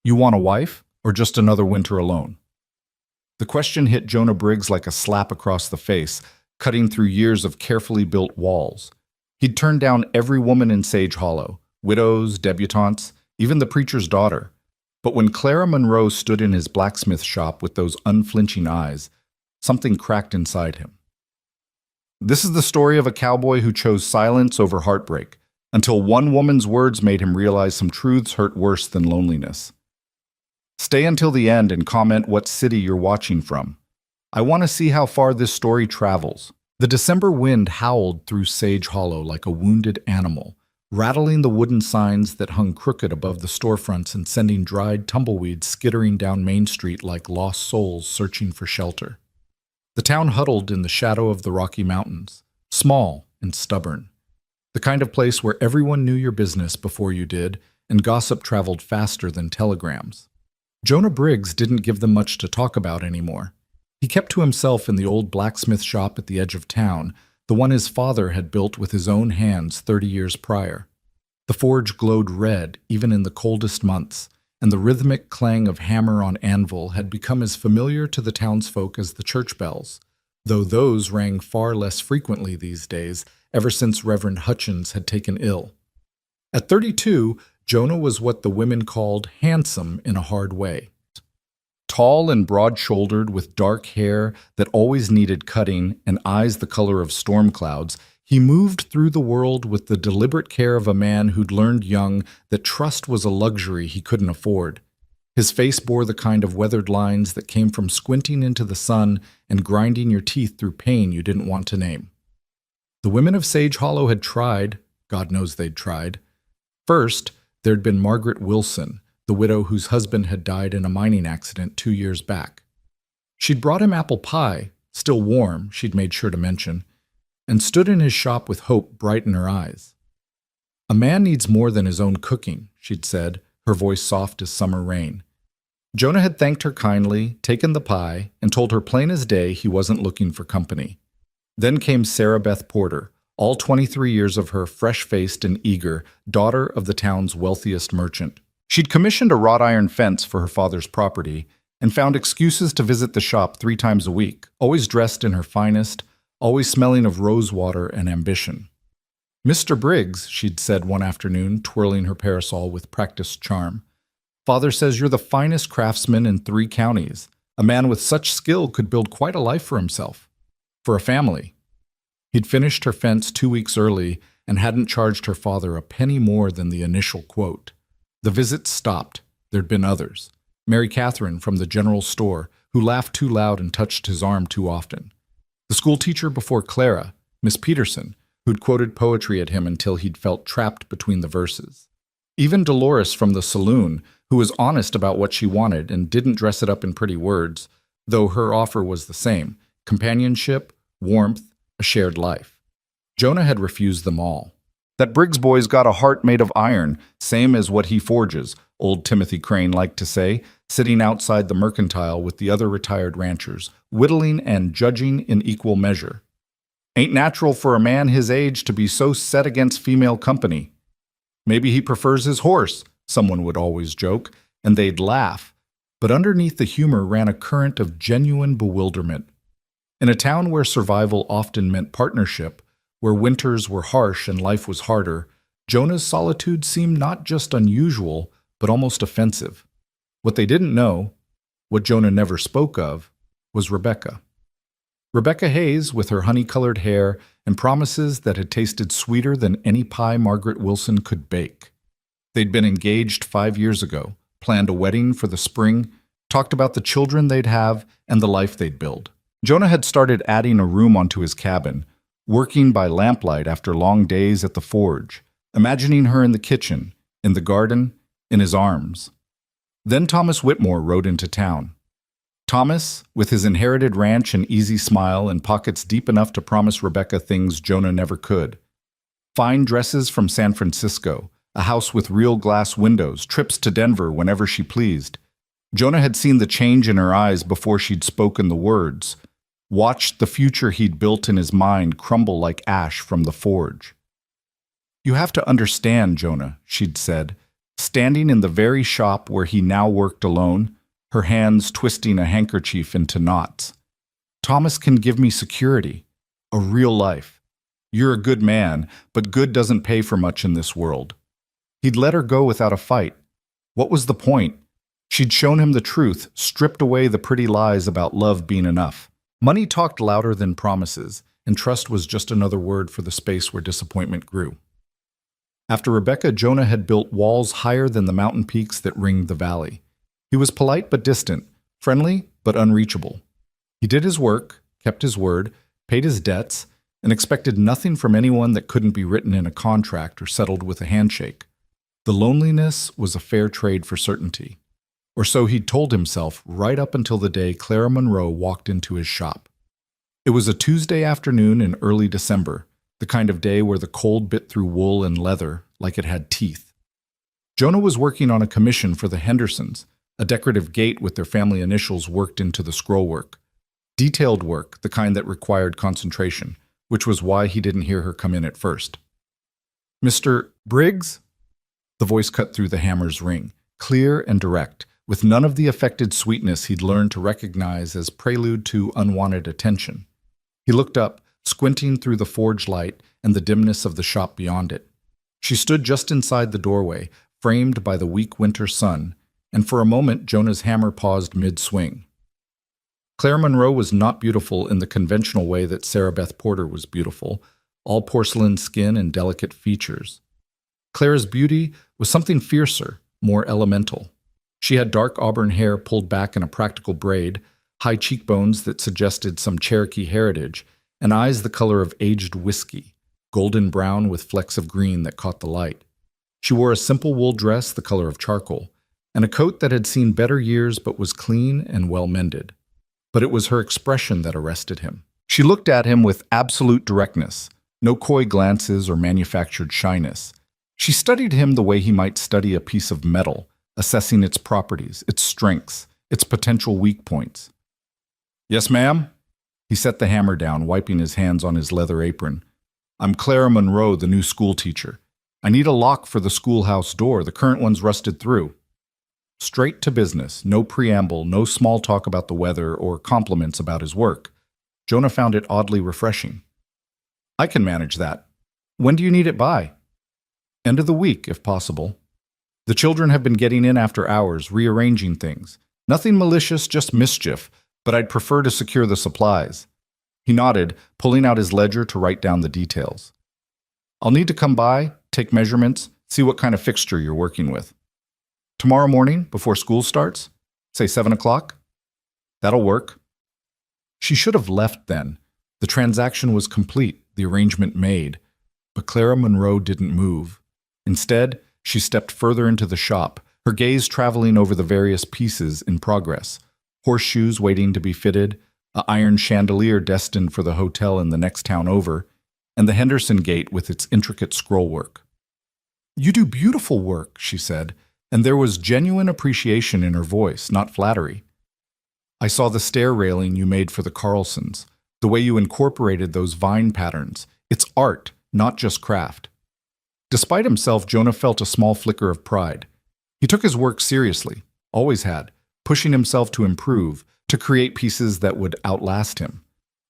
You want a wife, or just another winter alone? The question hit Jonah Briggs like a slap across the face, cutting through years of carefully built walls. He'd turned down every woman in Sage Hollow, widows, debutantes, even the preacher's daughter. But when Clara Monroe stood in his blacksmith shop with those unflinching eyes, something cracked inside him. This is the story of a cowboy who chose silence over heartbreak, until one woman's words made him realize some truths hurt worse than loneliness. Stay until the end and comment what city you're watching from. I want to see how far this story travels. The December wind howled through Sage Hollow like a wounded animal, rattling the wooden signs that hung crooked above the storefronts and sending dried tumbleweeds skittering down Main Street like lost souls searching for shelter. The town huddled in the shadow of the Rocky Mountains, small and stubborn. The kind of place where everyone knew your business before you did, and gossip traveled faster than telegrams. Jonah Briggs didn't give them much to talk about anymore. He kept to himself in the old blacksmith shop at the edge of town, the one his father had built with his own hands 30 years prior. The forge glowed red even in the coldest months, and the rhythmic clang of hammer on anvil had become as familiar to the townsfolk as the church bells, though those rang far less frequently these days, ever since Reverend Hutchins had taken ill. At 32, Jonah was what the women called handsome in a hard way. Tall and broad-shouldered, with dark hair that always needed cutting and eyes the color of storm clouds, he moved through the world with the deliberate care of a man who'd learned young that trust was a luxury he couldn't afford. His face bore the kind of weathered lines that came from squinting into the sun and grinding your teeth through pain you didn't want to name. The women of Sage Hollow had tried, God knows they'd tried. First, there'd been Margaret Wilson, the widow whose husband had died in a mining accident 2 years back. She'd brought him apple pie, still warm, she'd made sure to mention, and stood in his shop with hope bright in her eyes. A man needs more than his own cooking, she'd said, her voice soft as summer rain. Jonah had thanked her kindly, taken the pie, and told her plain as day he wasn't looking for company. Then came Sarah Beth Porter, all 23 years of her fresh-faced and eager, daughter of the town's wealthiest merchant. She'd commissioned a wrought iron fence for her father's property and found excuses to visit the shop 3 times a week, always dressed in her finest, always smelling of rosewater and ambition. "Mr. Briggs," she'd said one afternoon, twirling her parasol with practiced charm, "Father says you're the finest craftsman in 3 counties. A man with such skill could build quite a life for himself. For a family." He'd finished her fence 2 weeks early and hadn't charged her father a penny more than the initial quote. The visits stopped. There'd been others. Mary Catherine from the general store, who laughed too loud and touched his arm too often. The schoolteacher before Clara, Miss Peterson, who'd quoted poetry at him until he'd felt trapped between the verses. Even Dolores from the saloon, who was honest about what she wanted and didn't dress it up in pretty words, though her offer was the same: companionship, warmth, a shared life. Jonah had refused them all. "That Briggs boy's got a heart made of iron, same as what he forges," old Timothy Crane liked to say, sitting outside the mercantile with the other retired ranchers, whittling and judging in equal measure. "Ain't natural for a man his age to be so set against female company. Maybe he prefers his horse," someone would always joke, and they'd laugh. But underneath the humor ran a current of genuine bewilderment. In a town where survival often meant partnership, where winters were harsh and life was harder, Jonah's solitude seemed not just unusual, but almost offensive. What they didn't know, what Jonah never spoke of, was Rebecca. Rebecca Hayes, with her honey-colored hair and promises that had tasted sweeter than any pie Margaret Wilson could bake. They'd been engaged 5 years ago, planned a wedding for the spring, talked about the children they'd have and the life they'd build. Jonah had started adding a room onto his cabin, working by lamplight after long days at the forge, imagining her in the kitchen, in the garden, in his arms. Then Thomas Whitmore rode into town. Thomas, with his inherited ranch and easy smile and pockets deep enough to promise Rebecca things Jonah never could. Fine dresses from San Francisco, a house with real glass windows, trips to Denver whenever she pleased. Jonah had seen the change in her eyes before she'd spoken the words, watched the future he'd built in his mind crumble like ash from the forge. "You have to understand, Jonah," she'd said, standing in the very shop where he now worked alone, her hands twisting a handkerchief into knots. Thomas can give me security, a real life. You're a good man, but good doesn't pay for much in this world. He'd let her go without a fight. What was the point? She'd shown him the truth, stripped away the pretty lies about love being enough. Money talked louder than promises, and trust was just another word for the space where disappointment grew. After Rebecca, Jonah had built walls higher than the mountain peaks that ringed the valley. He was polite but distant, friendly but unreachable. He did his work, kept his word, paid his debts, and expected nothing from anyone that couldn't be written in a contract or settled with a handshake. The loneliness was a fair trade for certainty. Or so he'd told himself right up until the day Clara Monroe walked into his shop. It was a Tuesday afternoon in early December, the kind of day where the cold bit through wool and leather like it had teeth. Jonah was working on a commission for the Hendersons, a decorative gate with their family initials worked into the scrollwork. Detailed work, the kind that required concentration, which was why he didn't hear her come in at first. "Mr. Briggs?" The voice cut through the hammer's ring, clear and direct, with none of the affected sweetness he'd learned to recognize as prelude to unwanted attention. He looked up, squinting through the forge light and the dimness of the shop beyond it. She stood just inside the doorway, framed by the weak winter sun, and for a moment Jonah's hammer paused mid-swing. Clara Monroe was not beautiful in the conventional way that Sarah Beth Porter was beautiful, all porcelain skin and delicate features. Clara's beauty was something fiercer, more elemental. She had dark auburn hair pulled back in a practical braid, high cheekbones that suggested some Cherokee heritage, and eyes the color of aged whiskey, golden brown with flecks of green that caught the light. She wore a simple wool dress the color of charcoal, and a coat that had seen better years but was clean and well mended. But it was her expression that arrested him. She looked at him with absolute directness, no coy glances or manufactured shyness. She studied him the way he might study a piece of metal, assessing its properties, its strengths, its potential weak points. "Yes, ma'am?" He set the hammer down, wiping his hands on his leather apron. "I'm Clara Monroe, the new school teacher. I need a lock for the schoolhouse door. The current one's rusted through." Straight to business, no preamble, no small talk about the weather or compliments about his work. Jonah found it oddly refreshing. "I can manage that. When do you need it by?" "End of the week, if possible. The children have been getting in after hours, rearranging things. Nothing malicious, just mischief, but I'd prefer to secure the supplies." He nodded, pulling out his ledger to write down the details. "I'll need to come by, take measurements, see what kind of fixture you're working with. Tomorrow morning, before school starts? Say 7 o'clock? That'll work." She should have left then. The transaction was complete, the arrangement made. But Clara Monroe didn't move. Instead, she stepped further into the shop, her gaze traveling over the various pieces in progress. Horseshoes waiting to be fitted, an iron chandelier destined for the hotel in the next town over, and the Henderson gate with its intricate scrollwork. "You do beautiful work," she said, and there was genuine appreciation in her voice, not flattery. "I saw the stair railing you made for the Carlsons, the way you incorporated those vine patterns. It's art, not just craft." Despite himself, Jonah felt a small flicker of pride. He took his work seriously, always had, pushing himself to improve, to create pieces that would outlast him.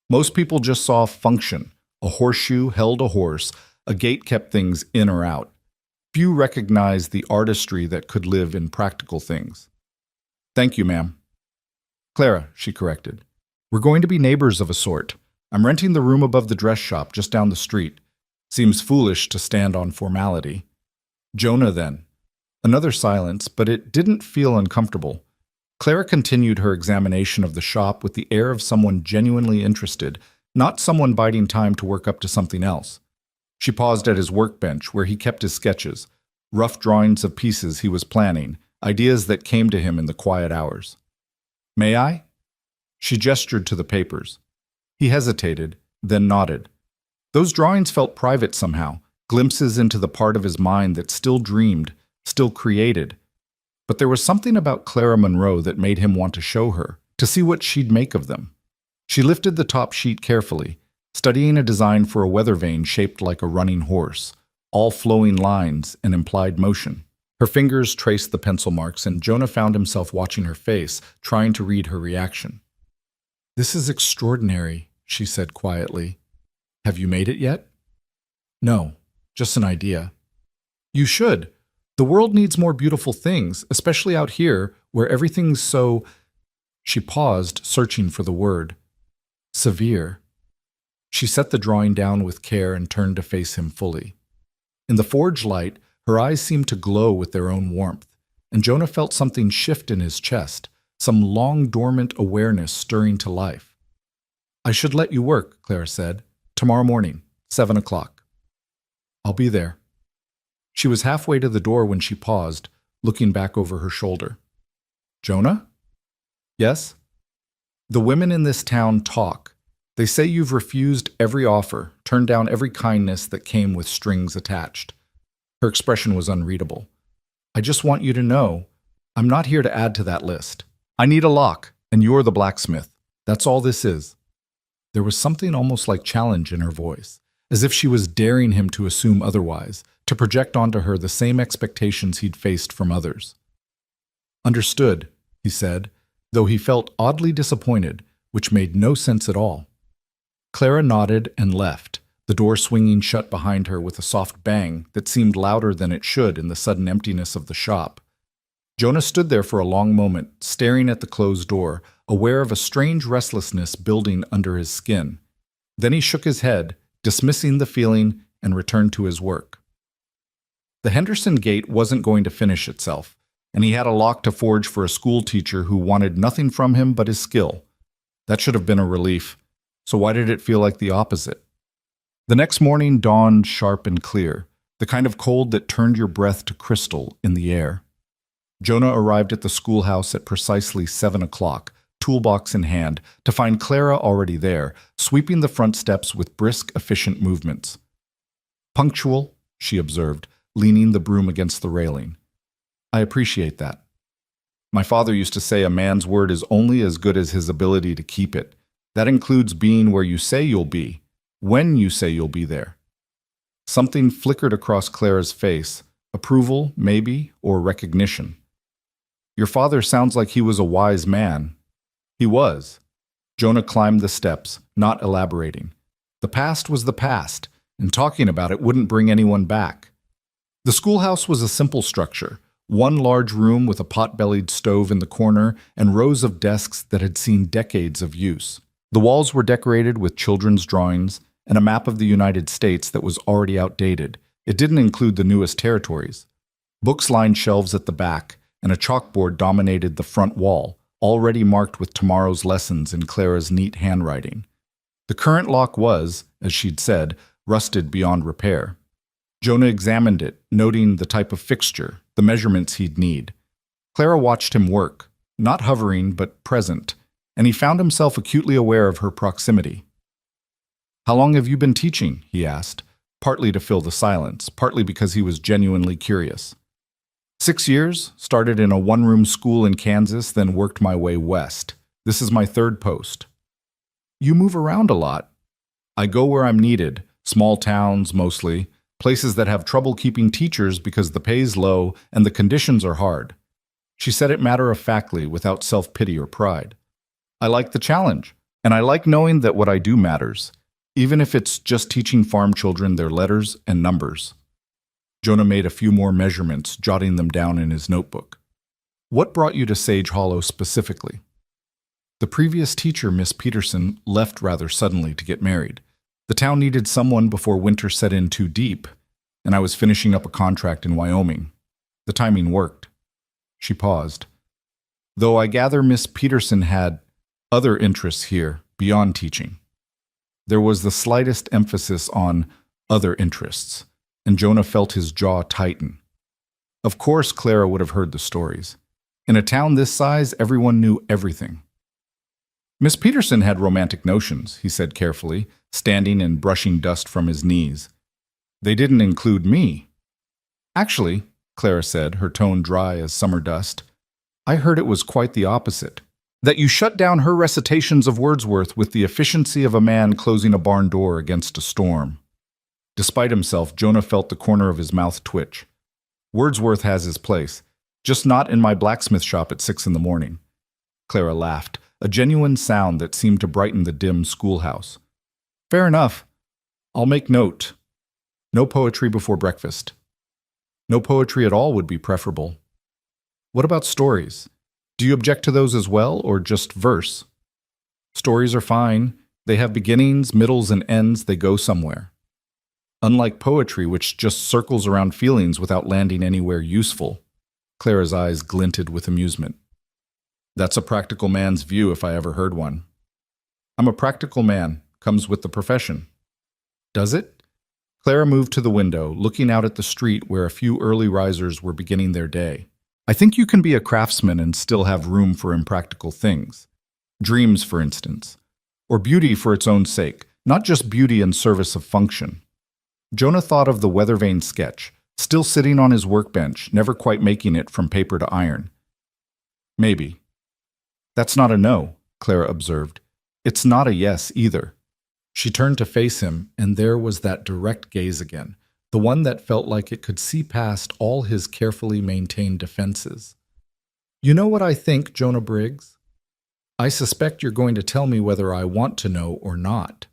Most people just saw function. A horseshoe held a horse, a gate kept things in or out. Few recognized the artistry that could live in practical things. "Thank you, ma'am." "Clara," she corrected. "We're going to be neighbors of a sort. I'm renting the room above the dress shop just down the street. Seems foolish to stand on formality." "Jonah, then." Another silence, but it didn't feel uncomfortable. Clara continued her examination of the shop with the air of someone genuinely interested, not someone biding time to work up to something else. She paused at his workbench where he kept his sketches, rough drawings of pieces he was planning, ideas that came to him in the quiet hours. "May I?" She gestured to the papers. He hesitated, then nodded. Those drawings felt private somehow, glimpses into the part of his mind that still dreamed, still created. But there was something about Clara Monroe that made him want to show her, to see what she'd make of them. She lifted the top sheet carefully, studying a design for a weather vane shaped like a running horse, all flowing lines and implied motion. Her fingers traced the pencil marks, and Jonah found himself watching her face, trying to read her reaction. "This is extraordinary," she said quietly. "Have you made it yet?" "No, just an idea." "You should. The world needs more beautiful things, especially out here, where everything's so—" She paused, searching for the word. "Severe." She set the drawing down with care and turned to face him fully. In the forge light, her eyes seemed to glow with their own warmth, and Jonah felt something shift in his chest, some long-dormant awareness stirring to life. "I should let you work," Clara said. "Tomorrow morning, 7 o'clock. "I'll be there." She was halfway to the door when she paused, looking back over her shoulder. "Jonah?" "Yes?" "The women in this town talk. They say you've refused every offer, turned down every kindness that came with strings attached." Her expression was unreadable. "I just want you to know, I'm not here to add to that list. I need a lock, and you're the blacksmith. That's all this is." There was something almost like challenge in her voice, as if she was daring him to assume otherwise, to project onto her the same expectations he'd faced from others. "Understood," he said, though he felt oddly disappointed, which made no sense at all. Clara nodded and left, the door swinging shut behind her with a soft bang that seemed louder than it should in the sudden emptiness of the shop. Jonah stood there for a long moment, staring at the closed door, aware of a strange restlessness building under his skin. Then he shook his head, dismissing the feeling, and returned to his work. The Henderson gate wasn't going to finish itself, and he had a lock to forge for a school teacher who wanted nothing from him but his skill. That should have been a relief. So why did it feel like the opposite? The next morning dawned sharp and clear, the kind of cold that turned your breath to crystal in the air. Jonah arrived at the schoolhouse at precisely 7 o'clock, toolbox in hand, to find Clara already there, sweeping the front steps with brisk, efficient movements. "Punctual," she observed, leaning the broom against the railing. "I appreciate that. My father used to say a man's word is only as good as his ability to keep it. That includes being where you say you'll be, when you say you'll be there." Something flickered across Clara's face, approval, maybe, or recognition. "Your father sounds like he was a wise man." "He was." Jonah climbed the steps, not elaborating. The past was the past, and talking about it wouldn't bring anyone back. The schoolhouse was a simple structure, one large room with a pot-bellied stove in the corner and rows of desks that had seen decades of use. The walls were decorated with children's drawings and a map of the United States that was already outdated. It didn't include the newest territories. Books lined shelves at the back, and a chalkboard dominated the front wall, already marked with tomorrow's lessons in Clara's neat handwriting. The current lock was, as she'd said, rusted beyond repair. Jonah examined it, noting the type of fixture, the measurements he'd need. Clara watched him work, not hovering but present, and he found himself acutely aware of her proximity. "How long have you been teaching?" he asked, partly to fill the silence, partly because he was genuinely curious. 6 years, started in a one-room school in Kansas, then worked my way west. This is my third post." "You move around a lot." "I go where I'm needed, small towns mostly, places that have trouble keeping teachers because the pay's low and the conditions are hard." She said it matter-of-factly, without self-pity or pride. "I like the challenge, and I like knowing that what I do matters, even if it's just teaching farm children their letters and numbers." Jonah made a few more measurements, jotting them down in his notebook. "What brought you to Sage Hollow specifically?" "The previous teacher, Miss Peterson, left rather suddenly to get married. The town needed someone before winter set in too deep, and I was finishing up a contract in Wyoming. The timing worked." She paused. "Though I gather Miss Peterson had other interests here, beyond teaching." There was the slightest emphasis on other interests, and Jonah felt his jaw tighten. Of course Clara would have heard the stories. In a town this size, everyone knew everything. "Miss Peterson had romantic notions," he said carefully, standing and brushing dust from his knees. "They didn't include me." "Actually," Clara said, her tone dry as summer dust, "I heard it was quite the opposite. That you shut down her recitations of Wordsworth with the efficiency of a man closing a barn door against a storm." Despite himself, Jonah felt the corner of his mouth twitch. Wordsworth has his place, just not in my blacksmith shop at 6 in the morning. Clara laughed, a genuine sound that seemed to brighten the dim schoolhouse. Fair enough. I'll make note. No poetry before breakfast. No poetry at all would be preferable. What about stories? Do you object to those as well, or just verse? Stories are fine. They have beginnings, middles, and ends. They go somewhere. Unlike poetry, which just circles around feelings without landing anywhere useful. Clara's eyes glinted with amusement. That's a practical man's view if I ever heard one. I'm a practical man. Comes with the profession. Does it? Clara moved to the window, looking out at the street where a few early risers were beginning their day. I think you can be a craftsman and still have room for impractical things. Dreams, for instance. Or beauty for its own sake, not just beauty in service of function. Jonah thought of the weather-vane sketch, still sitting on his workbench, never quite making it from paper to iron. Maybe. That's not a no, Clara observed. It's not a yes either. She turned to face him, and there was that direct gaze again, the one that felt like it could see past all his carefully maintained defenses. You know what I think, Jonah Briggs? I suspect you're going to tell me whether I want to know or not.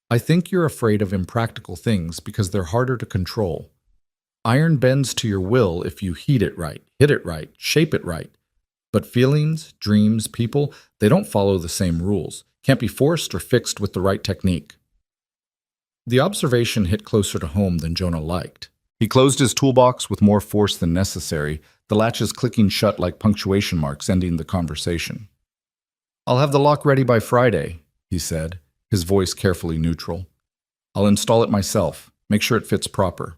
I think you're afraid of impractical things because they're harder to control. Iron bends to your will if you heat it right, hit it right, shape it right. But feelings, dreams, people, they don't follow the same rules. Can't be forced or fixed with the right technique. The observation hit closer to home than Jonah liked. He closed his toolbox with more force than necessary, the latches clicking shut like punctuation marks, ending the conversation. I'll have the lock ready by Friday, he said, his voice carefully neutral. I'll install it myself, make sure it fits proper.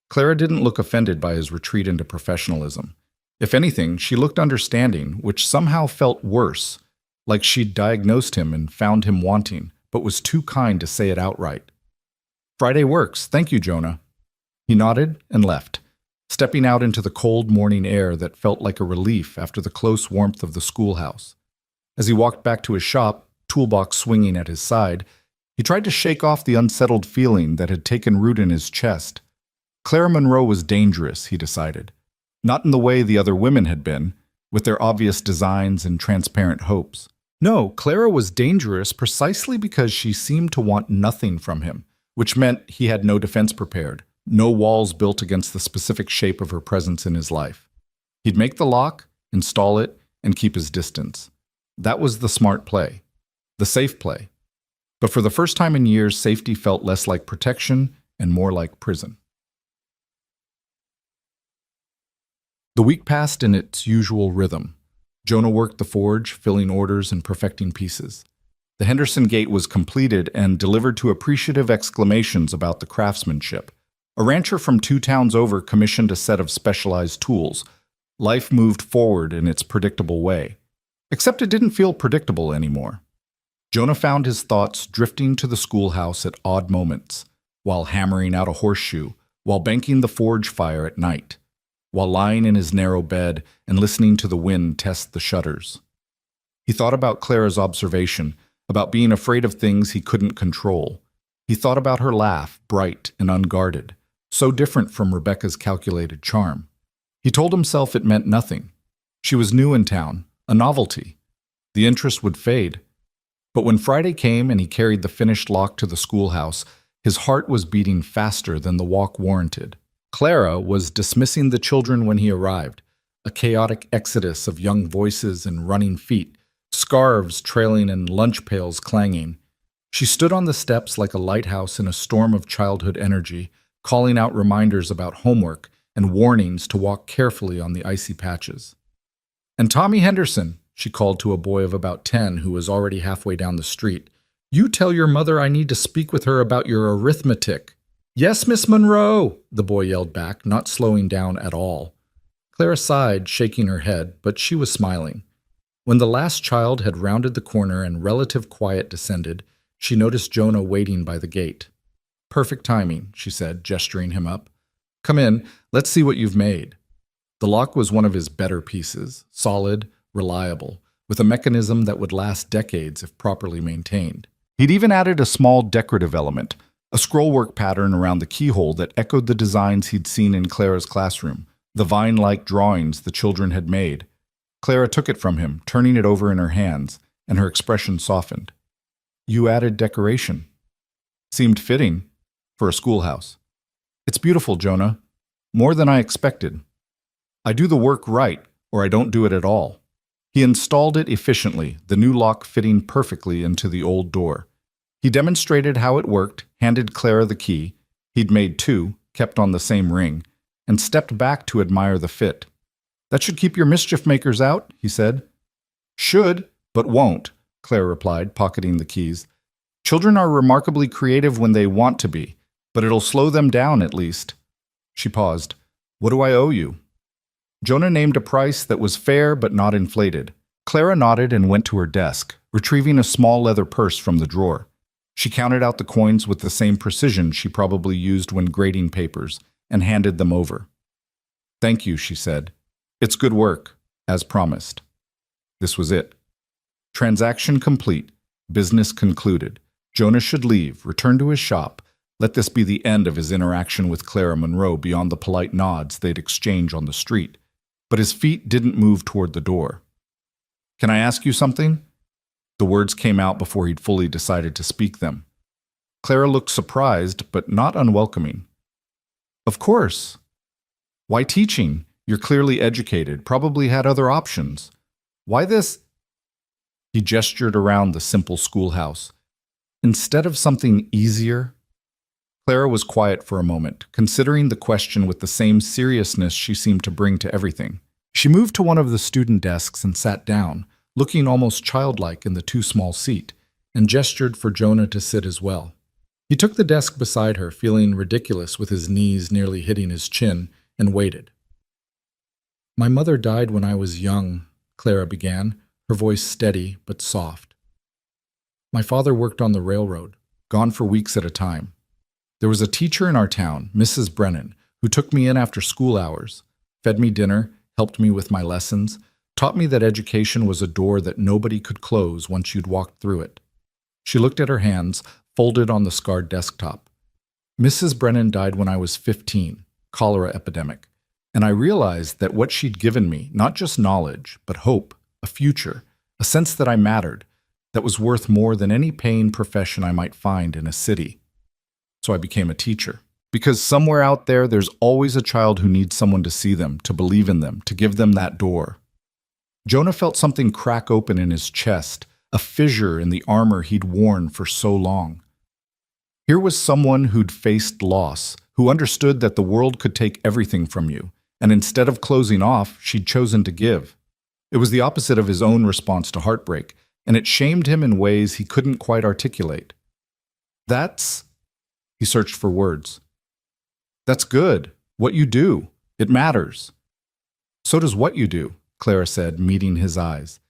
Clara didn't look offended by his retreat into professionalism. If anything, she looked understanding, which somehow felt worse, like she'd diagnosed him and found him wanting, but was too kind to say it outright. Friday works, thank you, Jonah. He nodded and left, stepping out into the cold morning air that felt like a relief after the close warmth of the schoolhouse. As he walked back to his shop, toolbox swinging at his side, he tried to shake off the unsettled feeling that had taken root in his chest. Clara Monroe was dangerous, he decided. Not in the way the other women had been, with their obvious designs and transparent hopes. No, Clara was dangerous precisely because she seemed to want nothing from him, which meant he had no defense prepared, no walls built against the specific shape of her presence in his life. He'd make the lock, install it, and keep his distance. That was the smart play, the safe play. But for the first time in years, safety felt less like protection and more like prison. The week passed in its usual rhythm. Jonah worked the forge, filling orders and perfecting pieces. The Henderson Gate was completed and delivered to appreciative exclamations about the craftsmanship. A rancher from 2 towns over commissioned a set of specialized tools. Life moved forward in its predictable way. Except it didn't feel predictable anymore. Jonah found his thoughts drifting to the schoolhouse at odd moments, while hammering out a horseshoe, while banking the forge fire at night, while lying in his narrow bed and listening to the wind test the shutters. He thought about Clara's observation, about being afraid of things he couldn't control. He thought about her laugh, bright and unguarded, so different from Rebecca's calculated charm. He told himself it meant nothing. She was new in town, a novelty. The interest would fade. But when Friday came and he carried the finished lock to the schoolhouse, his heart was beating faster than the walk warranted. Clara was dismissing the children when he arrived, a chaotic exodus of young voices and running feet, scarves trailing and lunch pails clanging. She stood on the steps like a lighthouse in a storm of childhood energy, calling out reminders about homework and warnings to walk carefully on the icy patches. And Tommy Henderson, she called to a boy of about 10 who was already halfway down the street, you tell your mother I need to speak with her about your arithmetic. Yes, Miss Monroe, the boy yelled back, not slowing down at all. Clara sighed, shaking her head, but she was smiling. When the last child had rounded the corner and relative quiet descended, she noticed Jonah waiting by the gate. Perfect timing, she said, gesturing him up. Come in, let's see what you've made. The lock was one of his better pieces, solid, reliable, with a mechanism that would last decades if properly maintained. He'd even added a small decorative element, a scrollwork pattern around the keyhole that echoed the designs he'd seen in Clara's classroom, the vine-like drawings the children had made. Clara took it from him, turning it over in her hands, and her expression softened. You added decoration. Seemed fitting for a schoolhouse. It's beautiful, Jonah. More than I expected. I do the work right, or I don't do it at all. He installed it efficiently, the new lock fitting perfectly into the old door. He demonstrated how it worked, handed Clara the key. He'd made two, kept on the same ring, and stepped back to admire the fit. That should keep your mischief makers out, he said. Should, but won't, Clara replied, pocketing the keys. Children are remarkably creative when they want to be, but it'll slow them down at least. She paused. What do I owe you? Jonah named a price that was fair but not inflated. Clara nodded and went to her desk, retrieving a small leather purse from the drawer. She counted out the coins with the same precision she probably used when grading papers, and handed them over. Thank you, she said. It's good work, as promised. This was it. Transaction complete. Business concluded. Jonah should leave, return to his shop. Let this be the end of his interaction with Clara Monroe beyond the polite nods they'd exchange on the street. But his feet didn't move toward the door. Can I ask you something? The words came out before he'd fully decided to speak them. Clara looked surprised, but not unwelcoming. Of course. Why teaching? You're clearly educated, probably had other options. Why this? He gestured around the simple schoolhouse. Instead of something easier? Clara was quiet for a moment, considering the question with the same seriousness she seemed to bring to everything. She moved to one of the student desks and sat down, looking almost childlike in the too small seat, and gestured for Jonah to sit as well. He took the desk beside her, feeling ridiculous with his knees nearly hitting his chin, and waited. My mother died when I was young, Clara began, her voice steady but soft. My father worked on the railroad, gone for weeks at a time. There was a teacher in our town, Mrs. Brennan, who took me in after school hours, fed me dinner, helped me with my lessons, taught me that education was a door that nobody could close once you'd walked through it. She looked at her hands, folded on the scarred desktop. Mrs. Brennan died when I was 15, cholera epidemic, and I realized that what she'd given me, not just knowledge, but hope, a future, a sense that I mattered, that was worth more than any paying profession I might find in a city. So I became a teacher. Because somewhere out there, there's always a child who needs someone to see them, to believe in them, to give them that door. Jonah felt something crack open in his chest, a fissure in the armor he'd worn for so long. Here was someone who'd faced loss, who understood that the world could take everything from you, and instead of closing off, she'd chosen to give. It was the opposite of his own response to heartbreak, and it shamed him in ways he couldn't quite articulate. He searched for words. That's good. What you do. It matters. So does what you do, Clara said, meeting his eyes.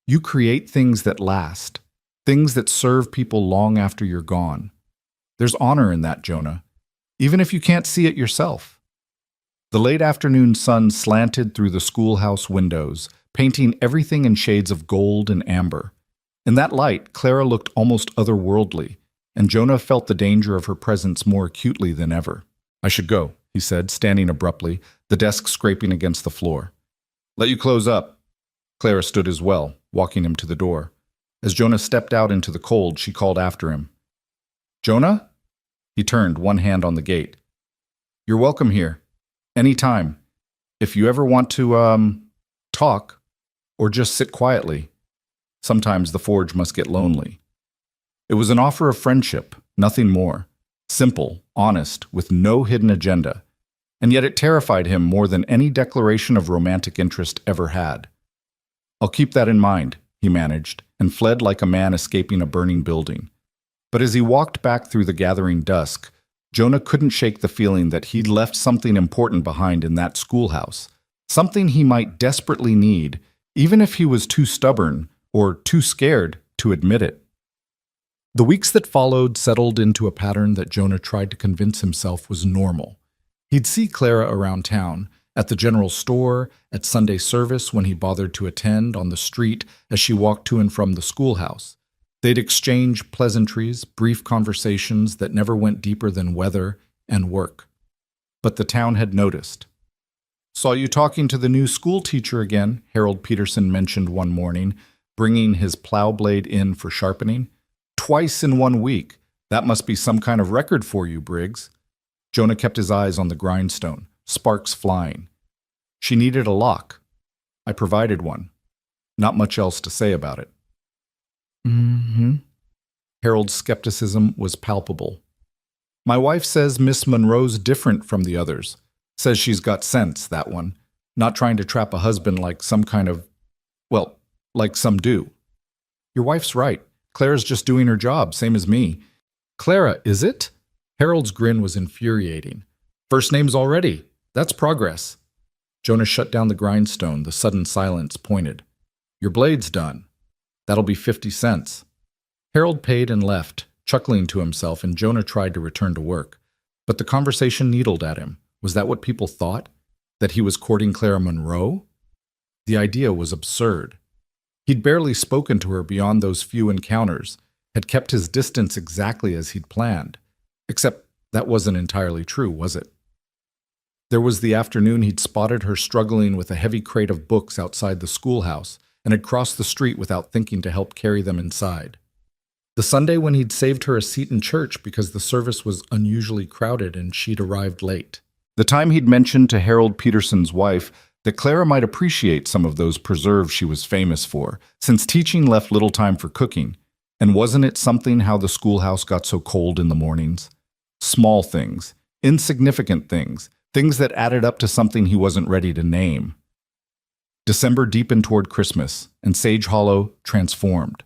You create things that last, things that serve people long after you're gone. There's honor in that, Jonah, even if you can't see it yourself. The late afternoon sun slanted through the schoolhouse windows, painting everything in shades of gold and amber. In that light, Clara looked almost otherworldly, and Jonah felt the danger of her presence more acutely than ever. I should go, he said, standing abruptly, the desk scraping against the floor. Let you close up. Clara stood as well, walking him to the door. As Jonah stepped out into the cold, she called after him. Jonah? He turned, one hand on the gate. You're welcome here. Any time. If you ever want to, talk, or just sit quietly. Sometimes the forge must get lonely. It was an offer of friendship, nothing more. Simple, honest, with no hidden agenda. And yet it terrified him more than any declaration of romantic interest ever had. I'll keep that in mind, he managed, and fled like a man escaping a burning building. But as he walked back through the gathering dusk, Jonah couldn't shake the feeling that he'd left something important behind in that schoolhouse, something he might desperately need, even if he was too stubborn or too scared to admit it. The weeks that followed settled into a pattern that Jonah tried to convince himself was normal. He'd see Clara around town, at the general store, at Sunday service when he bothered to attend, on the street as she walked to and from the schoolhouse. They'd exchange pleasantries, brief conversations that never went deeper than weather and work. But the town had noticed. "Saw you talking to the new school teacher again," Harold Peterson mentioned one morning, bringing his plow blade in for sharpening. "Twice in 1 week. That must be some kind of record for you, Briggs." Jonah kept his eyes on the grindstone, sparks flying. "She needed a lock. I provided one. Not much else to say about it." "Mm-hmm." Harold's skepticism was palpable. "My wife says Miss Monroe's different from the others. Says she's got sense, that one. Not trying to trap a husband like some kind of, well, like some do." "Your wife's right. Clara's just doing her job, same as me." "Clara, is it?" Harold's grin was infuriating. "First names already. That's progress." Jonah shut down the grindstone, the sudden silence pointed. "Your blade's done. That'll be 50 cents. Harold paid and left, chuckling to himself, and Jonah tried to return to work. But the conversation needled at him. Was that what people thought? That he was courting Clara Monroe? The idea was absurd. He'd barely spoken to her beyond those few encounters, had kept his distance exactly as he'd planned. Except that wasn't entirely true, was it? There was the afternoon he'd spotted her struggling with a heavy crate of books outside the schoolhouse and had crossed the street without thinking to help carry them inside. The Sunday when he'd saved her a seat in church because the service was unusually crowded and she'd arrived late. The time he'd mentioned to Harold Peterson's wife that Clara might appreciate some of those preserves she was famous for, since teaching left little time for cooking. And wasn't it something how the schoolhouse got so cold in the mornings? Small things, insignificant things, things that added up to something he wasn't ready to name. December deepened toward Christmas, and Sage Hollow transformed.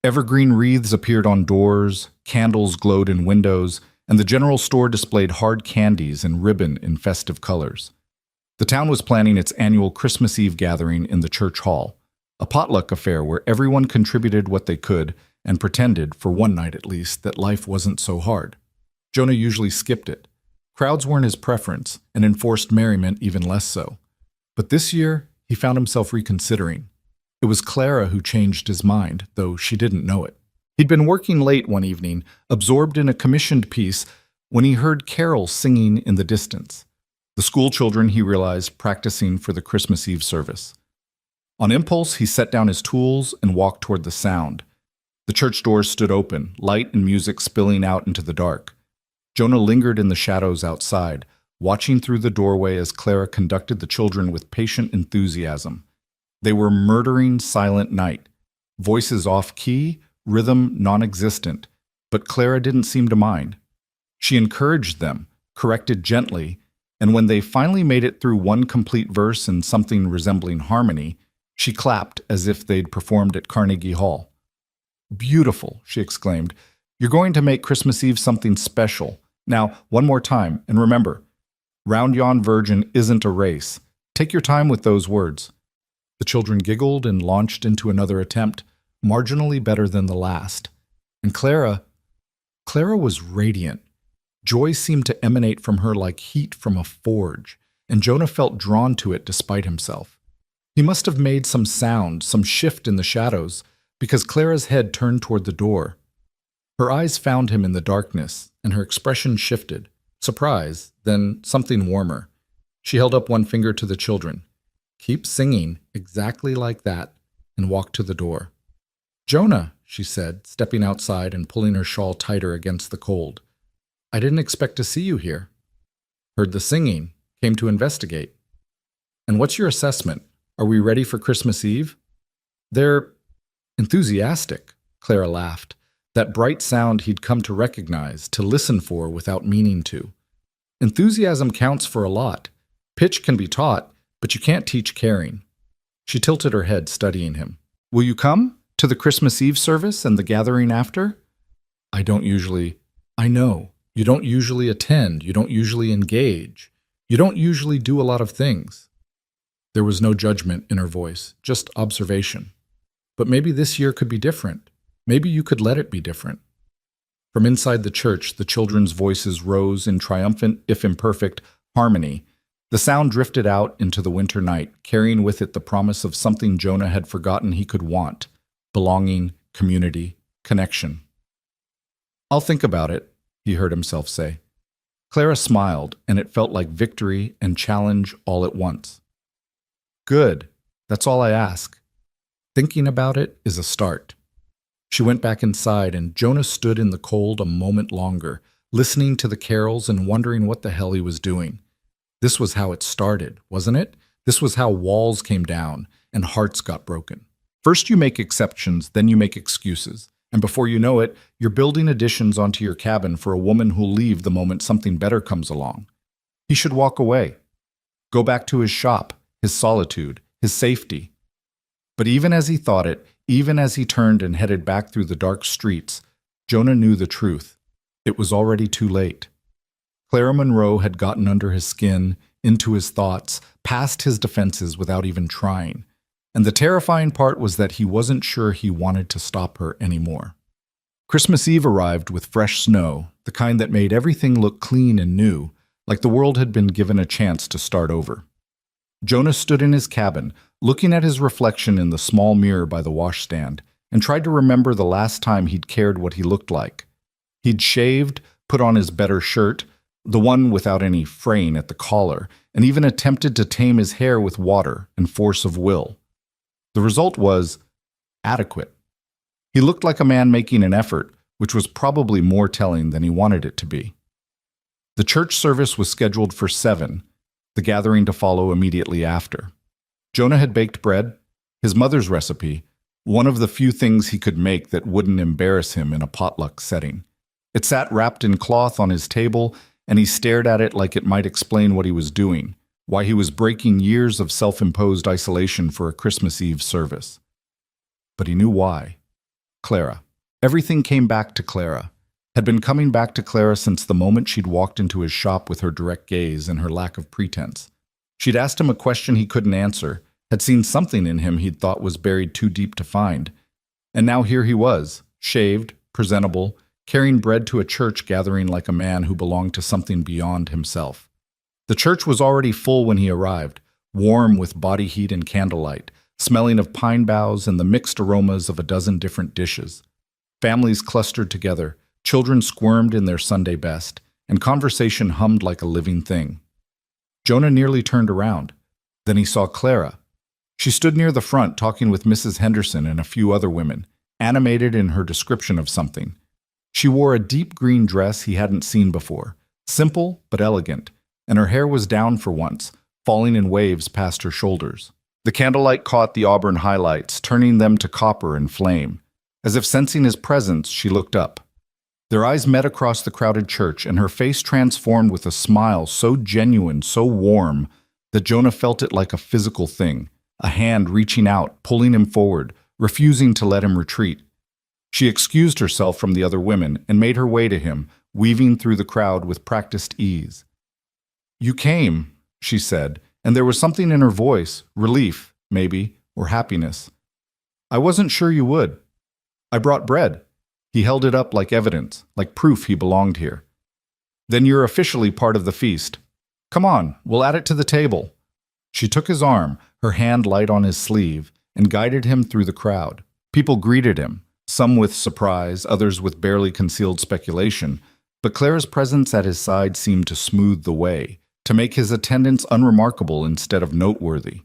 Evergreen wreaths appeared on doors, candles glowed in windows, and the general store displayed hard candies and ribbon in festive colors. The town was planning its annual Christmas Eve gathering in the church hall, a potluck affair where everyone contributed what they could and pretended, for one night at least, that life wasn't so hard. Jonah usually skipped it. Crowds weren't his preference, and enforced merriment even less so. But this year, he found himself reconsidering. It was Clara who changed his mind, though she didn't know it. He'd been working late one evening, absorbed in a commissioned piece, when he heard carols singing in the distance. The school children, he realized, practicing for the Christmas Eve service. On impulse, he set down his tools and walked toward the sound. The church doors stood open, light and music spilling out into the dark. Jonah lingered in the shadows outside, watching through the doorway as Clara conducted the children with patient enthusiasm. They were murdering Silent Night, voices off-key, rhythm non-existent, but Clara didn't seem to mind. She encouraged them, corrected gently, and when they finally made it through one complete verse and something resembling harmony, she clapped as if they'd performed at Carnegie Hall. "Beautiful," she exclaimed. "You're going to make Christmas Eve something special. Now, one more time, and remember, Round Yon Virgin isn't a race. Take your time with those words." The children giggled and launched into another attempt, marginally better than the last. And Clara was radiant. Joy seemed to emanate from her like heat from a forge, and Jonah felt drawn to it despite himself. He must have made some sound, some shift in the shadows, because Clara's head turned toward the door. Her eyes found him in the darkness, and her expression shifted. Surprise, then something warmer. She held up one finger to the children. "Keep singing, exactly like that," and walked to the door. "Jonah," she said, stepping outside and pulling her shawl tighter against the cold. "I didn't expect to see you here." "Heard the singing. Came to investigate." "And what's your assessment? Are we ready for Christmas Eve?" "They're enthusiastic," Clara laughed. That bright sound he'd come to recognize, to listen for without meaning to. Enthusiasm counts for a lot. Pitch can be taught, but you can't teach caring. She tilted her head, studying him. "Will you come? To the Christmas Eve service and the gathering after?" "I don't usually." "I know. You don't usually attend. You don't usually engage. You don't usually do a lot of things." There was no judgment in her voice, just observation. "But maybe this year could be different. Maybe you could let it be different." From inside the church, the children's voices rose in triumphant, if imperfect, harmony. The sound drifted out into the winter night, carrying with it the promise of something Jonah had forgotten he could want: belonging, community, connection. "I'll think about it," he heard himself say. Clara smiled, and it felt like victory and challenge all at once. "Good. That's all I ask. Thinking about it is a start." She went back inside, and Jonah stood in the cold a moment longer, listening to the carols and wondering what the hell he was doing. This was how it started, wasn't it? This was how walls came down and hearts got broken. First you make exceptions, then you make excuses. And before you know it, you're building additions onto your cabin for a woman who'll leave the moment something better comes along. He should walk away. Go back to his shop, his solitude, his safety. But even as he thought it, even as he turned and headed back through the dark streets, Jonah knew the truth. It was already too late. Clara Monroe had gotten under his skin, into his thoughts, past his defenses without even trying. And the terrifying part was that he wasn't sure he wanted to stop her anymore. Christmas Eve arrived with fresh snow, the kind that made everything look clean and new, like the world had been given a chance to start over. Jonah stood in his cabin, looking at his reflection in the small mirror by the washstand, and tried to remember the last time he'd cared what he looked like. He'd shaved, put on his better shirt, the one without any fraying at the collar, and even attempted to tame his hair with water and force of will. The result was adequate. He looked like a man making an effort, which was probably more telling than he wanted it to be. The church service was scheduled for 7, the gathering to follow immediately after. Jonah had baked bread, his mother's recipe, one of the few things he could make that wouldn't embarrass him in a potluck setting. It sat wrapped in cloth on his table, and he stared at it like it might explain what he was doing, why he was breaking years of self-imposed isolation for a Christmas Eve service. But he knew why. Clara. Everything came back to Clara. Had been coming back to Clara since the moment she'd walked into his shop with her direct gaze and her lack of pretense. She'd asked him a question he couldn't answer, had seen something in him he'd thought was buried too deep to find. And now here he was, shaved, presentable, carrying bread to a church gathering like a man who belonged to something beyond himself. The church was already full when he arrived, warm with body heat and candlelight, smelling of pine boughs and the mixed aromas of a dozen different dishes. Families clustered together, children squirmed in their Sunday best, and conversation hummed like a living thing. Jonah nearly turned around. Then he saw Clara. She stood near the front talking with Mrs. Henderson and a few other women, animated in her description of something. She wore a deep green dress he hadn't seen before, simple but elegant, and her hair was down for once, falling in waves past her shoulders. The candlelight caught the auburn highlights, turning them to copper and flame. As if sensing his presence, she looked up. Their eyes met across the crowded church, and her face transformed with a smile so genuine, so warm, that Jonah felt it like a physical thing, a hand reaching out, pulling him forward, refusing to let him retreat. She excused herself from the other women and made her way to him, weaving through the crowd with practiced ease. "You came," she said, and there was something in her voice, relief, maybe, or happiness. "I wasn't sure you would. I brought bread." He held it up like evidence, like proof he belonged here. "Then you're officially part of the feast. Come on, we'll add it to the table." She took his arm, her hand light on his sleeve, and guided him through the crowd. People greeted him, some with surprise, others with barely concealed speculation, but Clara's presence at his side seemed to smooth the way, to make his attendance unremarkable instead of noteworthy.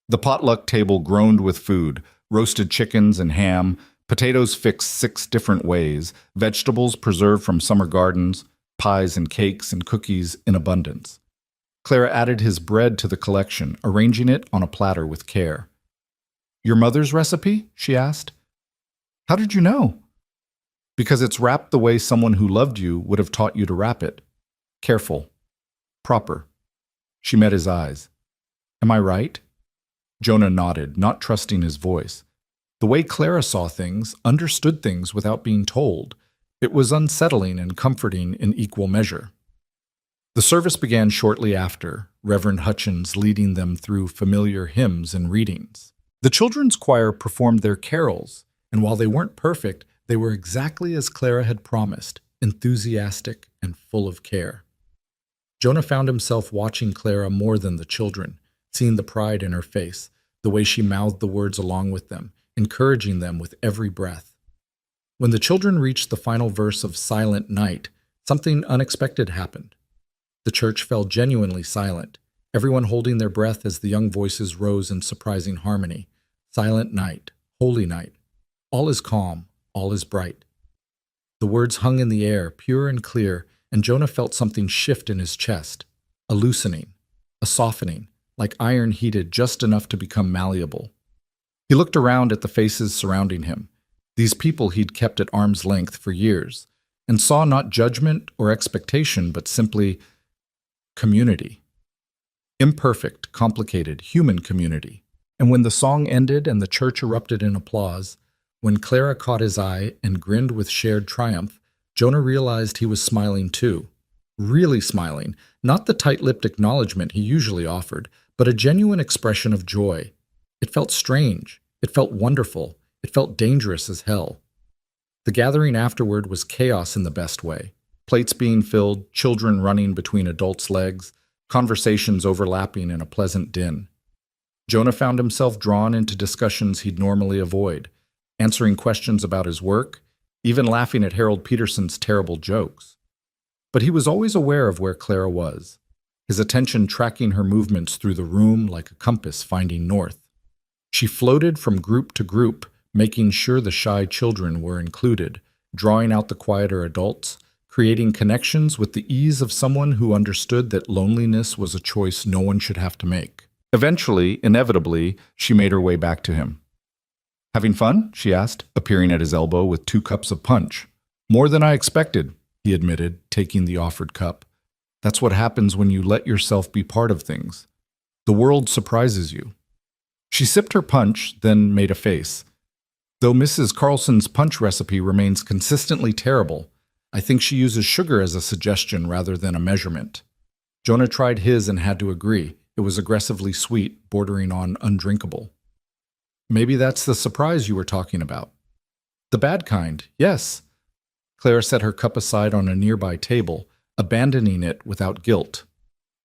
The potluck table groaned with food, roasted chickens and ham, potatoes fixed 6 different ways, vegetables preserved from summer gardens, pies and cakes and cookies in abundance. Clara added his bread to the collection, arranging it on a platter with care. "Your mother's recipe?" she asked. "How did you know?" "Because it's wrapped the way someone who loved you would have taught you to wrap it. Careful. Proper." She met his eyes. "Am I right?" Jonah nodded, not trusting his voice. The way Clara saw things, understood things without being told, it was unsettling and comforting in equal measure. The service began shortly after, Reverend Hutchins leading them through familiar hymns and readings. The children's choir performed their carols, and while they weren't perfect, they were exactly as Clara had promised, enthusiastic and full of care. Jonah found himself watching Clara more than the children, seeing the pride in her face, the way she mouthed the words along with them, encouraging them with every breath. When the children reached the final verse of Silent Night, something unexpected happened. The church fell genuinely silent, everyone holding their breath as the young voices rose in surprising harmony. Silent night, holy night. All is calm, all is bright. The words hung in the air, pure and clear, and Jonah felt something shift in his chest, a loosening, a softening, like iron heated just enough to become malleable. He looked around at the faces surrounding him, these people he'd kept at arm's length for years, and saw not judgment or expectation, but simply community. Imperfect, complicated, human community. And when the song ended and the church erupted in applause, when Clara caught his eye and grinned with shared triumph, Jonah realized he was smiling too. Really smiling, not the tight-lipped acknowledgement he usually offered, but a genuine expression of joy. It felt strange. It felt wonderful. It felt dangerous as hell. The gathering afterward was chaos in the best way. Plates being filled, children running between adults' legs, conversations overlapping in a pleasant din. Jonah found himself drawn into discussions he'd normally avoid, answering questions about his work, even laughing at Harold Peterson's terrible jokes. But he was always aware of where Clara was, his attention tracking her movements through the room like a compass finding north. She floated from group to group, making sure the shy children were included, drawing out the quieter adults, creating connections with the ease of someone who understood that loneliness was a choice no one should have to make. Eventually, inevitably, she made her way back to him. "Having fun?" she asked, appearing at his elbow with 2 cups of punch. "More than I expected," he admitted, taking the offered cup. "That's what happens when you let yourself be part of things. The world surprises you." She sipped her punch, then made a face. "Though Mrs. Carlson's punch recipe remains consistently terrible, I think she uses sugar as a suggestion rather than a measurement." Jonah tried his and had to agree. It was aggressively sweet, bordering on undrinkable. "Maybe that's the surprise you were talking about." "The bad kind, yes." Clara set her cup aside on a nearby table, abandoning it without guilt.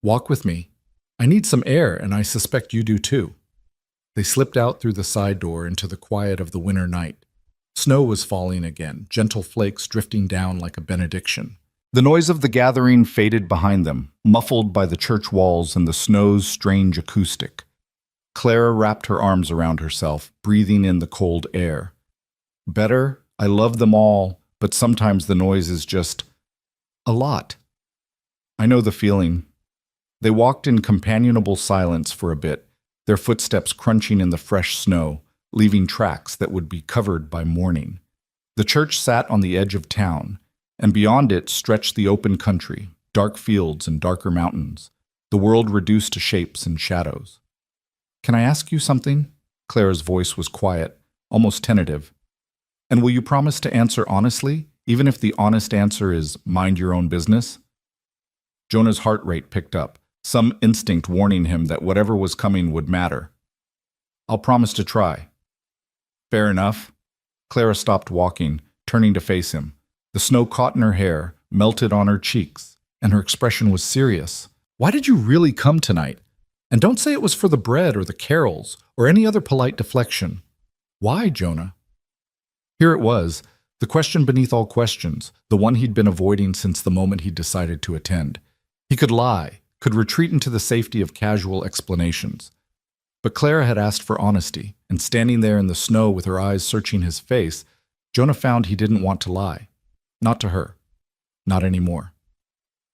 "Walk with me. I need some air, and I suspect you do too." They slipped out through the side door into the quiet of the winter night. Snow was falling again, gentle flakes drifting down like a benediction. The noise of the gathering faded behind them, muffled by the church walls and the snow's strange acoustic. Clara wrapped her arms around herself, breathing in the cold air. "Better, I love them all, but sometimes the noise is just a lot." "I know the feeling." They walked in companionable silence for a bit, their footsteps crunching in the fresh snow, leaving tracks that would be covered by morning. The church sat on the edge of town, and beyond it stretched the open country, dark fields and darker mountains, the world reduced to shapes and shadows. "Can I ask you something?" Clara's voice was quiet, almost tentative. "And will you promise to answer honestly, even if the honest answer is mind your own business?" Jonah's heart rate picked up, some instinct warning him that whatever was coming would matter. "I'll promise to try." "Fair enough." Clara stopped walking, turning to face him. The snow caught in her hair, melted on her cheeks, and her expression was serious. "Why did you really come tonight? And don't say it was for the bread or the carols or any other polite deflection. Why, Jonah?" Here it was, the question beneath all questions, the one he'd been avoiding since the moment he'd decided to attend. He could lie, could retreat into the safety of casual explanations. But Clara had asked for honesty, and standing there in the snow with her eyes searching his face, Jonah found he didn't want to lie. Not to her. Not anymore.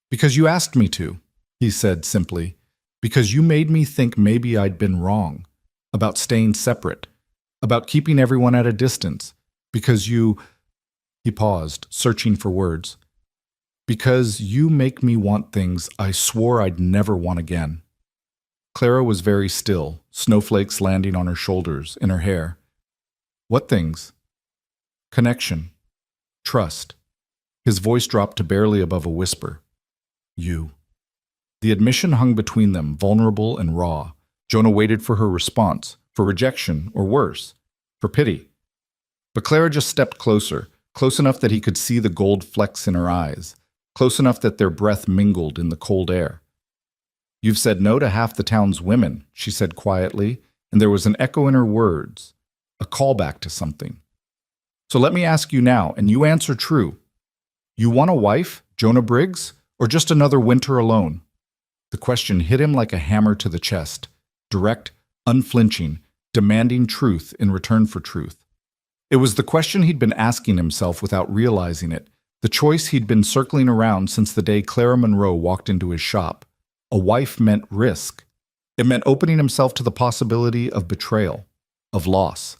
"Because you asked me to," he said simply. "Because you made me think maybe I'd been wrong. About staying separate. About keeping everyone at a distance. Because you—" He paused, searching for words. "Because you make me want things I swore I'd never want again." Clara was very still, snowflakes landing on her shoulders, in her hair. "What things?" "Connection. Trust." His voice dropped to barely above a whisper. "You." The admission hung between them, vulnerable and raw. Jonah waited for her response, for rejection, or worse, for pity. But Clara just stepped closer, close enough that he could see the gold flecks in her eyes, close enough that their breath mingled in the cold air. "You've said no to half the town's women," she said quietly, and there was an echo in her words, a callback to something. So let me ask you now, and you answer true. You want a wife, Jonah Briggs, or just another winter alone? The question hit him like a hammer to the chest, direct, unflinching, demanding truth in return for truth. It was the question he'd been asking himself without realizing it, the choice he'd been circling around since the day Clara Monroe walked into his shop. A wife meant risk. It meant opening himself to the possibility of betrayal, of loss,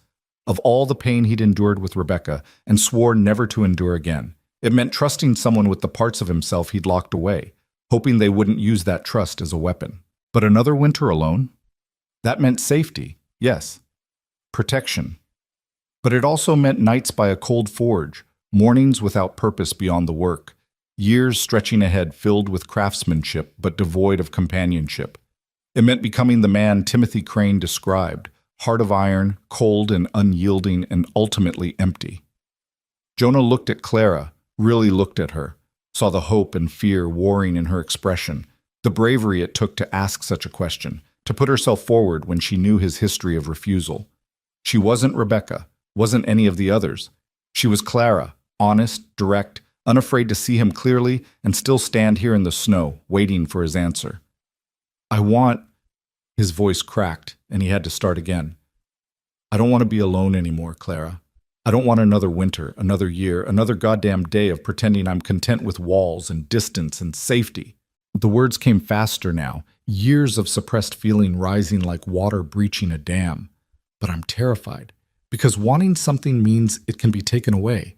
of all the pain he'd endured with Rebecca and swore never to endure again. It meant trusting someone with the parts of himself he'd locked away, hoping they wouldn't use that trust as a weapon. But another winter alone? That meant safety, yes. Protection. But it also meant nights by a cold forge, mornings without purpose beyond the work, years stretching ahead filled with craftsmanship but devoid of companionship. It meant becoming the man Timothy Crane described, heart of iron, cold and unyielding and ultimately empty. Jonah looked at Clara, really looked at her, saw the hope and fear warring in her expression, the bravery it took to ask such a question, to put herself forward when she knew his history of refusal. She wasn't Rebecca, wasn't any of the others. She was Clara, honest, direct, unafraid to see him clearly and still stand here in the snow, waiting for his answer. His voice cracked, and he had to start again. I don't want to be alone anymore, Clara. I don't want another winter, another year, another goddamn day of pretending I'm content with walls and distance and safety. The words came faster now, years of suppressed feeling rising like water breaching a dam. But I'm terrified, because wanting something means it can be taken away,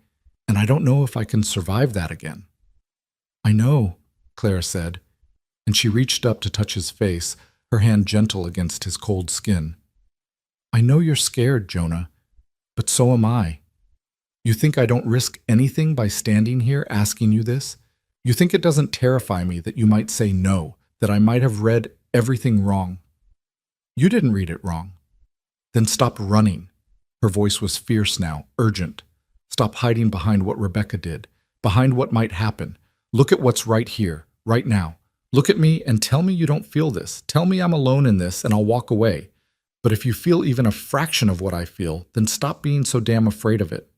and I don't know if I can survive that again. I know, Clara said, and she reached up to touch his face, her hand gentle against his cold skin. I know you're scared, Jonah, but so am I. You think I don't risk anything by standing here asking you this? You think it doesn't terrify me that you might say no, that I might have read everything wrong? You didn't read it wrong. Then stop running. Her voice was fierce now, urgent. Stop hiding behind what Rebecca did, behind what might happen. Look at what's right here, right now. Look at me and tell me you don't feel this. Tell me I'm alone in this and I'll walk away. But if you feel even a fraction of what I feel, then stop being so damn afraid of it.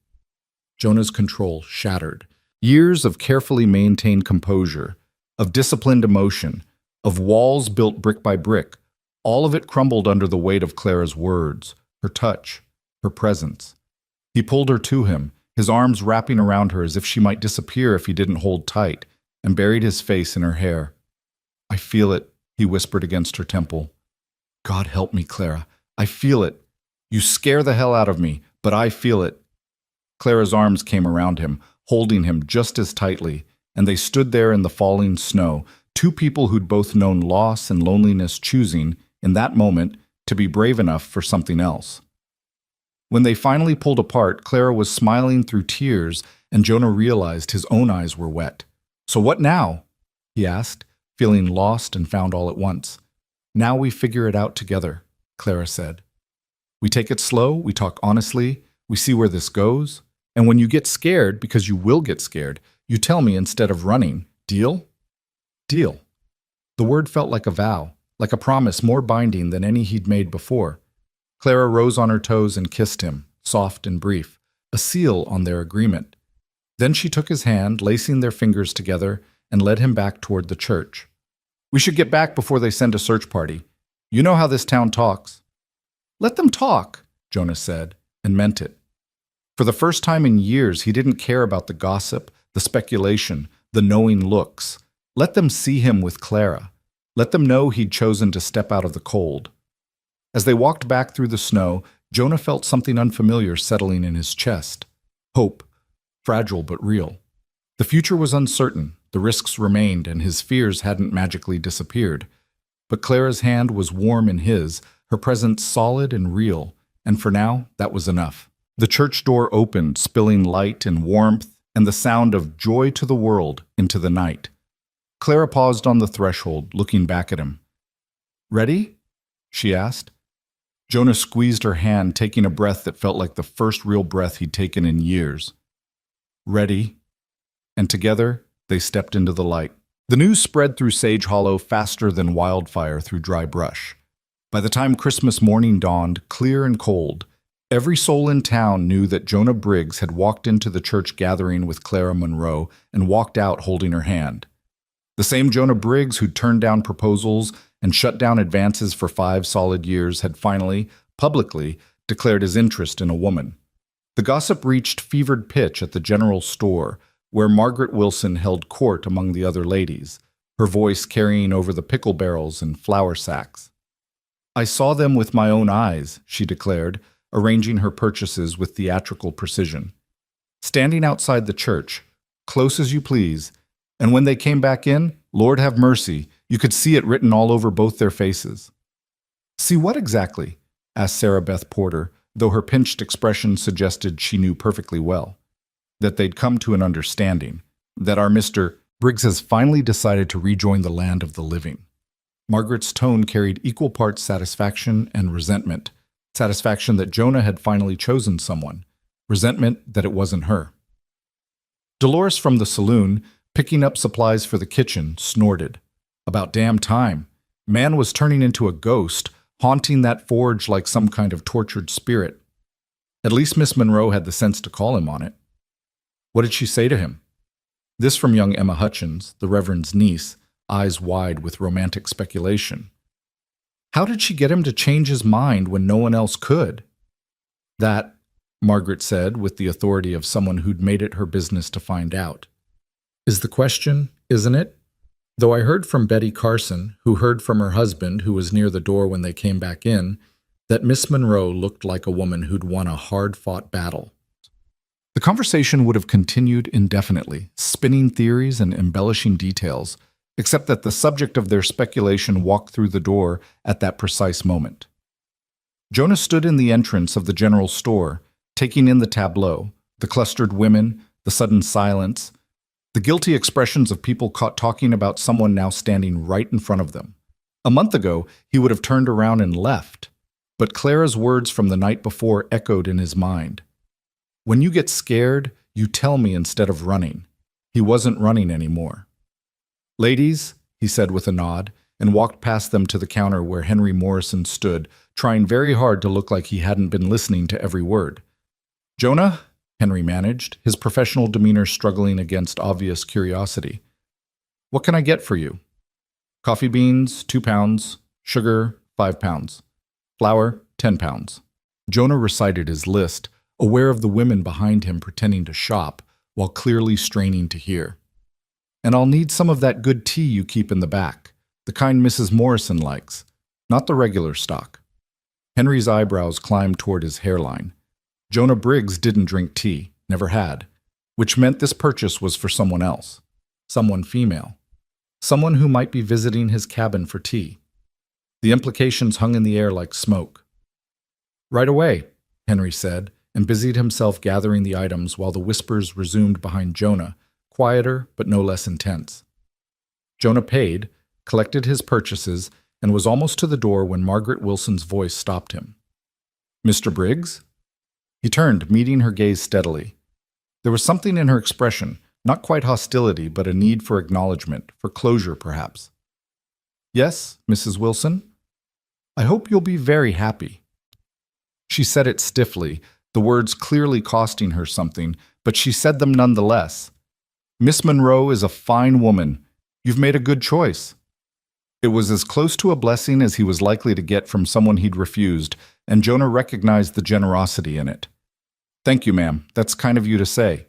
Jonah's control shattered. Years of carefully maintained composure, of disciplined emotion, of walls built brick by brick, all of it crumbled under the weight of Clara's words, her touch, her presence. He pulled her to him, his arms wrapping around her as if she might disappear if he didn't hold tight, and buried his face in her hair. I feel it, he whispered against her temple. God help me, Clara. I feel it. You scare the hell out of me, but I feel it. Clara's arms came around him, holding him just as tightly, and they stood there in the falling snow, two people who'd both known loss and loneliness choosing, in that moment, to be brave enough for something else. When they finally pulled apart, Clara was smiling through tears, and Jonah realized his own eyes were wet. So what now? He asked, feeling lost and found all at once. Now we figure it out together, Clara said. We take it slow, we talk honestly, we see where this goes, and when you get scared, because you will get scared, you tell me instead of running. Deal? Deal. The word felt like a vow, like a promise more binding than any he'd made before. Clara rose on her toes and kissed him, soft and brief, a seal on their agreement. Then she took his hand, lacing their fingers together, and led him back toward the church. We should get back before they send a search party. You know how this town talks. Let them talk, Jonah said, and meant it. For the first time in years, he didn't care about the gossip, the speculation, the knowing looks. Let them see him with Clara. Let them know he'd chosen to step out of the cold. As they walked back through the snow, Jonah felt something unfamiliar settling in his chest. Hope, fragile but real. The future was uncertain, the risks remained, and his fears hadn't magically disappeared. But Clara's hand was warm in his, her presence solid and real, and for now, that was enough. The church door opened, spilling light and warmth and the sound of joy to the world into the night. Clara paused on the threshold, looking back at him. Ready? She asked. Jonah squeezed her hand, taking a breath that felt like the first real breath he'd taken in years. Ready? And together, they stepped into the light. The news spread through Sage Hollow faster than wildfire through dry brush. By the time Christmas morning dawned, clear and cold, Every soul in town knew that Jonah Briggs had walked into the church gathering with Clara Monroe and walked out holding her hand. The same Jonah Briggs who'd turned down proposals and shut down advances for 5 solid years had finally, publicly, declared his interest in a woman. The gossip reached fevered pitch at the general store, where Margaret Wilson held court among the other ladies, her voice carrying over the pickle barrels and flour sacks. "I saw them with my own eyes," she declared, arranging her purchases with theatrical precision. "Standing outside the church, close as you please, and when they came back in, Lord have mercy, you could see it written all over both their faces." "See what exactly?" asked Sarah Beth Porter, though her pinched expression suggested she knew perfectly well. "That they'd come to an understanding, that our Mr. Briggs has finally decided to rejoin the land of the living." Margaret's tone carried equal parts satisfaction and resentment. Satisfaction that Jonah had finally chosen someone. Resentment that it wasn't her. Dolores from the saloon, picking up supplies for the kitchen, snorted. About damn time. Man was turning into a ghost, haunting that forge like some kind of tortured spirit. At least Miss Monroe had the sense to call him on it. What did she say to him? This from young Emma Hutchins, the Reverend's niece, eyes wide with romantic speculation. How did she get him to change his mind when no one else could? That, Margaret said with the authority of someone who'd made it her business to find out, is the question, isn't it? Though I heard from Betty Carson, who heard from her husband, who was near the door when they came back in, that Miss Monroe looked like a woman who'd won a hard-fought battle. The conversation would have continued indefinitely, spinning theories and embellishing details, except that the subject of their speculation walked through the door at that precise moment. Jonah stood in the entrance of the general store, taking in the tableau, the clustered women, the sudden silence, the guilty expressions of people caught talking about someone now standing right in front of them. A month ago, he would have turned around and left, but Clara's words from the night before echoed in his mind. When you get scared, you tell me instead of running. He wasn't running anymore. Ladies, he said with a nod, and walked past them to the counter where Henry Morrison stood, trying very hard to look like he hadn't been listening to every word. Jonah, Henry managed, his professional demeanor struggling against obvious curiosity. What can I get for you? Coffee beans, 2 pounds. Sugar, 5 pounds. Flour, 10 pounds. Jonah recited his list, aware of the women behind him pretending to shop, while clearly straining to hear. And I'll need some of that good tea you keep in the back, the kind Mrs. Morrison likes, not the regular stock. Henry's eyebrows climbed toward his hairline. Jonah Briggs didn't drink tea, never had, which meant this purchase was for someone else, someone female, someone who might be visiting his cabin for tea. The implications hung in the air like smoke. Right away, Henry said, and busied himself gathering the items while the whispers resumed behind Jonah, quieter but no less intense. Jonah paid, collected his purchases, and was almost to the door when Margaret Wilson's voice stopped him. "Mr. Briggs?" He turned, meeting her gaze steadily. There was something in her expression, not quite hostility, but a need for acknowledgement, for closure perhaps. "Yes, Mrs. Wilson? I hope you'll be very happy." She said it stiffly, the words clearly costing her something, but she said them nonetheless. "Miss Monroe is a fine woman. You've made a good choice." It was as close to a blessing as he was likely to get from someone he'd refused, and Jonah recognized the generosity in it. "Thank you, ma'am. That's kind of you to say."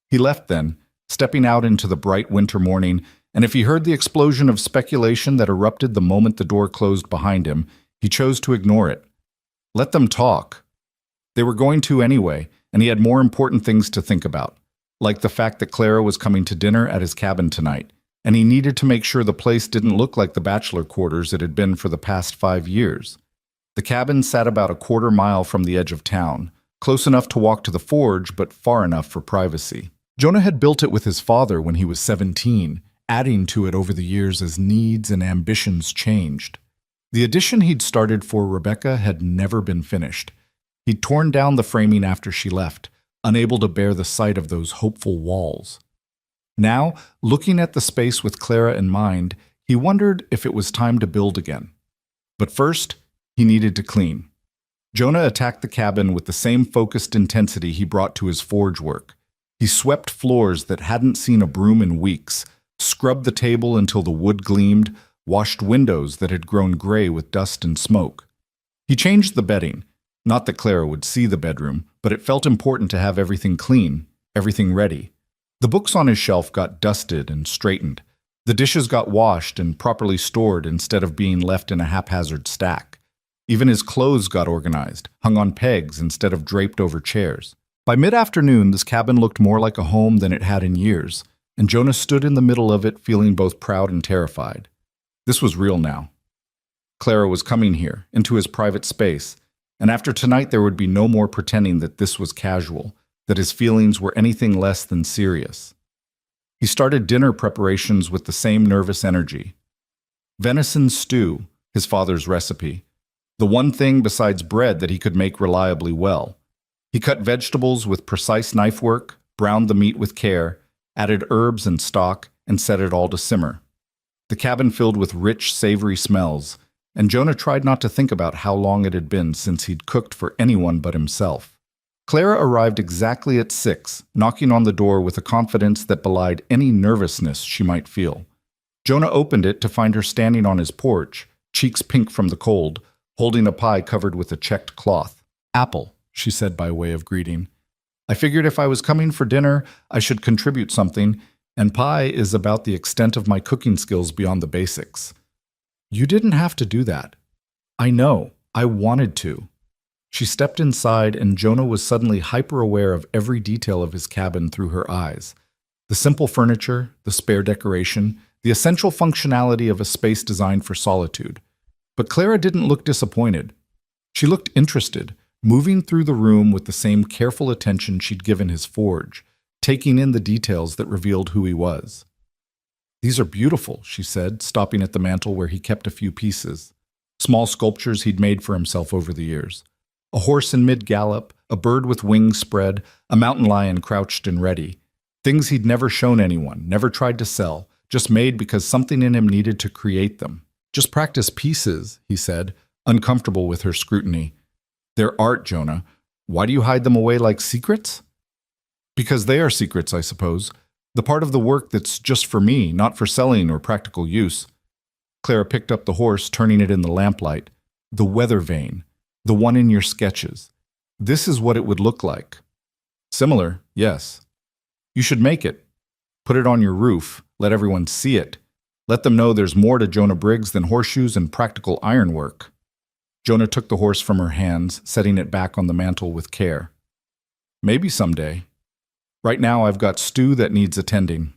He left then, stepping out into the bright winter morning, and if he heard the explosion of speculation that erupted the moment the door closed behind him, he chose to ignore it. Let them talk. They were going to anyway, and he had more important things to think about, like the fact that Clara was coming to dinner at his cabin tonight, and he needed to make sure the place didn't look like the bachelor quarters it had been for the past 5 years. The cabin sat about a quarter-mile from the edge of town, close enough to walk to the forge, but far enough for privacy. Jonah had built it with his father when he was 17, adding to it over the years as needs and ambitions changed. The addition he'd started for Rebecca had never been finished. He'd torn down the framing after she left, unable to bear the sight of those hopeful walls. Now, looking at the space with Clara in mind, he wondered if it was time to build again. But first, he needed to clean. Jonah attacked the cabin with the same focused intensity he brought to his forge work. He swept floors that hadn't seen a broom in weeks, scrubbed the table until the wood gleamed, washed windows that had grown gray with dust and smoke. He changed the bedding. Not that Clara would see the bedroom, but it felt important to have everything clean, everything ready. The books on his shelf got dusted and straightened. The dishes got washed and properly stored instead of being left in a haphazard stack. Even his clothes got organized, hung on pegs instead of draped over chairs. By mid-afternoon, this cabin looked more like a home than it had in years, and Jonah stood in the middle of it feeling both proud and terrified. This was real now. Clara was coming here, into his private space, and after tonight there would be no more pretending that this was casual, that his feelings were anything less than serious. He started dinner preparations with the same nervous energy. Venison stew, his father's recipe, the one thing besides bread that he could make reliably well. He cut vegetables with precise knife work, browned the meat with care, added herbs and stock, and set it all to simmer. The cabin filled with rich, savory smells, and Jonah tried not to think about how long it had been since he'd cooked for anyone but himself. Clara arrived exactly at 6, knocking on the door with a confidence that belied any nervousness she might feel. Jonah opened it to find her standing on his porch, cheeks pink from the cold, holding a pie covered with a checked cloth. "Apple," she said by way of greeting. "I figured if I was coming for dinner, I should contribute something, and pie is about the extent of my cooking skills beyond the basics." "You didn't have to do that." "I know. I wanted to." She stepped inside, and Jonah was suddenly hyper-aware of every detail of his cabin through her eyes. The simple furniture, the spare decoration, the essential functionality of a space designed for solitude. But Clara didn't look disappointed. She looked interested, moving through the room with the same careful attention she'd given his forge, taking in the details that revealed who he was. "These are beautiful," she said, stopping at the mantel where he kept a few pieces. Small sculptures he'd made for himself over the years. A horse in mid-gallop, a bird with wings spread, a mountain lion crouched and ready. Things he'd never shown anyone, never tried to sell, just made because something in him needed to create them. "Just practice pieces," he said, uncomfortable with her scrutiny. "They're art, Jonah. Why do you hide them away like secrets?" "Because they are secrets, I suppose. The part of the work that's just for me, not for selling or practical use." Clara picked up the horse, turning it in the lamplight. "The weather vane. The one in your sketches. This is what it would look like." "Similar, yes. You should make it. Put it on your roof. Let everyone see it. Let them know there's more to Jonah Briggs than horseshoes and practical ironwork." Jonah took the horse from her hands, setting it back on the mantel with care. "Maybe someday. Right now I've got stew that needs attending."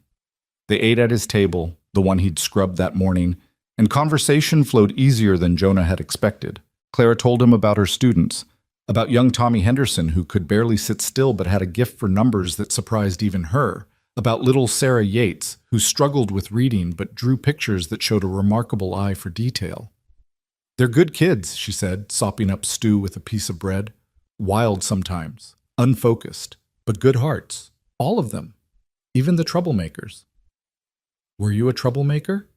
They ate at his table, the one he'd scrubbed that morning, and conversation flowed easier than Jonah had expected. Clara told him about her students, about young Tommy Henderson, who could barely sit still but had a gift for numbers that surprised even her, about little Sarah Yates, who struggled with reading but drew pictures that showed a remarkable eye for detail. "They're good kids," she said, sopping up stew with a piece of bread. "Wild sometimes, unfocused, but good hearts. All of them. Even the troublemakers." "Were you a troublemaker?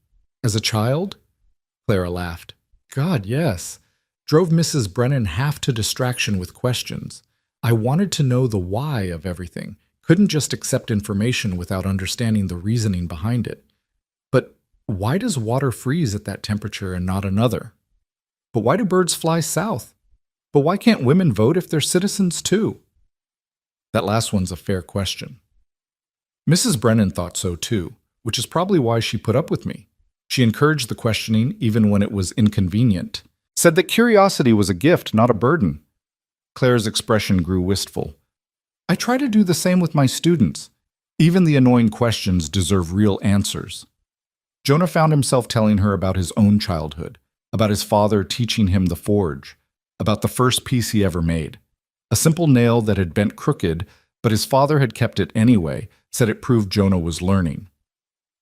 As a child?" Clara laughed. "God, yes. Drove Mrs. Brennan half to distraction with questions. I wanted to know the why of everything. Couldn't just accept information without understanding the reasoning behind it. But why does water freeze at that temperature and not another? But why do birds fly south? But why can't women vote if they're citizens too?" That last one's a fair question. Mrs. Brennan thought so too, which is probably why she put up with me. She encouraged the questioning even when it was inconvenient. Said that curiosity was a gift, not a burden. Claire's expression grew wistful. "I try to do the same with my students. Even the annoying questions deserve real answers." Jonah found himself telling her about his own childhood, about his father teaching him the forge, about the first piece he ever made. A simple nail that had bent crooked, but his father had kept it anyway, said it proved Jonah was learning.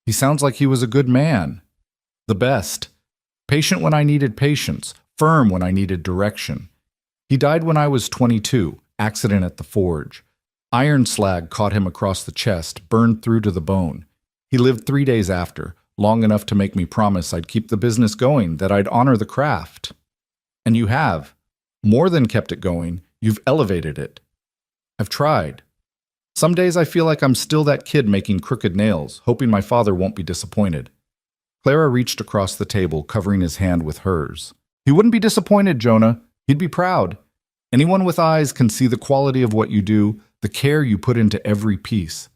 "He sounds like he was a good man. The best. Patient when I needed patience, firm when I needed direction. He died when I was 22, accident at the forge. Iron slag caught him across the chest, burned through to the bone. He lived 3 days after, long enough to make me promise I'd keep the business going, that I'd honor the craft." "And you have." More than kept it going, you've elevated it. I've tried. Some days I feel like I'm still that kid making crooked nails, hoping my father won't be disappointed. Clara reached across the table, covering his hand with hers. He wouldn't be disappointed, Jonah. He'd be proud. Anyone with eyes can see the quality of what you do, the care you put into every piece.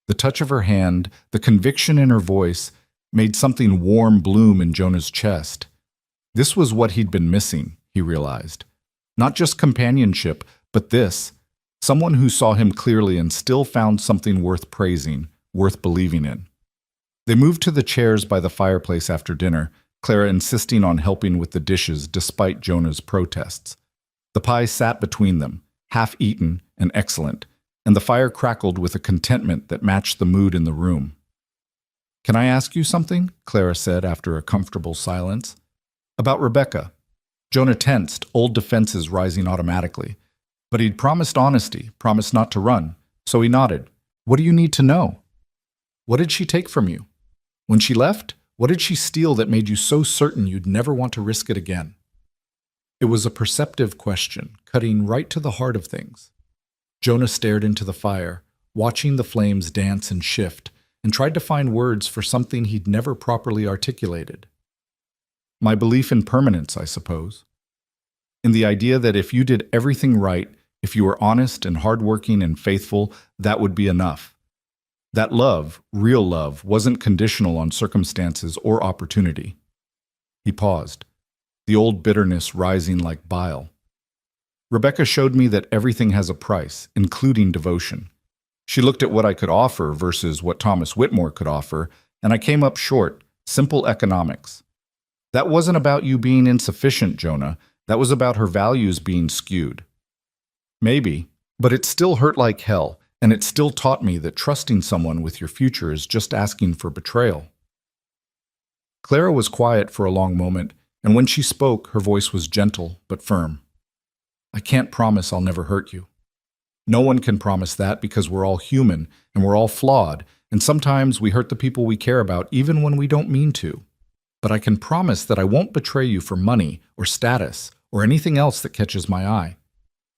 The touch of her hand, the conviction in her voice, made something warm bloom in Jonah's chest. This was what he'd been missing, he realized. Not just companionship, but this. Someone who saw him clearly and still found something worth praising, worth believing in. They moved to the chairs by the fireplace after dinner, Clara insisting on helping with the dishes despite Jonah's protests. The pie sat between them, half-eaten and excellent, and the fire crackled with a contentment that matched the mood in the room. "Can I ask you something?" Clara said after a comfortable silence. "About Rebecca." Jonah tensed, old defenses rising automatically. But he'd promised honesty, promised not to run, so he nodded. "What do you need to know? What did she take from you? When she left, what did she steal that made you so certain you'd never want to risk it again?" It was a perceptive question, cutting right to the heart of things. Jonah stared into the fire, watching the flames dance and shift, and tried to find words for something he'd never properly articulated. "My belief in permanence, I suppose. In the idea that if you did everything right, if you were honest and hardworking and faithful, that would be enough. That love, real love, wasn't conditional on circumstances or opportunity." He paused, the old bitterness rising like bile. "Rebecca showed me that everything has a price, including devotion. She looked at what I could offer versus what Thomas Whitmore could offer, and I came up short, simple economics. That wasn't about you being insufficient, Jonah. That was about her values being skewed. Maybe, but it still hurt like hell, and it still taught me that trusting someone with your future is just asking for betrayal." Clara was quiet for a long moment, and when she spoke, her voice was gentle but firm. "I can't promise I'll never hurt you. No one can promise that because we're all human and we're all flawed, and sometimes we hurt the people we care about even when we don't mean to. But I can promise that I won't betray you for money or status or anything else that catches my eye.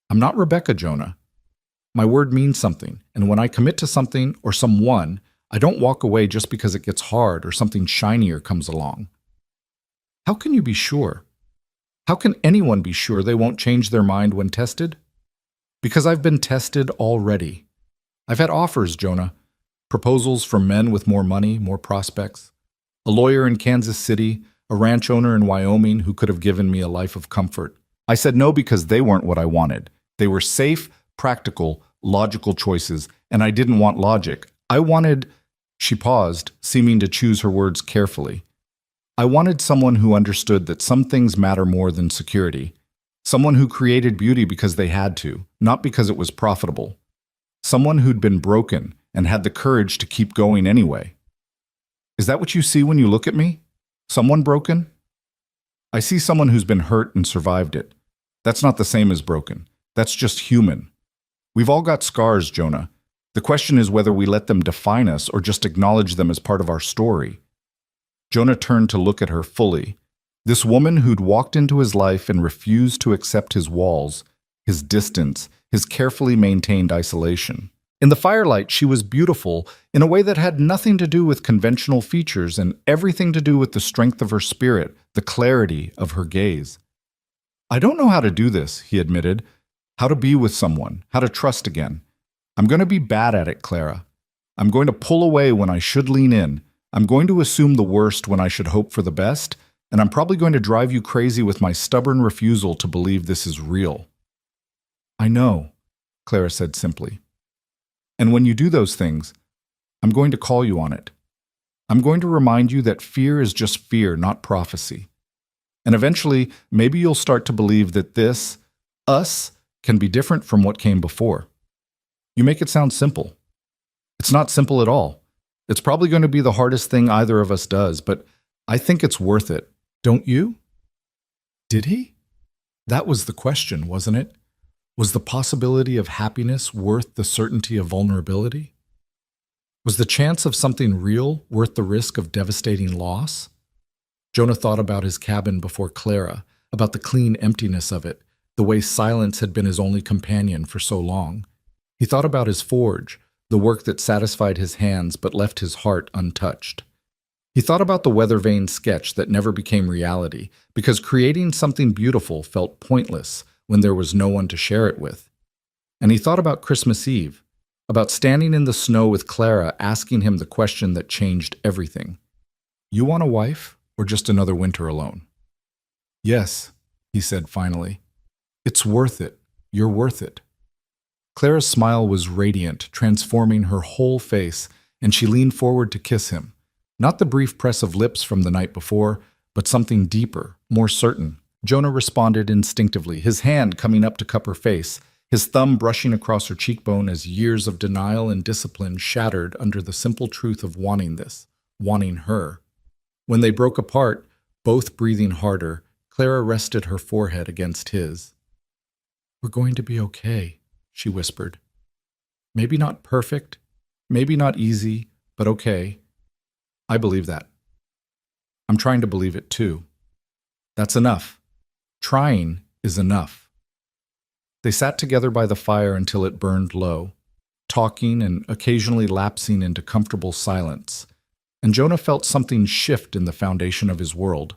I'm not Rebecca, Jonah. My word means something, and when I commit to something or someone, I don't walk away just because it gets hard or something shinier comes along." "How can you be sure? How can anyone be sure they won't change their mind when tested?" "Because I've been tested already. I've had offers, Jonah. Proposals from men with more money, more prospects. A lawyer in Kansas City, a ranch owner in Wyoming who could have given me a life of comfort. I said no because they weren't what I wanted. They were safe, practical, logical choices, and I didn't want logic. I wanted—" She paused, seeming to choose her words carefully. "I wanted someone who understood that some things matter more than security. Someone who created beauty because they had to, not because it was profitable. Someone who'd been broken and had the courage to keep going anyway. Is that what you see when you look at me? Someone broken? I see someone who's been hurt and survived it. That's not the same as broken. That's just human. We've all got scars, Jonah. The question is whether we let them define us or just acknowledge them as part of our story." Jonah turned to look at her fully. This woman who'd walked into his life and refused to accept his walls, his distance, his carefully maintained isolation. In the firelight, she was beautiful in a way that had nothing to do with conventional features and everything to do with the strength of her spirit, the clarity of her gaze. "I don't know how to do this," he admitted. "How to be with someone, how to trust again. I'm going to be bad at it, Clara. I'm going to pull away when I should lean in. I'm going to assume the worst when I should hope for the best, and I'm probably going to drive you crazy with my stubborn refusal to believe this is real." "I know," Clara said simply. "And when you do those things, I'm going to call you on it. I'm going to remind you that fear is just fear, not prophecy. And eventually, maybe you'll start to believe that this, us, can be different from what came before. You make it sound simple. It's not simple at all. It's probably going to be the hardest thing either of us does, but I think it's worth it. Don't you?" Did he? That was the question, wasn't it? Was the possibility of happiness worth the certainty of vulnerability? Was the chance of something real worth the risk of devastating loss? Jonah thought about his cabin before Clara, about the clean emptiness of it, the way silence had been his only companion for so long. He thought about his forge, the work that satisfied his hands but left his heart untouched. He thought about the weather-vane sketch that never became reality, because creating something beautiful felt pointless when there was no one to share it with. And he thought about Christmas Eve, about standing in the snow with Clara asking him the question that changed everything. "You want a wife, or just another winter alone?" "Yes," he said finally. "It's worth it. You're worth it." Clara's smile was radiant, transforming her whole face, and she leaned forward to kiss him. Not the brief press of lips from the night before, but something deeper, more certain. Jonah responded instinctively, his hand coming up to cup her face, his thumb brushing across her cheekbone as years of denial and discipline shattered under the simple truth of wanting this, wanting her. When they broke apart, both breathing harder, Clara rested her forehead against his. "We're going to be okay," she whispered. "Maybe not perfect, maybe not easy, but okay. I believe that. I'm trying to believe it too. That's enough. Trying is enough." They sat together by the fire until it burned low, talking and occasionally lapsing into comfortable silence, and Jonah felt something shift in the foundation of his world.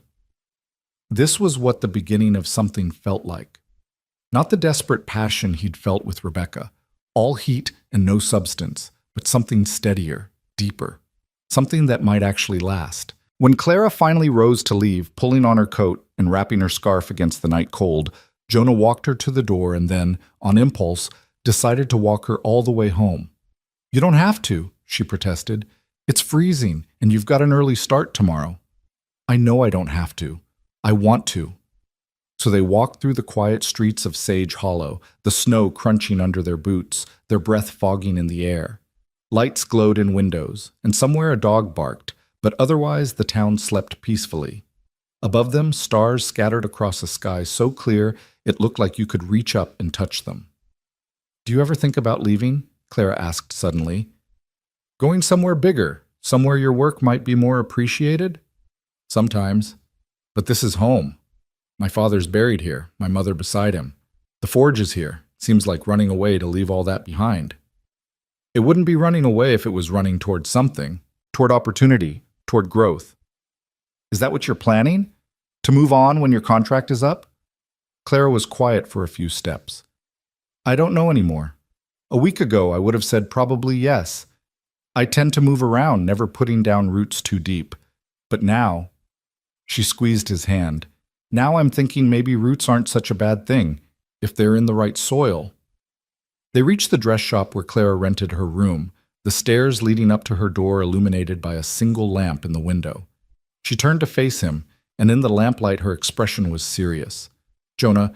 This was what the beginning of something felt like. Not the desperate passion he'd felt with Rebecca, all heat and no substance, but something steadier, deeper, something that might actually last. When Clara finally rose to leave, pulling on her coat and wrapping her scarf against the night cold, Jonah walked her to the door and then, on impulse, decided to walk her all the way home. "You don't have to," she protested. "It's freezing, and you've got an early start tomorrow." "I know I don't have to. I want to." So they walked through the quiet streets of Sage Hollow, the snow crunching under their boots, their breath fogging in the air. Lights glowed in windows, and somewhere a dog barked, but otherwise the town slept peacefully. Above them, stars scattered across a sky so clear it looked like you could reach up and touch them. "Do you ever think about leaving?" Clara asked suddenly. "Going somewhere bigger, somewhere your work might be more appreciated?" "Sometimes. But this is home. My father's buried here, my mother beside him. The forge is here. Seems like running away to leave all that behind." "It wouldn't be running away if it was running toward something, toward opportunity, toward growth." "Is that what you're planning? To move on when your contract is up?" Clara was quiet for a few steps. "I don't know anymore. A week ago I would have said probably yes. I tend to move around, never putting down roots too deep. But now," she squeezed his hand, "now I'm thinking maybe roots aren't such a bad thing, if they're in the right soil." They reached the dress shop where Clara rented her room, the stairs leading up to her door illuminated by a single lamp in the window. She turned to face him, and in the lamplight her expression was serious. "Jonah,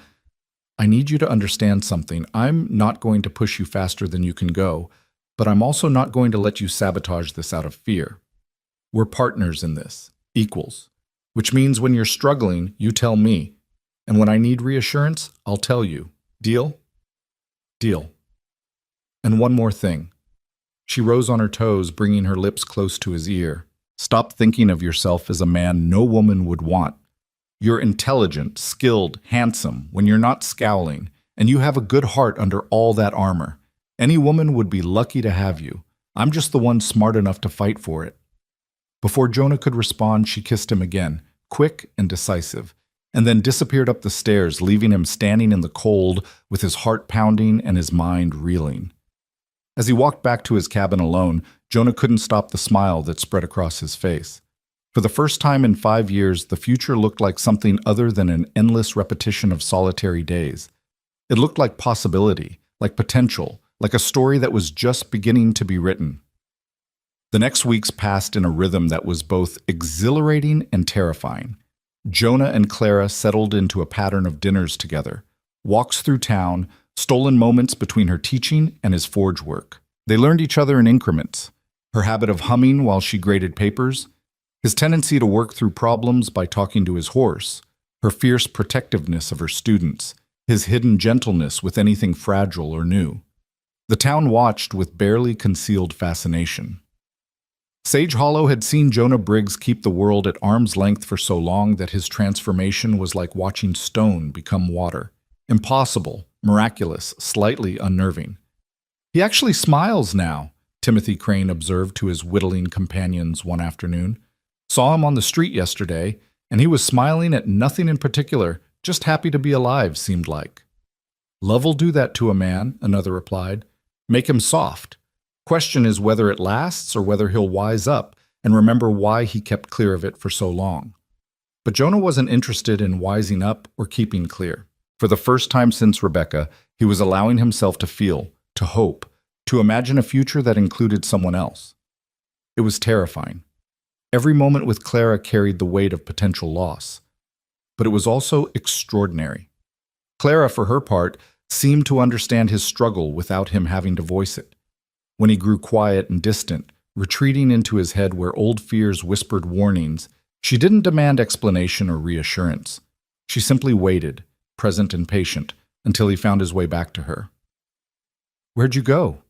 I need you to understand something. I'm not going to push you faster than you can go, but I'm also not going to let you sabotage this out of fear. We're partners in this, equals, which means when you're struggling, you tell me, and when I need reassurance, I'll tell you. Deal?" "Deal." "And one more thing." She rose on her toes, bringing her lips close to his ear. "Stop thinking of yourself as a man no woman would want. You're intelligent, skilled, handsome, when you're not scowling, and you have a good heart under all that armor. Any woman would be lucky to have you. I'm just the one smart enough to fight for it." Before Jonah could respond, she kissed him again, quick and decisive, and then disappeared up the stairs, leaving him standing in the cold with his heart pounding and his mind reeling. As he walked back to his cabin alone, Jonah couldn't stop the smile that spread across his face. For the first time in 5 years, the future looked like something other than an endless repetition of solitary days. It looked like possibility, like potential, like a story that was just beginning to be written. The next weeks passed in a rhythm that was both exhilarating and terrifying. Jonah and Clara settled into a pattern of dinners together, walks through town, stolen moments between her teaching and his forge work. They learned each other in increments. Her habit of humming while she graded papers, his tendency to work through problems by talking to his horse, her fierce protectiveness of her students, his hidden gentleness with anything fragile or new. The town watched with barely concealed fascination. Sage Hollow had seen Jonah Briggs keep the world at arm's length for so long that his transformation was like watching stone become water. Impossible, miraculous, slightly unnerving. He actually smiles now, Timothy Crane observed to his whittling companions one afternoon. Saw him on the street yesterday, and he was smiling at nothing in particular, just happy to be alive, seemed like. Love will do that to a man, another replied. Make him soft. Question is whether it lasts or whether he'll wise up and remember why he kept clear of it for so long. But Jonah wasn't interested in wising up or keeping clear. For the first time since Rebecca, he was allowing himself to feel, to hope, to imagine a future that included someone else. It was terrifying. Every moment with Clara carried the weight of potential loss. But it was also extraordinary. Clara, for her part, seemed to understand his struggle without him having to voice it. When he grew quiet and distant, retreating into his head where old fears whispered warnings, she didn't demand explanation or reassurance. She simply waited, present and patient, until he found his way back to her. "Where'd you go?"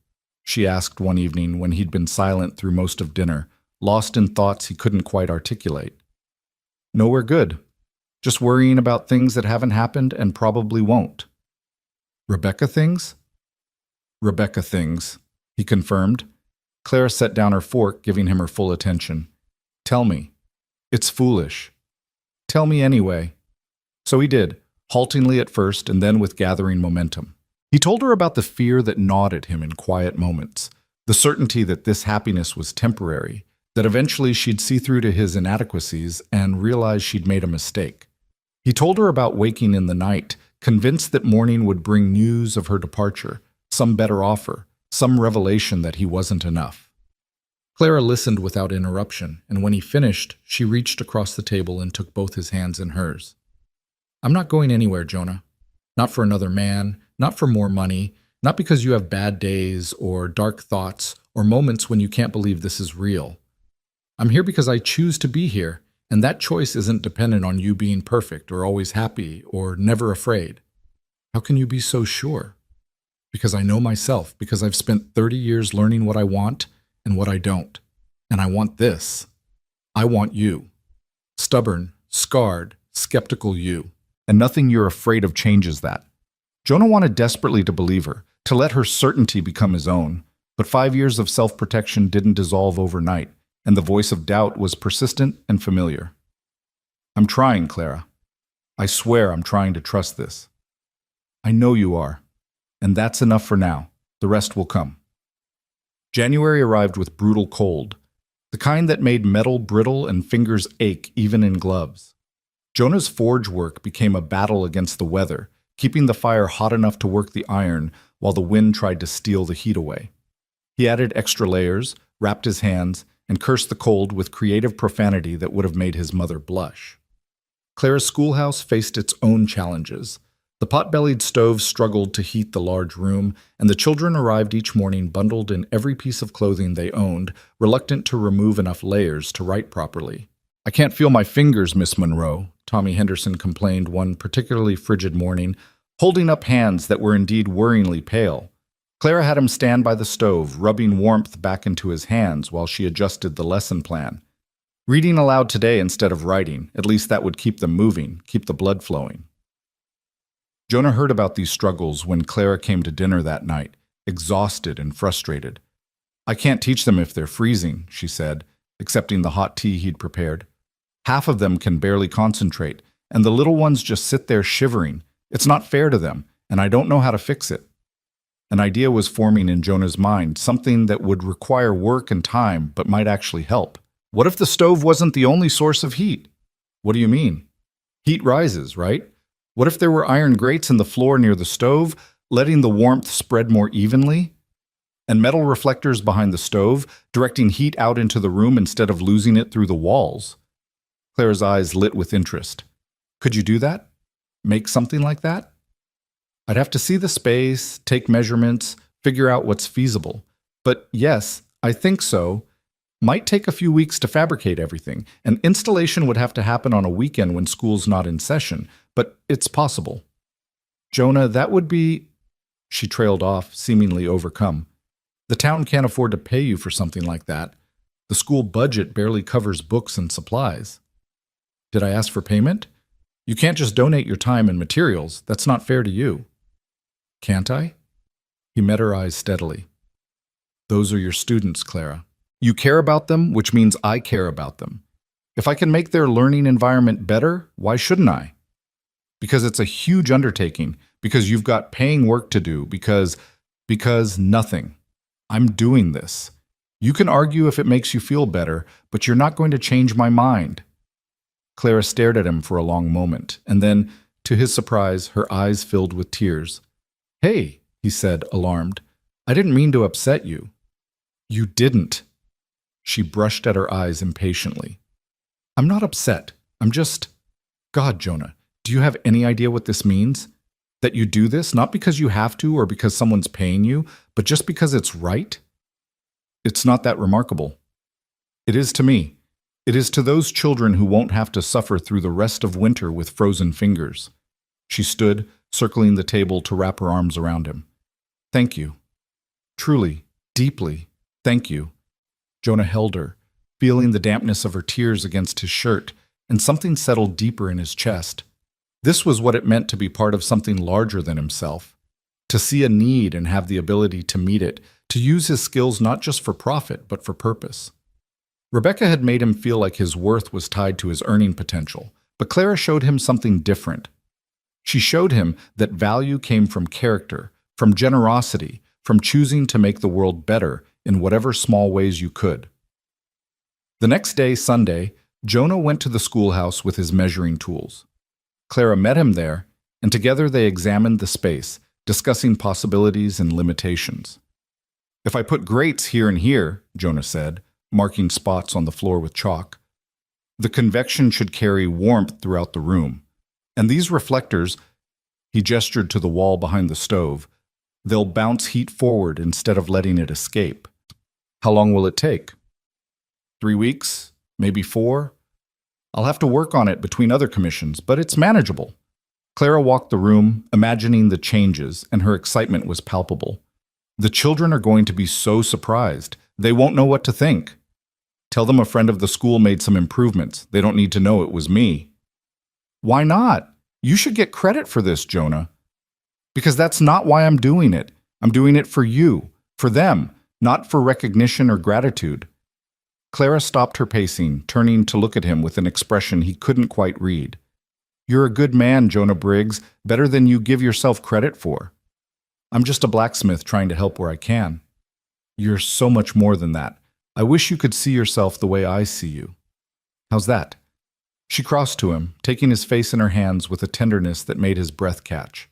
she asked one evening when he'd been silent through most of dinner, lost in thoughts he couldn't quite articulate. "Nowhere good. Just worrying about things that haven't happened and probably won't." "Rebecca things?" "Rebecca things," he confirmed. Clara set down her fork, giving him her full attention. "Tell me. It's foolish. Tell me anyway." So he did, haltingly at first and then with gathering momentum. He told her about the fear that gnawed at him in quiet moments, the certainty that this happiness was temporary, that eventually she'd see through to his inadequacies and realize she'd made a mistake. He told her about waking in the night, convinced that morning would bring news of her departure, some better offer, some revelation that he wasn't enough. Clara listened without interruption, and when he finished, she reached across the table and took both his hands in hers. "I'm not going anywhere, Jonah. Not for another man, not for more money, not because you have bad days or dark thoughts or moments when you can't believe this is real. I'm here because I choose to be here, and that choice isn't dependent on you being perfect or always happy or never afraid." "How can you be so sure?" "Because I know myself, because I've spent 30 years learning what I want and what I don't. And I want this. I want you. Stubborn, scarred, skeptical you. And nothing you're afraid of changes that." Jonah wanted desperately to believe her, to let her certainty become his own. But 5 years of self-protection didn't dissolve overnight, and the voice of doubt was persistent and familiar. "I'm trying, Clara. I swear I'm trying to trust this." "I know you are. And that's enough for now. The rest will come." January arrived with brutal cold, the kind that made metal brittle and fingers ache even in gloves. Jonah's forge work became a battle against the weather, keeping the fire hot enough to work the iron while the wind tried to steal the heat away. He added extra layers, wrapped his hands, and cursed the cold with creative profanity that would have made his mother blush. Clara's schoolhouse faced its own challenges. The pot-bellied stove struggled to heat the large room, and the children arrived each morning bundled in every piece of clothing they owned, reluctant to remove enough layers to write properly. "I can't feel my fingers, Miss Monroe," Tommy Henderson complained one particularly frigid morning, holding up hands that were indeed worryingly pale. Clara had him stand by the stove, rubbing warmth back into his hands while she adjusted the lesson plan. Reading aloud today instead of writing, at least that would keep them moving, keep the blood flowing. Jonah heard about these struggles when Clara came to dinner that night, exhausted and frustrated. "I can't teach them if they're freezing," she said, accepting the hot tea he'd prepared. "Half of them can barely concentrate, and the little ones just sit there shivering. It's not fair to them, and I don't know how to fix it." An idea was forming in Jonah's mind, something that would require work and time, but might actually help. What if the stove wasn't the only source of heat? "What do you mean?" "Heat rises, right? What if there were iron grates in the floor near the stove, letting the warmth spread more evenly? And metal reflectors behind the stove, directing heat out into the room instead of losing it through the walls?" Clara's eyes lit with interest. "Could you do that? Make something like that?" "I'd have to see the space, take measurements, figure out what's feasible. But yes, I think so. Might take a few weeks to fabricate everything, and installation would have to happen on a weekend when school's not in session, but it's possible." "Jonah, that would be—" She trailed off, seemingly overcome. "The town can't afford to pay you for something like that. The school budget barely covers books and supplies." "Did I ask for payment?" You can't just donate your time and materials. That's not fair to you. Can't I? He met her eyes steadily. Those are your students, Clara. You care about them, which means I care about them. If I can make their learning environment better, why shouldn't I? Because it's a huge undertaking, because you've got paying work to do, because nothing. I'm doing this. You can argue if it makes you feel better, but you're not going to change my mind. Clara stared at him for a long moment, and then, to his surprise, her eyes filled with tears. Hey, he said, alarmed. I didn't mean to upset you. You didn't. She brushed at her eyes impatiently. I'm not upset. I'm just... God, Jonah, do you have any idea what this means? That you do this not because you have to or because someone's paying you, but just because it's right? It's not that remarkable. It is to me. It is to those children who won't have to suffer through the rest of winter with frozen fingers. She stood, circling the table to wrap her arms around him. Thank you. Truly, deeply, thank you. Jonah held her, feeling the dampness of her tears against his shirt, and something settled deeper in his chest. This was what it meant to be part of something larger than himself. To see a need and have the ability to meet it, to use his skills not just for profit, but for purpose. Rebecca had made him feel like his worth was tied to his earning potential, but Clara showed him something different. She showed him that value came from character, from generosity, from choosing to make the world better in whatever small ways you could. The next day, Sunday, Jonah went to the schoolhouse with his measuring tools. Clara met him there, and together they examined the space, discussing possibilities and limitations. If I put grates here and here, Jonah said, marking spots on the floor with chalk, the convection should carry warmth throughout the room. And these reflectors, he gestured to the wall behind the stove, they'll bounce heat forward instead of letting it escape. How long will it take? 3 weeks? Maybe 4? I'll have to work on it between other commissions, but it's manageable. Clara walked the room, imagining the changes, and her excitement was palpable. The children are going to be so surprised. They won't know what to think. Tell them a friend of the school made some improvements. They don't need to know it was me. Why not? You should get credit for this, Jonah. Because that's not why I'm doing it. I'm doing it for you, for them, not for recognition or gratitude. Clara stopped her pacing, turning to look at him with an expression he couldn't quite read. You're a good man, Jonah Briggs, better than you give yourself credit for. I'm just a blacksmith trying to help where I can. You're so much more than that. I wish you could see yourself the way I see you. How's that? She crossed to him, taking his face in her hands with a tenderness that made his breath catch.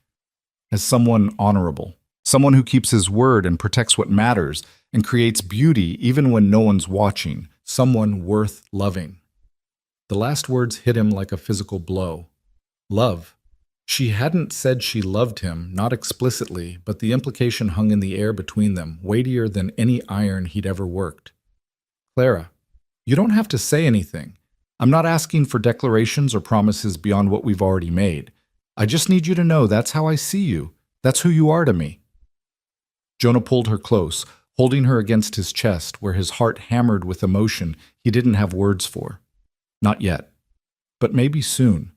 As someone honorable, someone who keeps his word and protects what matters and creates beauty even when no one's watching, someone worth loving. The last words hit him like a physical blow. Love. She hadn't said she loved him, not explicitly, but the implication hung in the air between them, weightier than any iron he'd ever worked. Clara, you don't have to say anything. I'm not asking for declarations or promises beyond what we've already made. I just need you to know that's how I see you. That's who you are to me. Jonah pulled her close, holding her against his chest where his heart hammered with emotion he didn't have words for. Not yet. But maybe soon.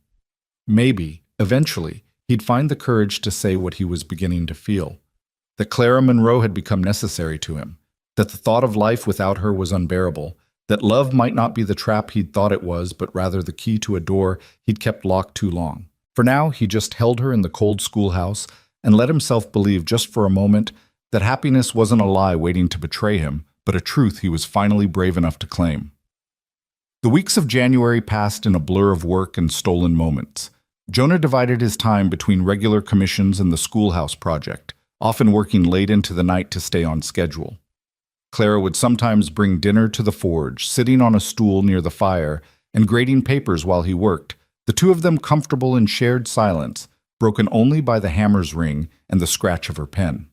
Maybe, eventually, he'd find the courage to say what he was beginning to feel. That Clara Monroe had become necessary to him. That the thought of life without her was unbearable. That love might not be the trap he'd thought it was, but rather the key to a door he'd kept locked too long. For now, he just held her in the cold schoolhouse and let himself believe just for a moment that happiness wasn't a lie waiting to betray him, but a truth he was finally brave enough to claim. The weeks of January passed in a blur of work and stolen moments. Jonah divided his time between regular commissions and the schoolhouse project, often working late into the night to stay on schedule. Clara would sometimes bring dinner to the forge, sitting on a stool near the fire and grading papers while he worked, the two of them comfortable in shared silence, broken only by the hammer's ring and the scratch of her pen.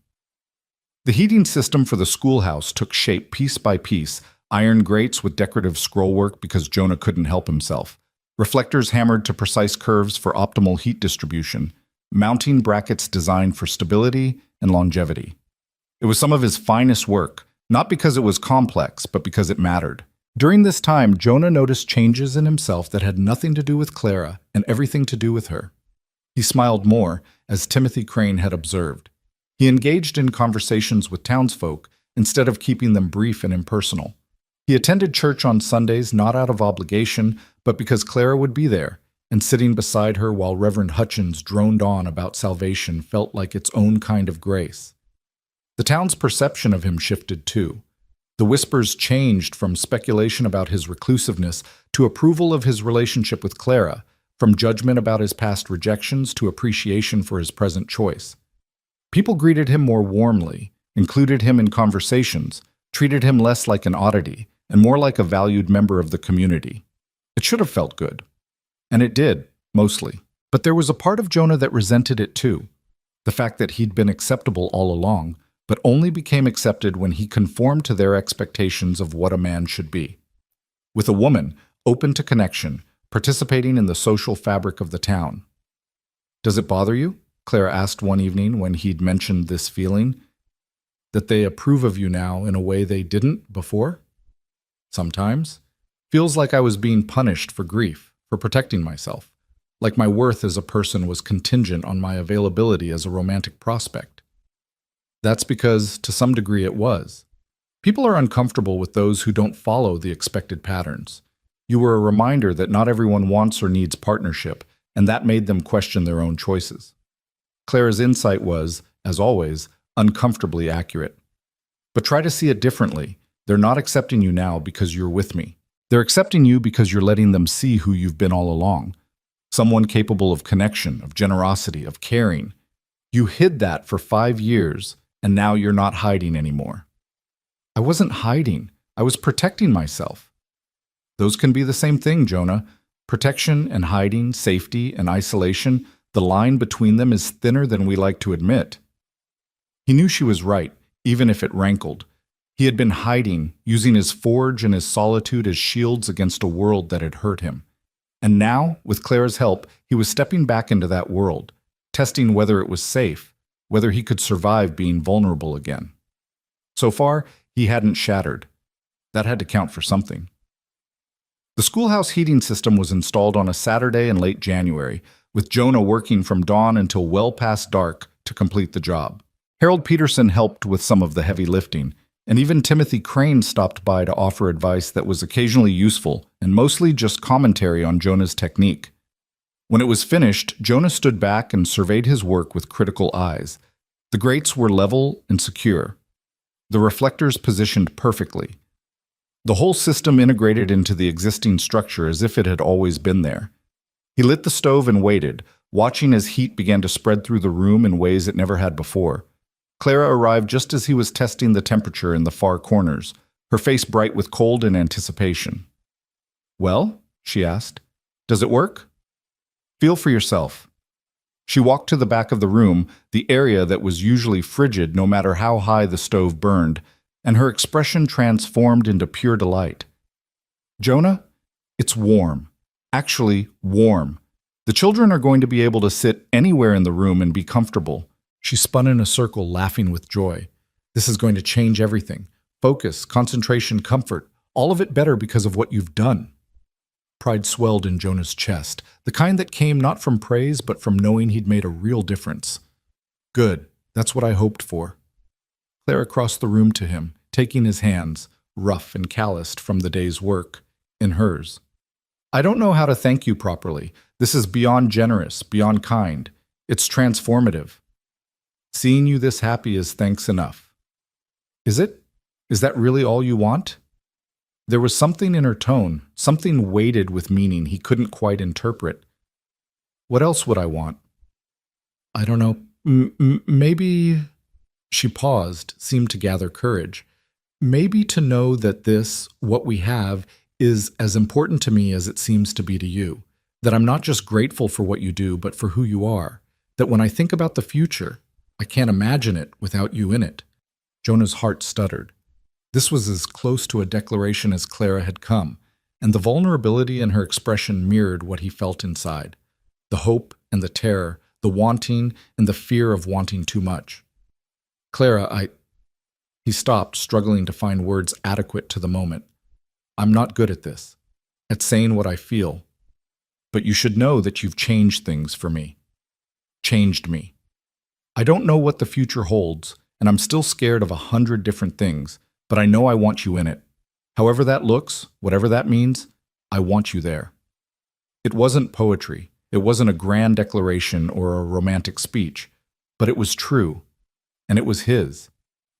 The heating system for the schoolhouse took shape piece by piece, iron grates with decorative scrollwork because Jonah couldn't help himself, reflectors hammered to precise curves for optimal heat distribution, mounting brackets designed for stability and longevity. It was some of his finest work, not because it was complex, but because it mattered. During this time, Jonah noticed changes in himself that had nothing to do with Clara and everything to do with her. He smiled more, as Timothy Crane had observed. He engaged in conversations with townsfolk instead of keeping them brief and impersonal. He attended church on Sundays not out of obligation, but because Clara would be there, and sitting beside her while Reverend Hutchins droned on about salvation felt like its own kind of grace. The town's perception of him shifted too. The whispers changed from speculation about his reclusiveness to approval of his relationship with Clara, from judgment about his past rejections to appreciation for his present choice. People greeted him more warmly, included him in conversations, treated him less like an oddity, and more like a valued member of the community. It should have felt good. And it did, mostly. But there was a part of Jonah that resented it too. The fact that he'd been acceptable all along, but only became accepted when he conformed to their expectations of what a man should be. With a woman, open to connection, participating in the social fabric of the town. "Does it bother you?" Clara asked one evening when he'd mentioned this feeling. "That they approve of you now in a way they didn't before?" "Sometimes. Feels like I was being punished for grief, for protecting myself. Like my worth as a person was contingent on my availability as a romantic prospect." That's because, to some degree, it was. People are uncomfortable with those who don't follow the expected patterns. You were a reminder that not everyone wants or needs partnership, and that made them question their own choices. Clara's insight was, as always, uncomfortably accurate. But try to see it differently. They're not accepting you now because you're with me. They're accepting you because you're letting them see who you've been all along. Someone capable of connection, of generosity, of caring. You hid that for 5 years, and now you're not hiding anymore. "I wasn't hiding. I was protecting myself." Those can be the same thing, Jonah. Protection and hiding, safety and isolation, the line between them is thinner than we like to admit. He knew she was right, even if it rankled. He had been hiding, using his forge and his solitude as shields against a world that had hurt him. And now, with Clara's help, he was stepping back into that world, testing whether it was safe, whether he could survive being vulnerable again. So far, he hadn't shattered. That had to count for something. The schoolhouse heating system was installed on a Saturday in late January, with Jonah working from dawn until well past dark to complete the job. Harold Peterson helped with some of the heavy lifting, and even Timothy Crane stopped by to offer advice that was occasionally useful and mostly just commentary on Jonah's technique. When it was finished, Jonah stood back and surveyed his work with critical eyes. The grates were level and secure. The reflectors positioned perfectly. The whole system integrated into the existing structure as if it had always been there. He lit the stove and waited, watching as heat began to spread through the room in ways it never had before. Clara arrived just as he was testing the temperature in the far corners, her face bright with cold and anticipation. "Well?" she asked. "Does it work?" "Feel for yourself." She walked to the back of the room, the area that was usually frigid no matter how high the stove burned, and her expression transformed into pure delight. "Jonah, it's warm. Actually, warm. The children are going to be able to sit anywhere in the room and be comfortable." She spun in a circle, laughing with joy. "This is going to change everything. Focus, concentration, comfort. All of it better because of what you've done." Pride swelled in Jonah's chest, the kind that came not from praise but from knowing he'd made a real difference. "Good. That's what I hoped for." Clara crossed the room to him, taking his hands, rough and calloused from the day's work, in hers. "I don't know how to thank you properly. This is beyond generous, beyond kind. It's transformative. Seeing you this happy is thanks enough." "Is it? Is that really all you want?" There was something in her tone, something weighted with meaning he couldn't quite interpret. "What else would I want?" "I don't know. Maybe..." She paused, seemed to gather courage. "Maybe to know that this, what we have, is as important to me as it seems to be to you. That I'm not just grateful for what you do, but for who you are. That when I think about the future, I can't imagine it without you in it." Jonah's heart stuttered. This was as close to a declaration as Clara had come, and the vulnerability in her expression mirrored what he felt inside. The hope and the terror, the wanting and the fear of wanting too much. "Clara, He stopped, struggling to find words adequate to the moment. I'm not good at this, at saying what I feel. But you should know that you've changed things for me. Changed me. I don't know what the future holds, and I'm still scared of 100 different things, but I know I want you in it. However that looks, whatever that means, I want you there. It wasn't poetry. It wasn't a grand declaration or a romantic speech, but it was true, and it was his.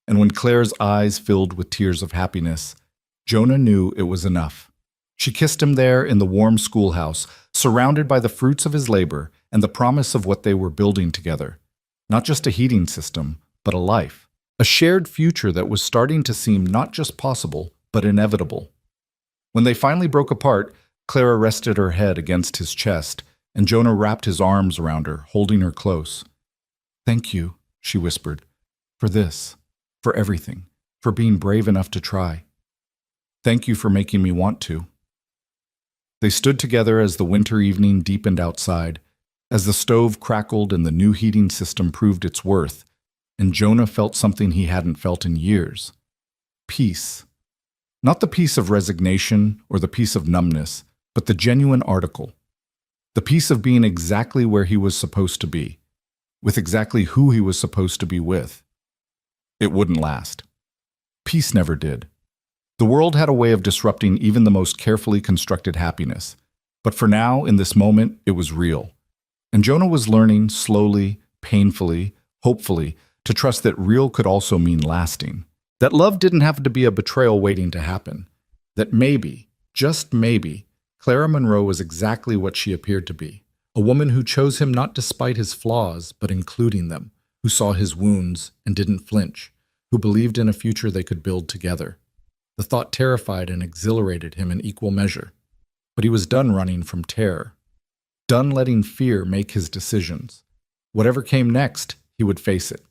And when Claire's eyes filled with tears of happiness, Jonah knew it was enough. She kissed him there in the warm schoolhouse, surrounded by the fruits of his labor and the promise of what they were building together. Not just a heating system, but a life. A shared future that was starting to seem not just possible, but inevitable. When they finally broke apart, Clara rested her head against his chest, and Jonah wrapped his arms around her, holding her close. "Thank you," she whispered, "for this, for everything, for being brave enough to try. Thank you for making me want to." They stood together as the winter evening deepened outside, as the stove crackled and the new heating system proved its worth, and Jonah felt something he hadn't felt in years. Peace. Not the peace of resignation or the peace of numbness, but the genuine article. The peace of being exactly where he was supposed to be, with exactly who he was supposed to be with. It wouldn't last. Peace never did. The world had a way of disrupting even the most carefully constructed happiness. But for now, in this moment, it was real. And Jonah was learning, slowly, painfully, hopefully, to trust that real could also mean lasting. That love didn't have to be a betrayal waiting to happen. That maybe, just maybe, Clara Monroe was exactly what she appeared to be. A woman who chose him not despite his flaws, but including them, who saw his wounds and didn't flinch, who believed in a future they could build together. The thought terrified and exhilarated him in equal measure. But he was done running from terror. Done letting fear make his decisions. Whatever came next, he would face it.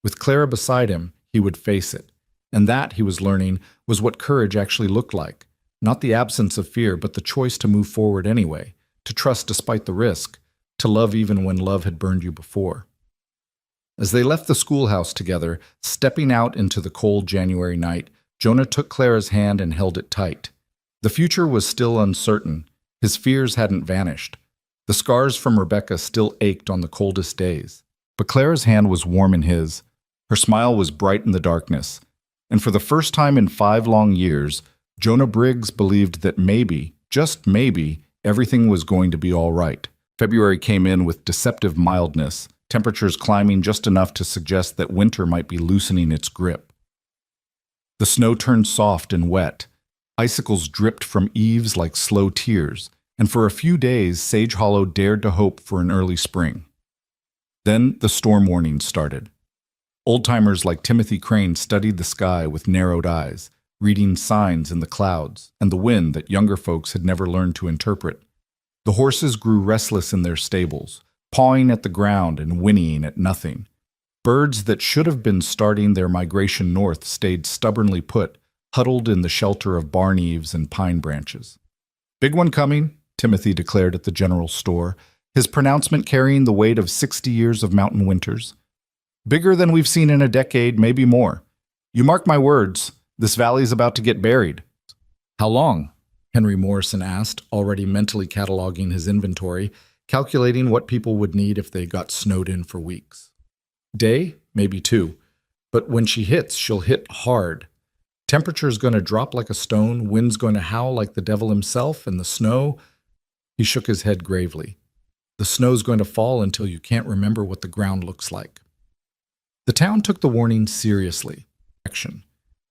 With Clara beside him, he would face it. And that, he was learning, was what courage actually looked like. Not the absence of fear, but the choice to move forward anyway, to trust despite the risk, to love even when love had burned you before. As they left the schoolhouse together, stepping out into the cold January night, Jonah took Clara's hand and held it tight. The future was still uncertain. His fears hadn't vanished. The scars from Rebecca still ached on the coldest days. But Clara's hand was warm in his. Her smile was bright in the darkness. And for the first time in 5 long years, Jonah Briggs believed that maybe, just maybe, everything was going to be all right. February came in with deceptive mildness, temperatures climbing just enough to suggest that winter might be loosening its grip. The snow turned soft and wet. Icicles dripped from eaves like slow tears, and for a few days Sage Hollow dared to hope for an early spring. Then the storm warnings started. Old-timers like Timothy Crane studied the sky with narrowed eyes, reading signs in the clouds and the wind that younger folks had never learned to interpret. The horses grew restless in their stables, pawing at the ground and whinnying at nothing. Birds that should have been starting their migration north stayed stubbornly put, huddled in the shelter of barn eaves and pine branches. "Big one coming," Timothy declared at the general store, his pronouncement carrying the weight of 60 years of mountain winters. "Bigger than we've seen in a decade, maybe more. You mark my words, this valley's about to get buried." "How long?" Henry Morrison asked, already mentally cataloging his inventory, calculating what people would need if they got snowed in for weeks. "Day, maybe 2. But when she hits, she'll hit hard. Temperature's going to drop like a stone, wind's going to howl like the devil himself, and the snow—" He shook his head gravely. "The snow's going to fall until you can't remember what the ground looks like." The town took the warning seriously.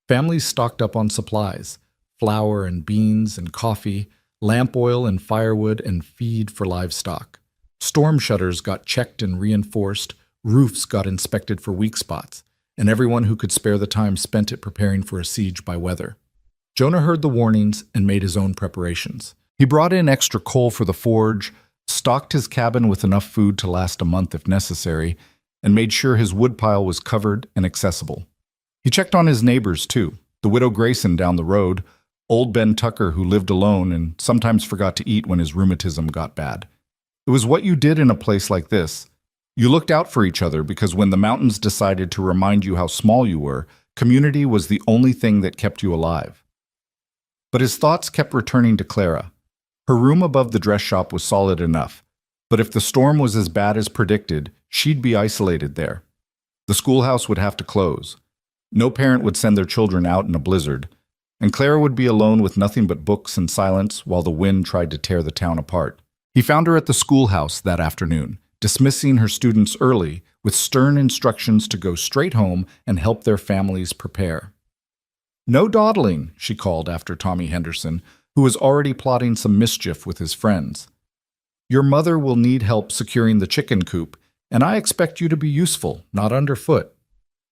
Families stocked up on supplies, flour and beans and coffee, lamp oil and firewood and feed for livestock. Storm shutters got checked and reinforced, roofs got inspected for weak spots, and everyone who could spare the time spent it preparing for a siege by weather. Jonah heard the warnings and made his own preparations. He brought in extra coal for the forge, stocked his cabin with enough food to last a month if necessary, and made sure his woodpile was covered and accessible. He checked on his neighbors, too. The widow Grayson down the road, old Ben Tucker who lived alone and sometimes forgot to eat when his rheumatism got bad. It was what you did in a place like this. You looked out for each other because when the mountains decided to remind you how small you were, community was the only thing that kept you alive. But his thoughts kept returning to Clara. Her room above the dress shop was solid enough, but if the storm was as bad as predicted, she'd be isolated there. The schoolhouse would have to close. No parent would send their children out in a blizzard, and Clara would be alone with nothing but books and silence while the wind tried to tear the town apart. He found her at the schoolhouse that afternoon, dismissing her students early with stern instructions to go straight home and help their families prepare. "No dawdling," she called after Tommy Henderson, who was already plotting some mischief with his friends. "Your mother will need help securing the chicken coop, and I expect you to be useful, not underfoot."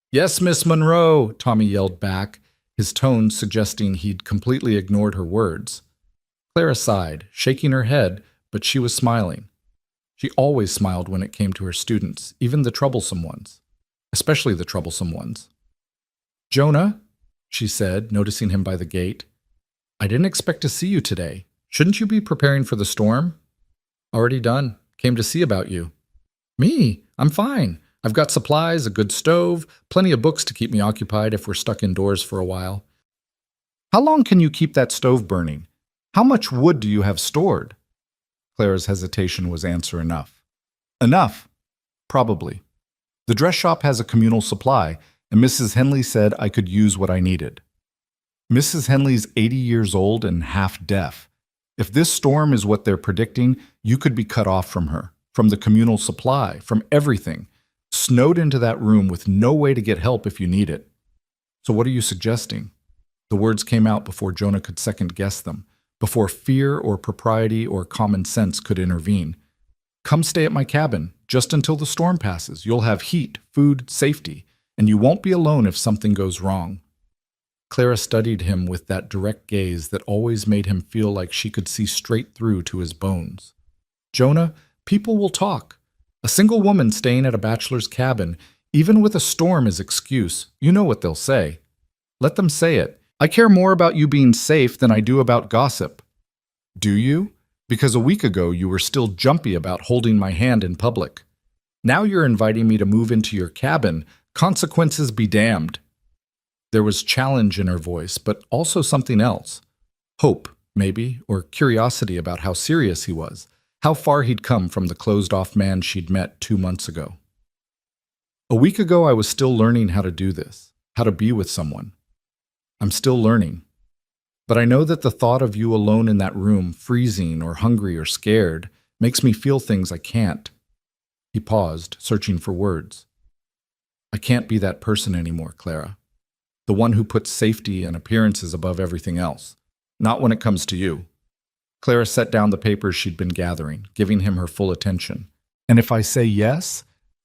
"Yes, Miss Monroe," Tommy yelled back, his tone suggesting he'd completely ignored her words. Clara sighed, shaking her head, but she was smiling. She always smiled when it came to her students, even the troublesome ones. Especially the troublesome ones. "Jonah," she said, noticing him by the gate, "I didn't expect to see you today. Shouldn't you be preparing for the storm?" "Already done. Came to see about you." "Me? I'm fine. I've got supplies, a good stove, plenty of books to keep me occupied if we're stuck indoors for a while." "How long can you keep that stove burning? How much wood do you have stored?" Clara's hesitation was answer enough. "Enough. Probably. The dress shop has a communal supply, and Mrs. Henley said I could use what I needed." Mrs. Henley's 80 years old and half deaf. If this storm is what they're predicting, you could be cut off from her, from the communal supply, from everything, snowed into that room with no way to get help if you need it. "So what are you suggesting?" The words came out before Jonah could second-guess them, before fear or propriety or common sense could intervene. "Come stay at my cabin, just until the storm passes. You'll have heat, food, safety, and you won't be alone if something goes wrong." Clara studied him with that direct gaze that always made him feel like she could see straight through to his bones. "Jonah, people will talk. A single woman staying at a bachelor's cabin, even with a storm as excuse, you know what they'll say. Let them say it. I care more about you being safe than I do about gossip." "Do you? Because a week ago you were still jumpy about holding my hand in public. Now you're inviting me to move into your cabin. Consequences be damned." There was challenge in her voice, but also something else. Hope, maybe, or curiosity about how serious he was, how far he'd come from the closed-off man she'd met 2 months ago. "A week ago I was still learning how to do this, how to be with someone. I'm still learning. But I know that the thought of you alone in that room, freezing or hungry or scared, makes me feel things I can't." He paused, searching for words. "I can't be that person anymore, Clara. The one who puts safety and appearances above everything else. Not when it comes to you." Clara set down the papers she'd been gathering, giving him her full attention. "And if I say yes?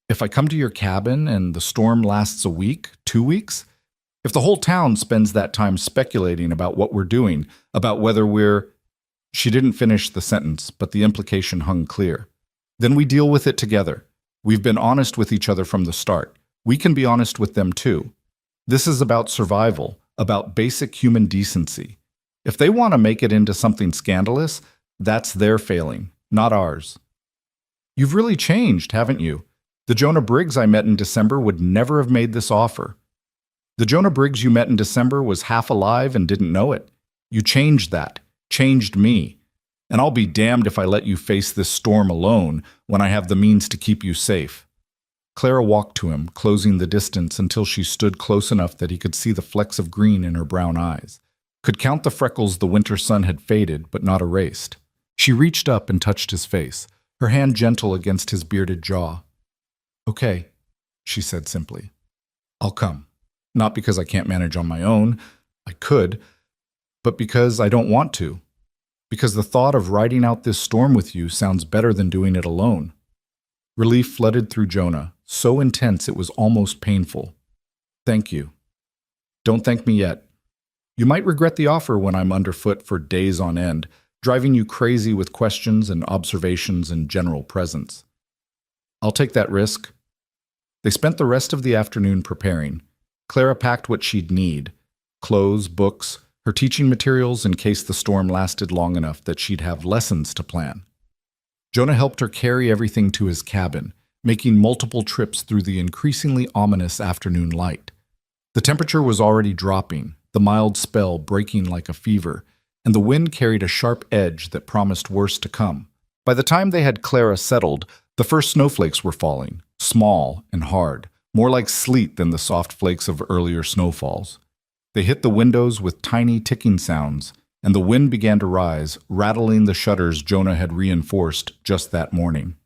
If I come to your cabin and the storm lasts a week, 2 weeks? If the whole town spends that time speculating about what we're doing, about whether we're—" She didn't finish the sentence, but the implication hung clear. "Then we deal with it together. We've been honest with each other from the start. We can be honest with them too. This is about survival, about basic human decency. If they want to make it into something scandalous, that's their failing, not ours." "You've really changed, haven't you? The Jonah Briggs I met in December would never have made this offer." "The Jonah Briggs you met in December was half alive and didn't know it. You changed that, changed me. And I'll be damned if I let you face this storm alone when I have the means to keep you safe." Clara walked to him, closing the distance until she stood close enough that he could see the flecks of green in her brown eyes, could count the freckles the winter sun had faded but not erased. She reached up and touched his face, her hand gentle against his bearded jaw. "Okay," she said simply. "I'll come. Not because I can't manage on my own. I could. But because I don't want to. Because the thought of riding out this storm with you sounds better than doing it alone." Relief flooded through Jonah, so intense it was almost painful. "Thank you. Don't thank me yet. You might regret the offer when I'm underfoot for days on end, driving you crazy with questions and observations and general presence. I'll take that risk." They spent the rest of the afternoon preparing. Clara packed what she'd need: clothes, books, her teaching materials in case the storm lasted long enough that she'd have lessons to plan. Jonah helped her carry everything to his cabin, making multiple trips through the increasingly ominous afternoon light. The temperature was already dropping, the mild spell breaking like a fever, and the wind carried a sharp edge that promised worse to come. By the time they had Clara settled, the first snowflakes were falling, small and hard, more like sleet than the soft flakes of earlier snowfalls. They hit the windows with tiny ticking sounds, and the wind began to rise, rattling the shutters Jonah had reinforced just that morning.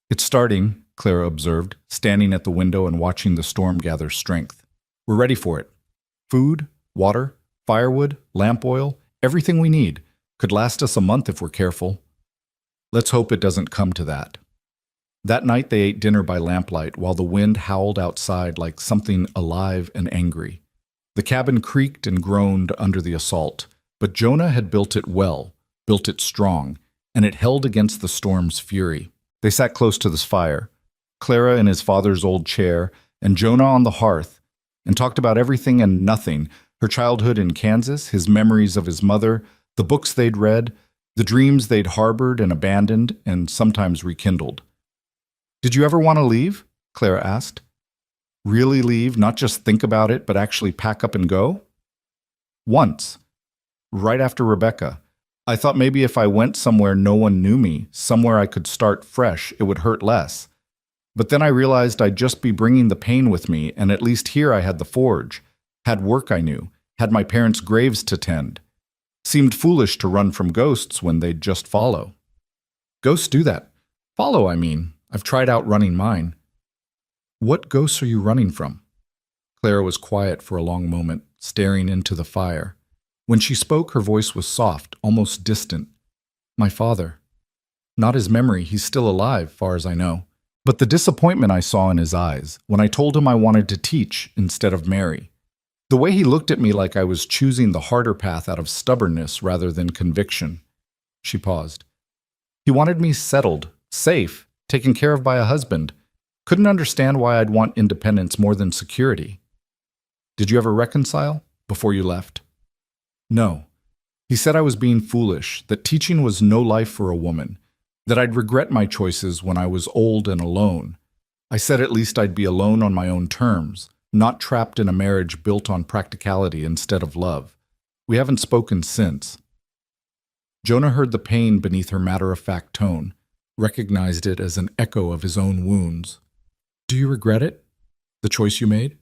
"It's starting," Clara observed, standing at the window and watching the storm gather strength. "We're ready for it. Food, water, firewood, lamp oil, everything we need. Could last us a month if we're careful. Let's hope it doesn't come to that." That night they ate dinner by lamplight while the wind howled outside like something alive and angry. The cabin creaked and groaned under the assault, but Jonah had built it well, built it strong, and it held against the storm's fury. They sat close to this fire, Clara in his father's old chair, and Jonah on the hearth, and talked about everything and nothing, her childhood in Kansas, his memories of his mother, the books they'd read, the dreams they'd harbored and abandoned and sometimes rekindled. "Did you ever want to leave?" Clara asked. "Really leave, not just think about it, but actually pack up and go?" "Once. Right after Rebecca. I thought maybe if I went somewhere no one knew me, somewhere I could start fresh, it would hurt less. But then I realized I'd just be bringing the pain with me, and at least here I had the forge, had work I knew, had my parents' graves to tend. Seemed foolish to run from ghosts when they'd just follow." "Ghosts do that. Follow, I mean. I've tried outrunning mine." "What ghosts are you running from?" Clara was quiet for a long moment, staring into the fire. When she spoke, her voice was soft, almost distant. "My father. Not his memory, he's still alive, far as I know. But the disappointment I saw in his eyes when I told him I wanted to teach instead of marry. The way he looked at me like I was choosing the harder path out of stubbornness rather than conviction." She paused. "He wanted me settled, safe, taken care of by a husband. Couldn't understand why I'd want independence more than security." "Did you ever reconcile before you left?" "No. He said I was being foolish, that teaching was no life for a woman, that I'd regret my choices when I was old and alone. I said at least I'd be alone on my own terms, not trapped in a marriage built on practicality instead of love. We haven't spoken since." Jonah heard the pain beneath her matter-of-fact tone, recognized it as an echo of his own wounds. "Do you regret it? The choice you made?"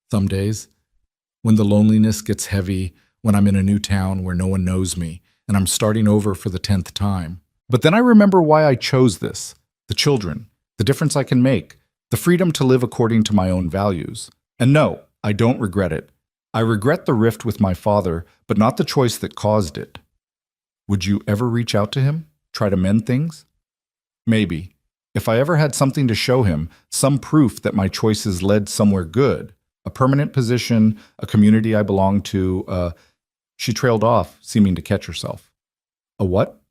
"Some days. When the loneliness gets heavy, when I'm in a new town where no one knows me, and I'm starting over for the 10th time. But then I remember why I chose this. The children, the difference I can make, the freedom to live according to my own values. And no, I don't regret it. I regret the rift with my father, but not the choice that caused it." "Would you ever reach out to him? Try to mend things?" "Maybe. If I ever had something to show him, some proof that my choices led somewhere good, a permanent position, a community I belonged to, She trailed off, seeming to catch herself. "A what?"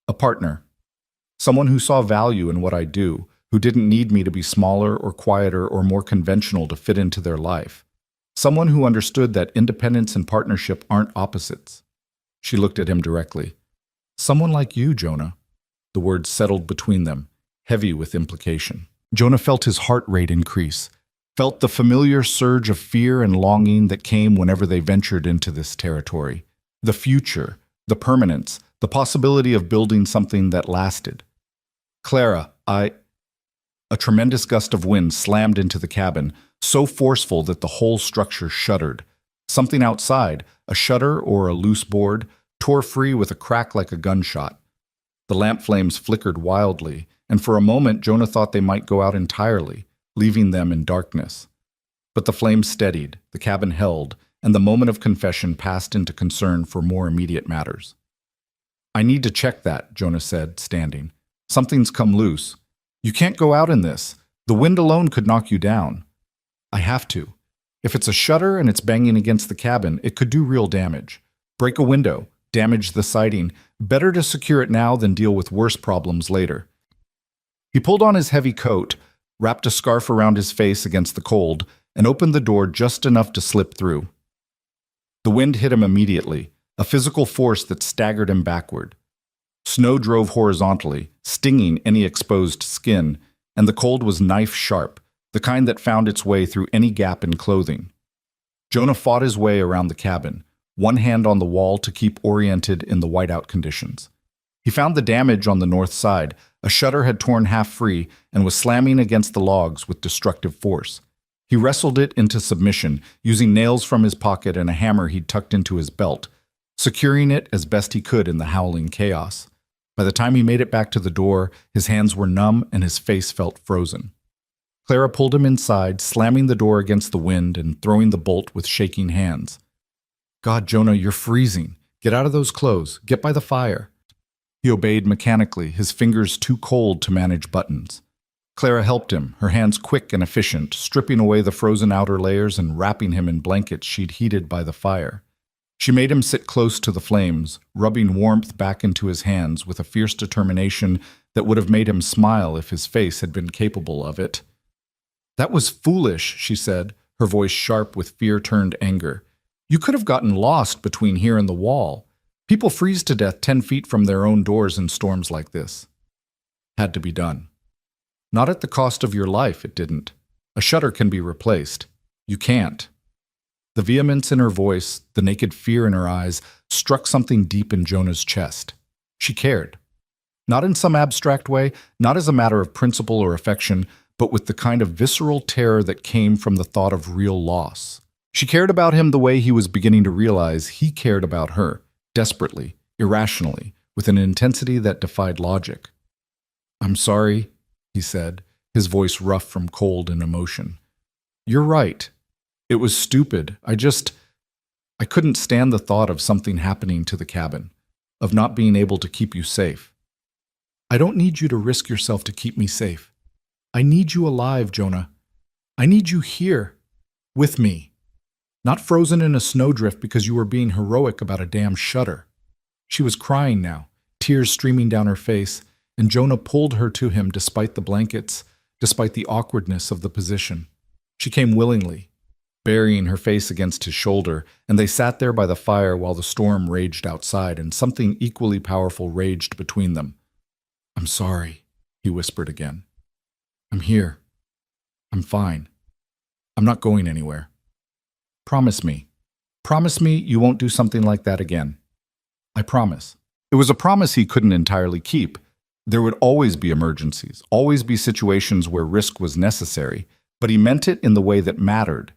"A partner. Someone who saw value in what I do, who didn't need me to be smaller or quieter or more conventional to fit into their life. Someone who understood that independence and partnership aren't opposites." She looked at him directly. "Someone like you, Jonah." The words settled between them, heavy with implication. Jonah felt his heart rate increase, felt the familiar surge of fear and longing that came whenever they ventured into this territory. The future, the permanence, the possibility of building something that lasted. "Clara, A tremendous gust of wind slammed into the cabin, so forceful that the whole structure shuddered. Something outside, a shutter or a loose board, tore free with a crack like a gunshot. The lamp flames flickered wildly, and for a moment Jonah thought they might go out entirely, leaving them in darkness. But the flames steadied, the cabin held, and the moment of confession passed into concern for more immediate matters. "I need to check that," Jonah said, standing. "Something's come loose. You can't go out in this. The wind alone could knock you down." "I have to. If it's a shutter and it's banging against the cabin, it could do real damage. Break a window, damage the siding. Better to secure it now than deal with worse problems later." He pulled on his heavy coat, wrapped a scarf around his face against the cold, and opened the door just enough to slip through. The wind hit him immediately, a physical force that staggered him backward. Snow drove horizontally, stinging any exposed skin, and the cold was knife-sharp, the kind that found its way through any gap in clothing. Jonah fought his way around the cabin, one hand on the wall to keep oriented in the whiteout conditions. He found the damage on the north side. A shutter had torn half free and was slamming against the logs with destructive force. He wrestled it into submission, using nails from his pocket and a hammer he'd tucked into his belt, securing it as best he could in the howling chaos. By the time he made it back to the door, his hands were numb and his face felt frozen. Clara pulled him inside, slamming the door against the wind and throwing the bolt with shaking hands. "God, Jonah, you're freezing. Get out of those clothes. Get by the fire." He obeyed mechanically, his fingers too cold to manage buttons. Clara helped him, her hands quick and efficient, stripping away the frozen outer layers and wrapping him in blankets she'd heated by the fire. She made him sit close to the flames, rubbing warmth back into his hands with a fierce determination that would have made him smile if his face had been capable of it. "That was foolish," she said, her voice sharp with fear-turned anger. "You could have gotten lost between here and the wall. People freeze to death 10 feet from their own doors in storms like this." Had to be done. Not at the cost of your life, it didn't. A shutter can be replaced. You can't. The vehemence in her voice, the naked fear in her eyes, struck something deep in Jonah's chest. She cared. Not in some abstract way, not as a matter of principle or affection, but with the kind of visceral terror that came from the thought of real loss. She cared about him the way he was beginning to realize he cared about her, desperately, irrationally, with an intensity that defied logic. "I'm sorry," he said, his voice rough from cold and emotion. "You're right. It was stupid. I couldn't stand the thought of something happening to the cabin, of not being able to keep you safe. I don't need you to risk yourself to keep me safe. I need you alive, Jonah. I need you here, with me. Not frozen in a snowdrift because you were being heroic about a damn shutter." She was crying now, tears streaming down her face, and Jonah pulled her to him despite the blankets, despite the awkwardness of the position. She came willingly, burying her face against his shoulder, and they sat there by the fire while the storm raged outside and something equally powerful raged between them. "I'm sorry," he whispered again. "I'm here. I'm fine. I'm not going anywhere. Promise me. Promise me you won't do something like that again. I promise." It was a promise he couldn't entirely keep. There would always be emergencies, always be situations where risk was necessary, but he meant it in the way that mattered.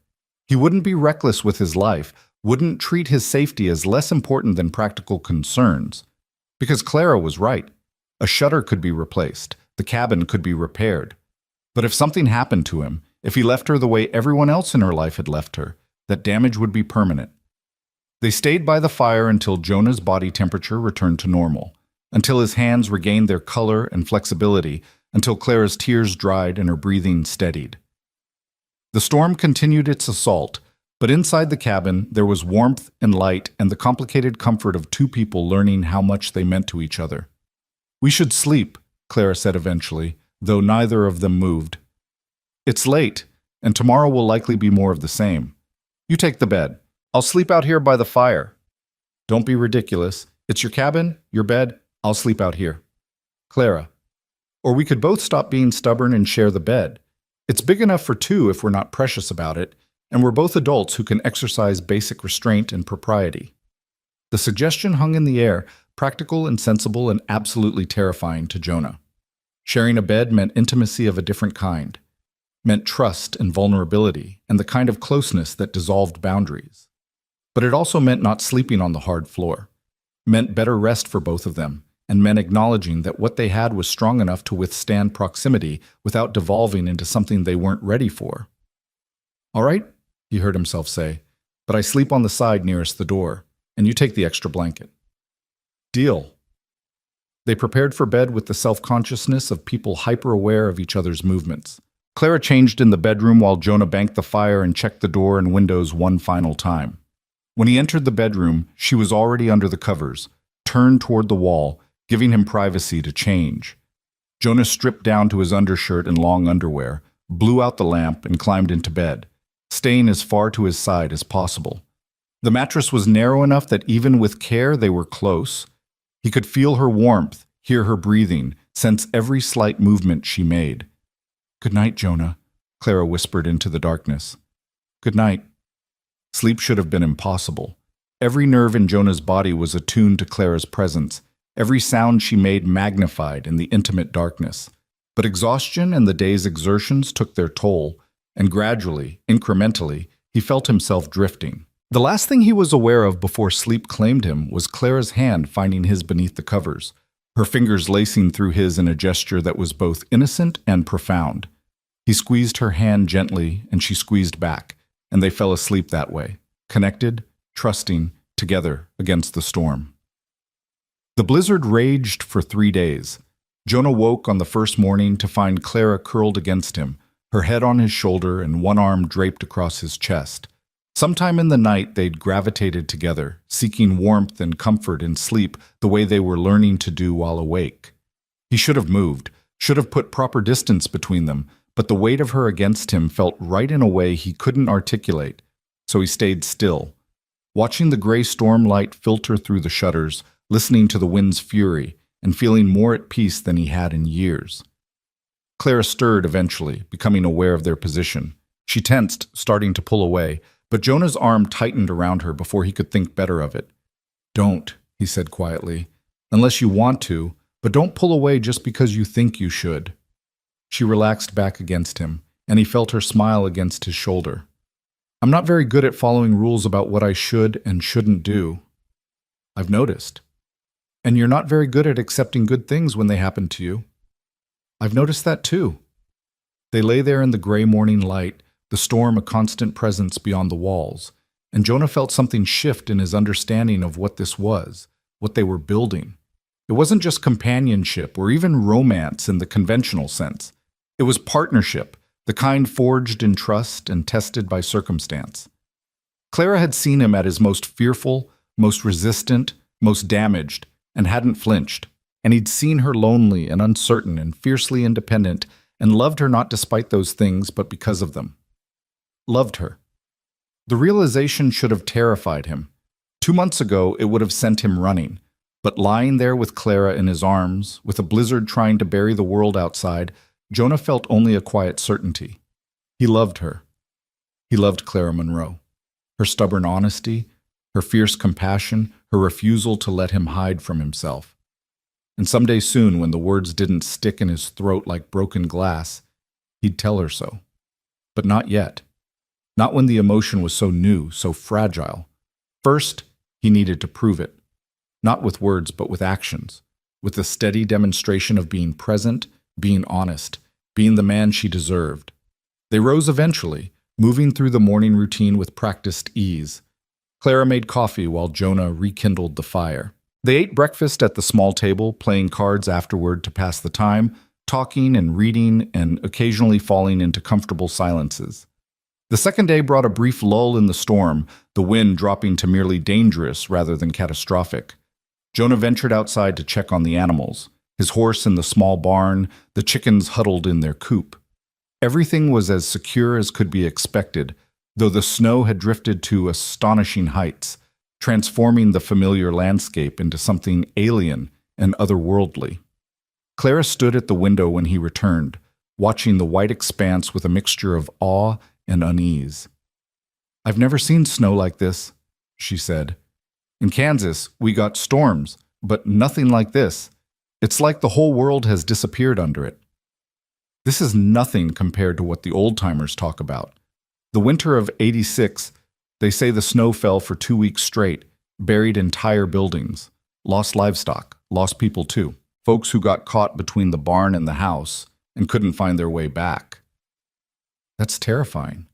He wouldn't be reckless with his life, wouldn't treat his safety as less important than practical concerns. Because Clara was right. A shutter could be replaced, the cabin could be repaired. But if something happened to him, if he left her the way everyone else in her life had left her, that damage would be permanent. They stayed by the fire until Jonah's body temperature returned to normal, until his hands regained their color and flexibility, until Clara's tears dried and her breathing steadied. The storm continued its assault, but inside the cabin there was warmth and light and the complicated comfort of two people learning how much they meant to each other. "We should sleep," Clara said eventually, though neither of them moved. "It's late, and tomorrow will likely be more of the same. You take the bed. I'll sleep out here by the fire." "Don't be ridiculous. It's your cabin, your bed. I'll sleep out here." "Clara. Or we could both stop being stubborn and share the bed. It's big enough for two if we're not precious about it, and we're both adults who can exercise basic restraint and propriety." The suggestion hung in the air, practical and sensible and absolutely terrifying to Jonah. Sharing a bed meant intimacy of a different kind, meant trust and vulnerability, and the kind of closeness that dissolved boundaries. But it also meant not sleeping on the hard floor, meant better rest for both of them, and meant acknowledging that what they had was strong enough to withstand proximity without devolving into something they weren't ready for. "All right," he heard himself say, "but I sleep on the side nearest the door, and you take the extra blanket." "Deal." They prepared for bed with the self-consciousness of people hyper-aware of each other's movements. Clara changed in the bedroom while Jonah banked the fire and checked the door and windows one final time. When he entered the bedroom, she was already under the covers, turned toward the wall, giving him privacy to change. Jonah stripped down to his undershirt and long underwear, blew out the lamp, and climbed into bed, staying as far to his side as possible. The mattress was narrow enough that even with care they were close. He could feel her warmth, hear her breathing, sense every slight movement she made. "Good night, Jonah," Clara whispered into the darkness. "Good night." Sleep should have been impossible. Every nerve in Jonah's body was attuned to Clara's presence, every sound she made magnified in the intimate darkness. But exhaustion and the day's exertions took their toll, and gradually, incrementally, he felt himself drifting. The last thing he was aware of before sleep claimed him was Clara's hand finding his beneath the covers, her fingers lacing through his in a gesture that was both innocent and profound. He squeezed her hand gently, and she squeezed back, and they fell asleep that way, connected, trusting, together against the storm. The blizzard raged for 3 days. Jonah woke on the first morning to find Clara curled against him, her head on his shoulder and one arm draped across his chest. Sometime in the night they'd gravitated together, seeking warmth and comfort in sleep the way they were learning to do while awake. He should have moved, should have put proper distance between them, but the weight of her against him felt right in a way he couldn't articulate, so he stayed still, watching the gray stormlight filter through the shutters, listening to the wind's fury, and feeling more at peace than he had in years. Clara stirred eventually, becoming aware of their position. She tensed, starting to pull away, but Jonah's arm tightened around her before he could think better of it. "Don't," he said quietly, "unless you want to, but don't pull away just because you think you should." She relaxed back against him, and he felt her smile against his shoulder. "I'm not very good at following rules about what I should and shouldn't do. I've noticed. And you're not very good at accepting good things when they happen to you. I've noticed that too." They lay there in the gray morning light, the storm a constant presence beyond the walls, and Jonah felt something shift in his understanding of what this was, what they were building. It wasn't just companionship or even romance in the conventional sense. It was partnership, the kind forged in trust and tested by circumstance. Clara had seen him at his most fearful, most resistant, most damaged, and hadn't flinched, and he'd seen her lonely and uncertain and fiercely independent, and loved her not despite those things, but because of them. Loved her. The realization should have terrified him. 2 months ago, it would have sent him running, but lying there with Clara in his arms, with a blizzard trying to bury the world outside, Jonah felt only a quiet certainty. He loved her. He loved Clara Monroe. Her stubborn honesty, her fierce compassion, her refusal to let him hide from himself. And someday soon, when the words didn't stick in his throat like broken glass, he'd tell her so. But not yet. Not when the emotion was so new, so fragile. First, he needed to prove it. Not with words, but with actions. With the steady demonstration of being present, being honest, being the man she deserved. They rose eventually, moving through the morning routine with practiced ease. Clara made coffee while Jonah rekindled the fire. They ate breakfast at the small table, playing cards afterward to pass the time, talking and reading and occasionally falling into comfortable silences. The second day brought a brief lull in the storm, the wind dropping to merely dangerous rather than catastrophic. Jonah ventured outside to check on the animals, his horse in the small barn, the chickens huddled in their coop. Everything was as secure as could be expected, though the snow had drifted to astonishing heights, transforming the familiar landscape into something alien and otherworldly. Clara stood at the window when he returned, watching the white expanse with a mixture of awe and unease. "I've never seen snow like this," she said. "In Kansas, we got storms, but nothing like this. It's like the whole world has disappeared under it. This is nothing compared to what the old-timers talk about. The winter of '86, they say the snow fell for 2 weeks straight, buried entire buildings, lost livestock, lost people too, folks who got caught between the barn and the house and couldn't find their way back. That's terrifying.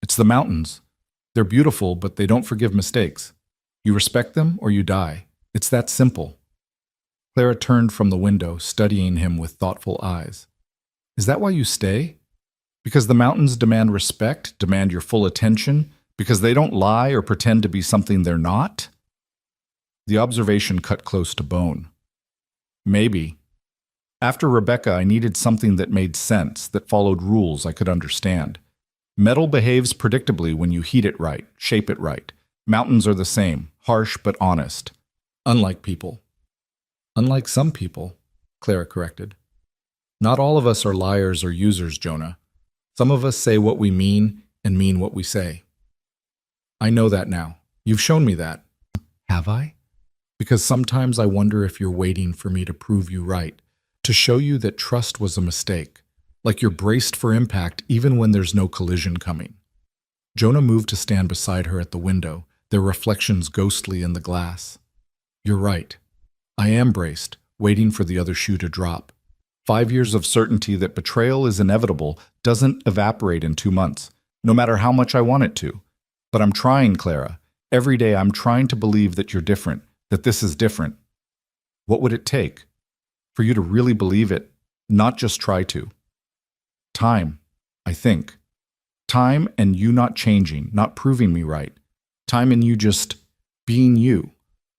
It's the mountains. They're beautiful, but they don't forgive mistakes. You respect them or you die. It's that simple." Clara turned from the window, studying him with thoughtful eyes. "Is that why you stay? Because the mountains demand respect, demand your full attention, because they don't lie or pretend to be something they're not?" The observation cut close to bone. "Maybe. After Rebecca, I needed something that made sense, that followed rules I could understand. Metal behaves predictably when you heat it right, shape it right. Mountains are the same, harsh but honest. Unlike people." "Unlike some people," Clara corrected. "Not all of us are liars or users, Jonah. Some of us say what we mean and mean what we say." "I know that now. You've shown me that. Have I? Because sometimes I wonder if you're waiting for me to prove you right, to show you that trust was a mistake, like you're braced for impact even when there's no collision coming. Jonah moved to stand beside her at the window, their reflections ghostly in the glass. You're right. I am braced, waiting for the other shoe to drop. 5 years of certainty that betrayal is inevitable doesn't evaporate in 2 months, no matter how much I want it to. But I'm trying, Clara. Every day I'm trying to believe that you're different, that this is different. What would it take? For you to really believe it, not just try to. Time, I think. Time and you not changing, not proving me right. Time and you just being you,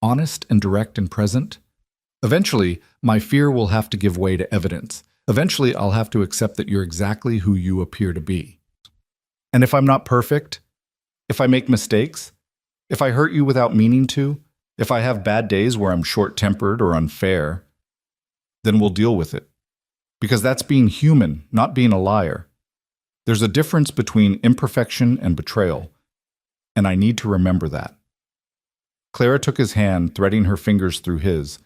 honest and direct and present. Eventually, my fear will have to give way to evidence. Eventually, I'll have to accept that you're exactly who you appear to be. And if I'm not perfect, if I make mistakes, if I hurt you without meaning to, if I have bad days where I'm short-tempered or unfair, then we'll deal with it. Because that's being human, not being a liar. There's a difference between imperfection and betrayal, and I need to remember that. Clara took his hand, threading her fingers through his.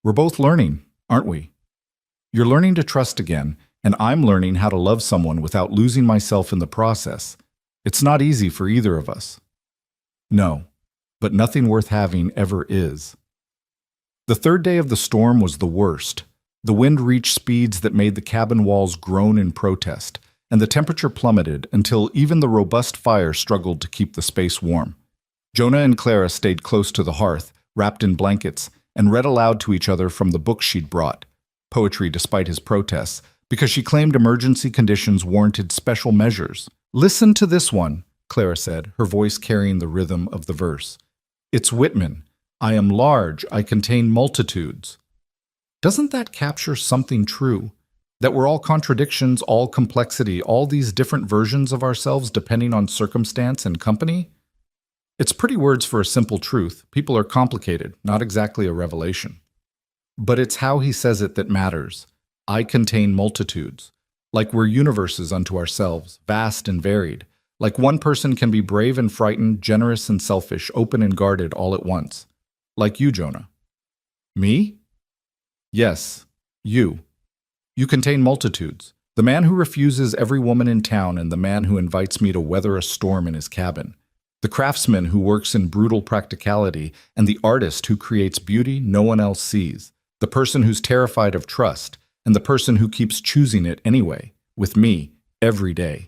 We're both learning, aren't we? You're learning to trust again, and I'm learning how to love someone without losing myself in the process. It's not easy for either of us. No, but nothing worth having ever is. The third day of the storm was the worst. The wind reached speeds that made the cabin walls groan in protest, and the temperature plummeted until even the robust fire struggled to keep the space warm. Jonah and Clara stayed close to the hearth, wrapped in blankets, and read aloud to each other from the book she'd brought, poetry despite his protests, because she claimed emergency conditions warranted special measures. Listen to this one, Clara said, her voice carrying the rhythm of the verse. It's Whitman. I am large, I contain multitudes. Doesn't that capture something true? That we're all contradictions, all complexity, all these different versions of ourselves depending on circumstance and company? It's pretty words for a simple truth. People are complicated, not exactly a revelation. But it's how he says it that matters. I contain multitudes. Like we're universes unto ourselves, vast and varied. Like one person can be brave and frightened, generous and selfish, open and guarded all at once. Like you, Jonah. Me? Yes, you. You contain multitudes. The man who refuses every woman in town and the man who invites me to weather a storm in his cabin. The craftsman who works in brutal practicality and the artist who creates beauty no one else sees. The person who's terrified of trust and the person who keeps choosing it anyway, with me, every day.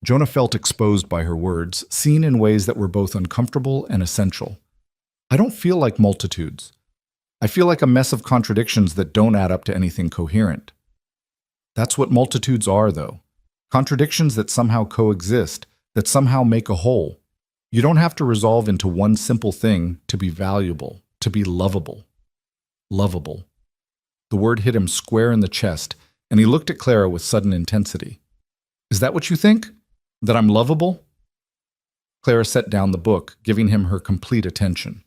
Jonah felt exposed by her words, seen in ways that were both uncomfortable and essential. I don't feel like multitudes. I feel like a mess of contradictions that don't add up to anything coherent. That's what multitudes are, though. Contradictions that somehow coexist, that somehow make a whole. You don't have to resolve into one simple thing to be valuable, to be lovable. Lovable. The word hit him square in the chest, and he looked at Clara with sudden intensity. Is that what you think? That I'm lovable? Clara set down the book, giving him her complete attention.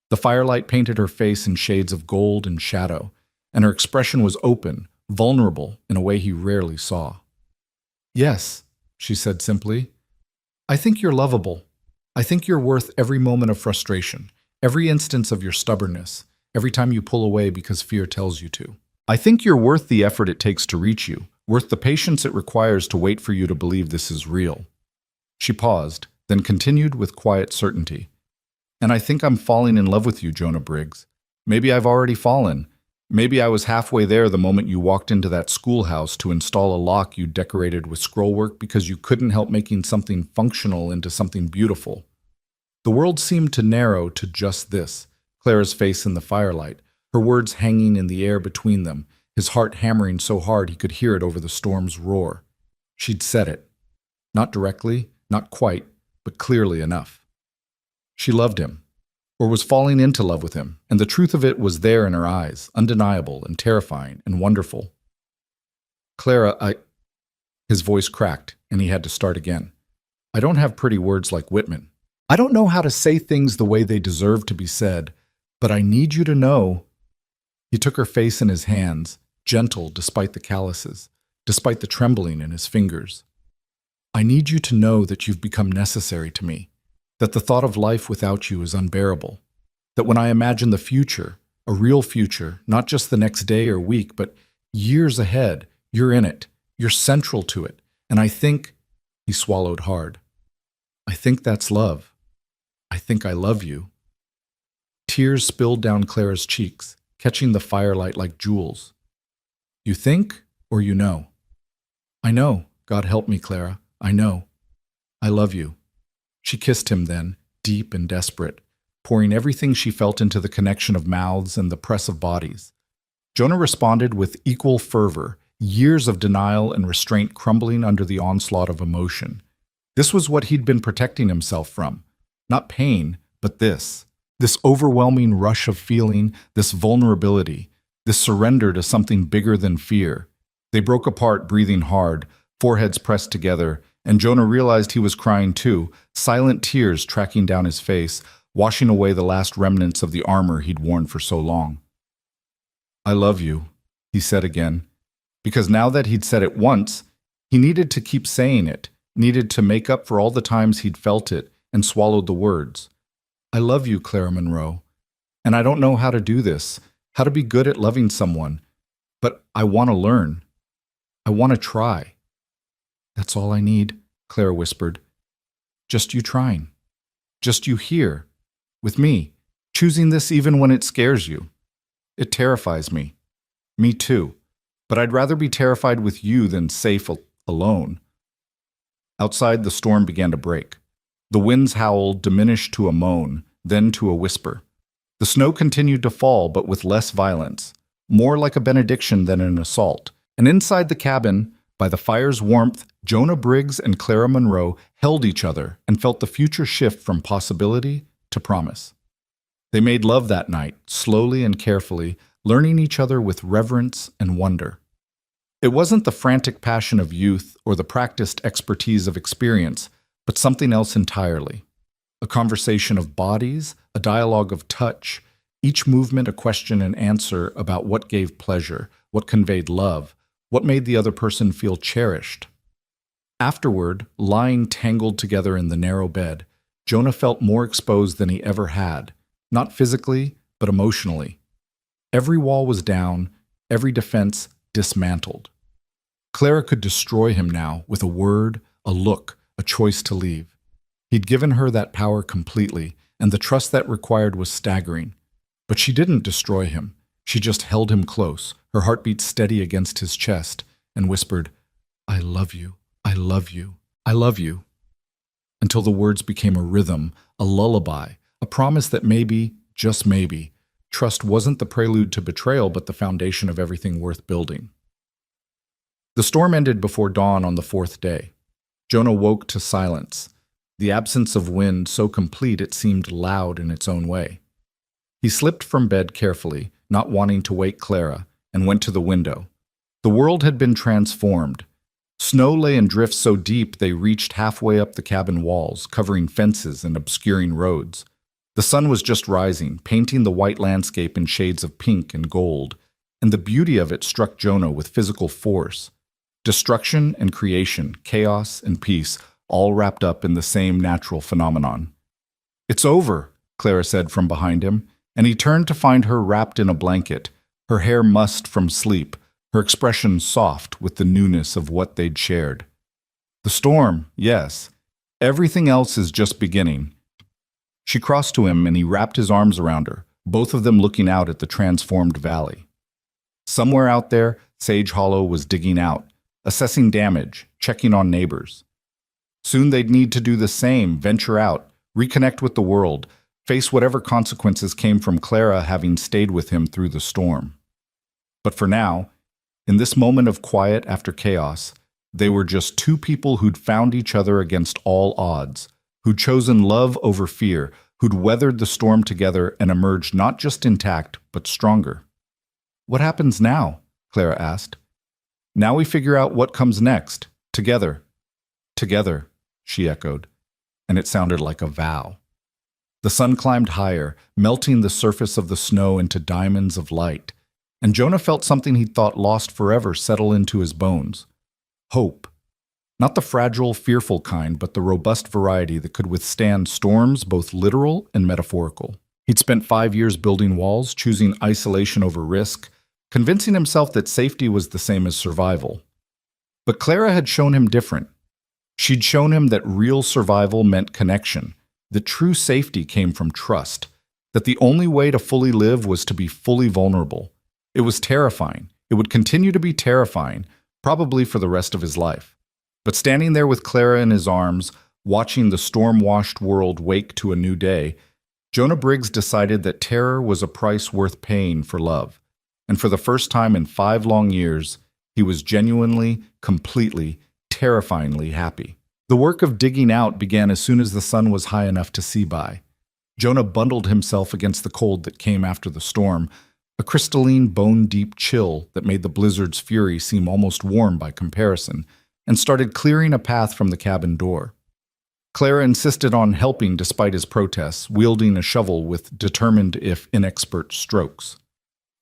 The firelight painted her face in shades of gold and shadow, and her expression was open, vulnerable in a way he rarely saw. Yes, she said simply. I think you're lovable. I think you're worth every moment of frustration, every instance of your stubbornness, every time you pull away because fear tells you to. I think you're worth the effort it takes to reach you, worth the patience it requires to wait for you to believe this is real. She paused, then continued with quiet certainty. And I think I'm falling in love with you, Jonah Briggs. Maybe I've already fallen. Maybe I was halfway there the moment you walked into that schoolhouse to install a lock you decorated with scrollwork because you couldn't help making something functional into something beautiful. The world seemed to narrow to just this, Clara's face in the firelight, her words hanging in the air between them, his heart hammering so hard he could hear it over the storm's roar. She'd said it. Not directly, not quite, but clearly enough. She loved him, or was falling into love with him, and the truth of it was there in her eyes, undeniable and terrifying and wonderful. Clara, His voice cracked, and he had to start again. I don't have pretty words like Whitman. I don't know how to say things the way they deserve to be said, but I need you to know. He took her face in his hands, gentle despite the calluses, despite the trembling in his fingers. I need you to know that you've become necessary to me. that the thought of life without you is unbearable, that when I imagine the future, a real future, not just the next day or week, but years ahead, you're in it, you're central to it, and I think, he swallowed hard, I think that's love. I think I love you. Tears spilled down Clara's cheeks, catching the firelight like jewels. You think, or you know? I know, God help me, Clara, I know. I love you. She kissed him then, deep and desperate, pouring everything she felt into the connection of mouths and the press of bodies. Jonah responded with equal fervor, years of denial and restraint crumbling under the onslaught of emotion. This was what he'd been protecting himself from. Not pain, but this overwhelming rush of feeling, this vulnerability, this surrender to something bigger than fear. They broke apart, breathing hard, foreheads pressed together, and Jonah realized he was crying too, silent tears tracking down his face, washing away the last remnants of the armor he'd worn for so long. I love you, he said again, because now that he'd said it once, he needed to keep saying it, needed to make up for all the times he'd felt it and swallowed the words. I love you, Clara Monroe, and I don't know how to do this, how to be good at loving someone, but I want to learn. I want to try. That's all I need, Clara whispered. Just you trying. Just you here, with me, choosing this even when it scares you. It terrifies me. Me too. But I'd rather be terrified with you than safe alone. Outside, the storm began to break. The wind's howl diminished to a moan, then to a whisper. The snow continued to fall, but with less violence, more like a benediction than an assault. And inside the cabin, by the fire's warmth, Jonah Briggs and Clara Monroe held each other and felt the future shift from possibility to promise. They made love that night, slowly and carefully, learning each other with reverence and wonder. It wasn't the frantic passion of youth or the practiced expertise of experience, but something else entirely. A conversation of bodies, a dialogue of touch, each movement a question and answer about what gave pleasure, what conveyed love, what made the other person feel cherished. Afterward, lying tangled together in the narrow bed, Jonah felt more exposed than he ever had, not physically, but emotionally. Every wall was down, every defense dismantled. Clara could destroy him now with a word, a look, a choice to leave. He'd given her that power completely, and the trust that required was staggering. But she didn't destroy him. She just held him close, her heartbeat steady against his chest, and whispered, I love you, I love you, I love you. Until the words became a rhythm, a lullaby, a promise that maybe, just maybe, trust wasn't the prelude to betrayal but the foundation of everything worth building. The storm ended before dawn on the fourth day. Jonah woke to silence, the absence of wind so complete it seemed loud in its own way. He slipped from bed carefully, not wanting to wake Clara, and went to the window. The world had been transformed. Snow lay in drifts so deep they reached halfway up the cabin walls, covering fences and obscuring roads. The sun was just rising, painting the white landscape in shades of pink and gold, and the beauty of it struck Jonah with physical force. Destruction and creation, chaos and peace, all wrapped up in the same natural phenomenon. It's over, Clara said from behind him, and he turned to find her wrapped in a blanket, her hair mussed from sleep, her expression soft with the newness of what they'd shared. The storm, yes. Everything else is just beginning. She crossed to him and he wrapped his arms around her, both of them looking out at the transformed valley. Somewhere out there, Sage Hollow was digging out, assessing damage, checking on neighbors. Soon they'd need to do the same, venture out, reconnect with the world, face whatever consequences came from Clara having stayed with him through the storm. But for now, in this moment of quiet after chaos, they were just two people who'd found each other against all odds, who'd chosen love over fear, who'd weathered the storm together and emerged not just intact, but stronger. What happens now? Clara asked. Now we figure out what comes next, together. Together, she echoed, and it sounded like a vow. The sun climbed higher, melting the surface of the snow into diamonds of light, and Jonah felt something he'd thought lost forever settle into his bones. Hope. Not the fragile, fearful kind, but the robust variety that could withstand storms, both literal and metaphorical. He'd spent 5 years building walls, choosing isolation over risk, convincing himself that safety was the same as survival. But Clara had shown him different. She'd shown him that real survival meant connection, that true safety came from trust, that the only way to fully live was to be fully vulnerable. It was terrifying. It would continue to be terrifying, probably for the rest of his life. But standing there with Clara in his arms, watching the storm-washed world wake to a new day, Jonah Briggs decided that terror was a price worth paying for love. And for the first time in 5 long years, he was genuinely, completely, terrifyingly happy. The work of digging out began as soon as the sun was high enough to see by. Jonah bundled himself against the cold that came after the storm, a crystalline, bone-deep chill that made the blizzard's fury seem almost warm by comparison, and started clearing a path from the cabin door. Clara insisted on helping despite his protests, wielding a shovel with determined if inexpert strokes.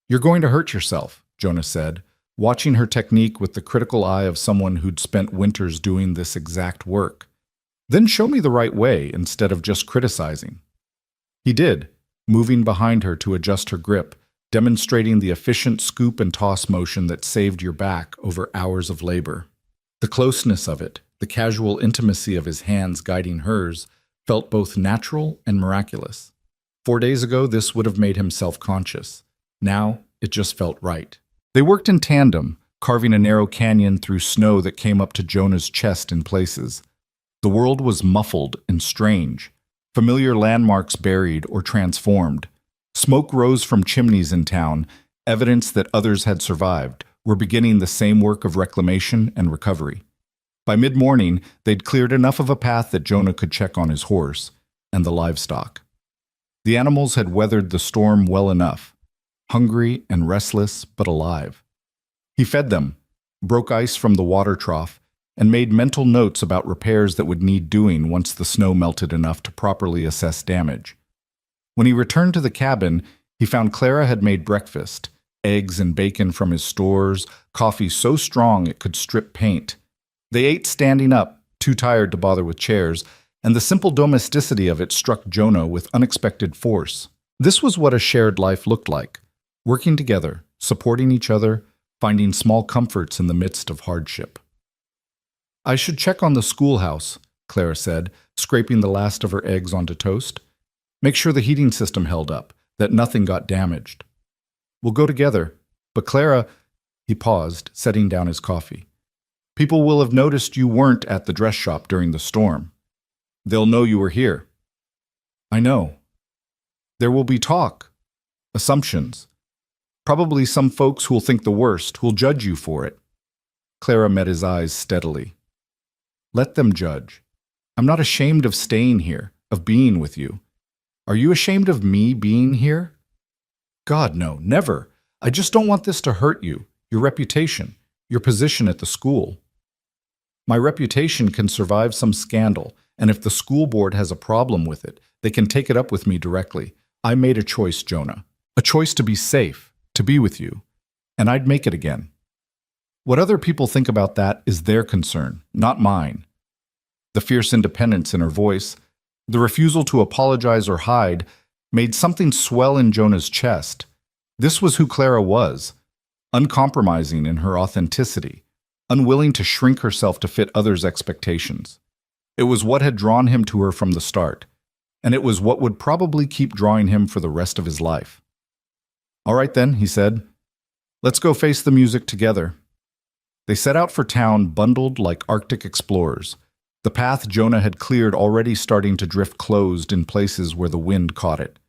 "You're going to hurt yourself," Jonah said, watching her technique with the critical eye of someone who'd spent winters doing this exact work. "Then show me the right way instead of just criticizing." He did, moving behind her to adjust her grip, demonstrating the efficient scoop and toss motion that saved your back over hours of labor. The closeness of it, the casual intimacy of his hands guiding hers, felt both natural and miraculous. 4 days ago, this would have made him self-conscious. Now, it just felt right. They worked in tandem, carving a narrow canyon through snow that came up to Jonah's chest in places. The world was muffled and strange, familiar landmarks buried or transformed. Smoke rose from chimneys in town, evidence that others had survived, were beginning the same work of reclamation and recovery. By mid-morning, they'd cleared enough of a path that Jonah could check on his horse and the livestock. The animals had weathered the storm well enough, hungry and restless but alive. He fed them, broke ice from the water trough, and made mental notes about repairs that would need doing once the snow melted enough to properly assess damage. When he returned to the cabin, he found Clara had made breakfast, eggs and bacon from his stores, coffee so strong it could strip paint. They ate standing up, too tired to bother with chairs, and the simple domesticity of it struck Jonah with unexpected force. This was what a shared life looked like, working together, supporting each other, finding small comforts in the midst of hardship. "I should check on the schoolhouse," Clara said, scraping the last of her eggs onto toast. "Make sure the heating system held up, that nothing got damaged." "We'll go together. But Clara—" He paused, setting down his coffee. "People will have noticed you weren't at the dress shop during the storm. They'll know you were here." "I know. There will be talk, assumptions. Probably some folks who'll think the worst, who'll judge you for it." Clara met his eyes steadily. "Let them judge. I'm not ashamed of staying here, of being with you. Are you ashamed of me being here?" "God, no, never. I just don't want this to hurt you, your reputation, your position at the school." "My reputation can survive some scandal, and if the school board has a problem with it, they can take it up with me directly. I made a choice, Jonah. A choice to be safe, to be with you, and I'd make it again. What other people think about that is their concern, not mine." The fierce independence in her voice, the refusal to apologize or hide, made something swell in Jonah's chest. This was who Clara was, uncompromising in her authenticity, unwilling to shrink herself to fit others' expectations. It was what had drawn him to her from the start, and it was what would probably keep drawing him for the rest of his life. "All right then," he said. "Let's go face the music together." They set out for town, bundled like Arctic explorers, the path Jonah had cleared already starting to drift closed in places where the wind caught it.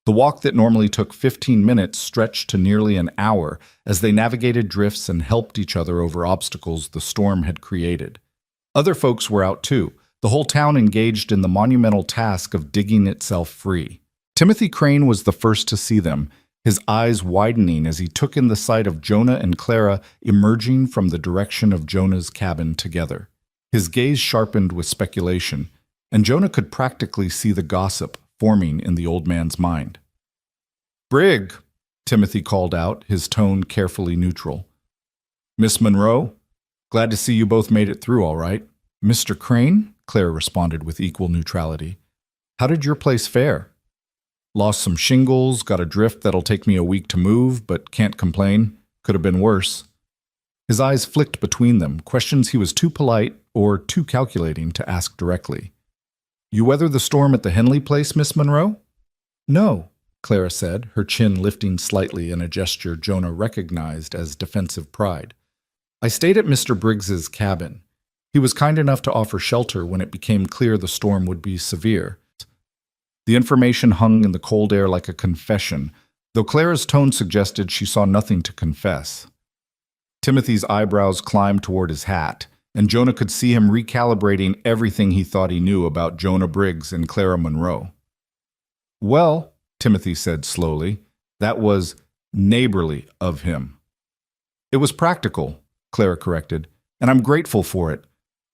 The walk that normally took 15 minutes stretched to nearly an hour as they navigated drifts and helped each other over obstacles the storm had created. Other folks were out too, the whole town engaged in the monumental task of digging itself free. Timothy Crane was the first to see them, his eyes widening as he took in the sight of Jonah and Clara emerging from the direction of Jonah's cabin together. His gaze sharpened with speculation, and Jonah could practically see the gossip forming in the old man's mind. "Brig," Timothy called out, his tone carefully neutral. "Miss Monroe?" Glad to see you both made it through all right. Mr. Crane? Clara responded with equal neutrality. How did your place fare? Lost some shingles, got a drift that'll take me a week to move, but can't complain. Could have been worse. His eyes flicked between them, questions he was too polite or too calculating to ask directly. You weather the storm at the Henley place, Miss Monroe? No, Clara said, her chin lifting slightly in a gesture Jonah recognized as defensive pride. I stayed at Mr. Briggs's cabin. He was kind enough to offer shelter when it became clear the storm would be severe. The information hung in the cold air like a confession, though Clara's tone suggested she saw nothing to confess. Timothy's eyebrows climbed toward his hat, and Jonah could see him recalibrating everything he thought he knew about Jonah Briggs and Clara Monroe. Well, Timothy said slowly, that was neighborly of him. It was practical, Clara corrected, and I'm grateful for it.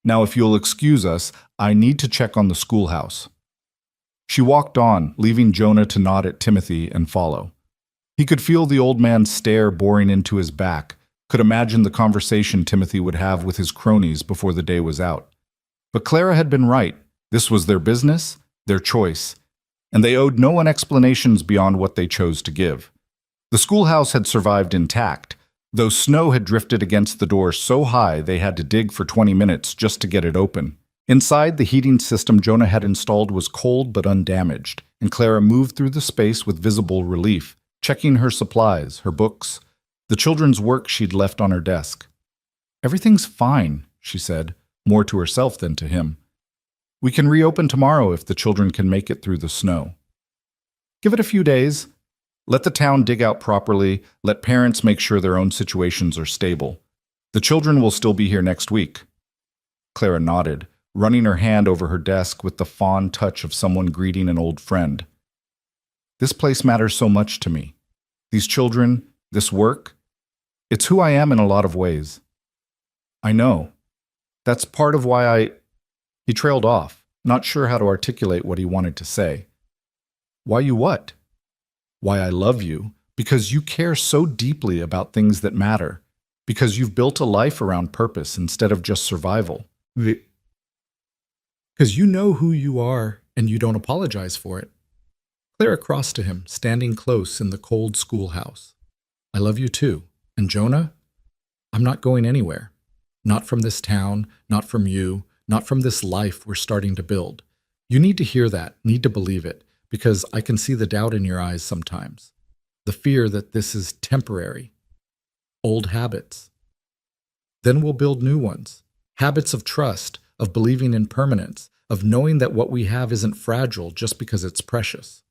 Now, if you'll excuse us, I need to check on the schoolhouse. She walked on, leaving Jonah to nod at Timothy and follow. He could feel the old man's stare boring into his back, could imagine the conversation Timothy would have with his cronies before the day was out. But Clara had been right. This was their business, their choice, and they owed no one explanations beyond what they chose to give. The schoolhouse had survived intact, though snow had drifted against the door so high they had to dig for 20 minutes just to get it open. Inside, the heating system Jonah had installed was cold but undamaged, and Clara moved through the space with visible relief, checking her supplies, her books, the children's work she'd left on her desk. Everything's fine, she said, more to herself than to him. We can reopen tomorrow if the children can make it through the snow. Give it a few days. Let the town dig out properly, let parents make sure their own situations are stable. The children will still be here next week. Clara nodded, running her hand over her desk with the fond touch of someone greeting an old friend. This place matters so much to me. These children, this work, it's who I am in a lot of ways. I know. That's part of why He trailed off, not sure how to articulate what he wanted to say. Why you what? Why I love you, because you care so deeply about things that matter, because you've built a life around purpose instead of just survival. Because you know who you are and you don't apologize for it. Clara crossed to him, standing close in the cold schoolhouse. I love you too. And Jonah? I'm not going anywhere. Not from this town, not from you, not from this life we're starting to build. You need to hear that, need to believe it, because I can see the doubt in your eyes sometimes. The fear that this is temporary. Old habits. Then we'll build new ones. Habits of trust, of believing in permanence, of knowing that what we have isn't fragile just because it's precious.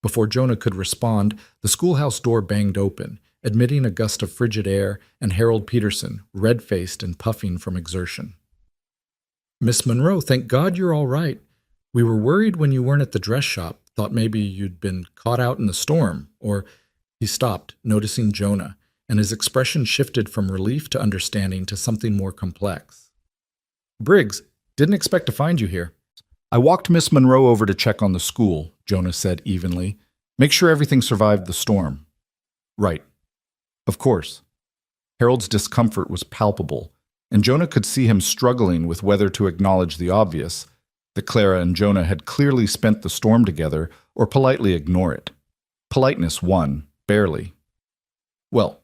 Before Jonah could respond, the schoolhouse door banged open, admitting a gust of frigid air and Harold Peterson, red-faced and puffing from exertion. Miss Monroe, thank God you're all right. We were worried when you weren't at the dress shop, thought maybe you'd been caught out in the storm, or... He stopped, noticing Jonah, and his expression shifted from relief to understanding to something more complex. Briggs, didn't expect to find you here. I walked Miss Monroe over to check on the school, Jonah said evenly. Make sure everything survived the storm. Right. Of course. Harold's discomfort was palpable, and Jonah could see him struggling with whether to acknowledge the obvious, that Clara and Jonah had clearly spent the storm together, or politely ignore it. Politeness won, barely. Well,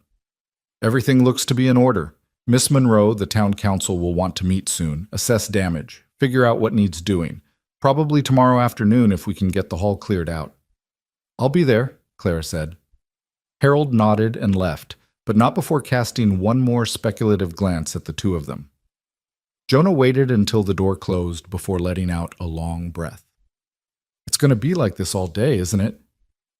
everything looks to be in order. Miss Monroe, the town council, will want to meet soon, assess damage, figure out what needs doing. Probably tomorrow afternoon if we can get the hall cleared out. I'll be there, Clara said. Harold nodded and left, but not before casting one more speculative glance at the two of them. Jonah waited until the door closed before letting out a long breath. It's going to be like this all day, isn't it?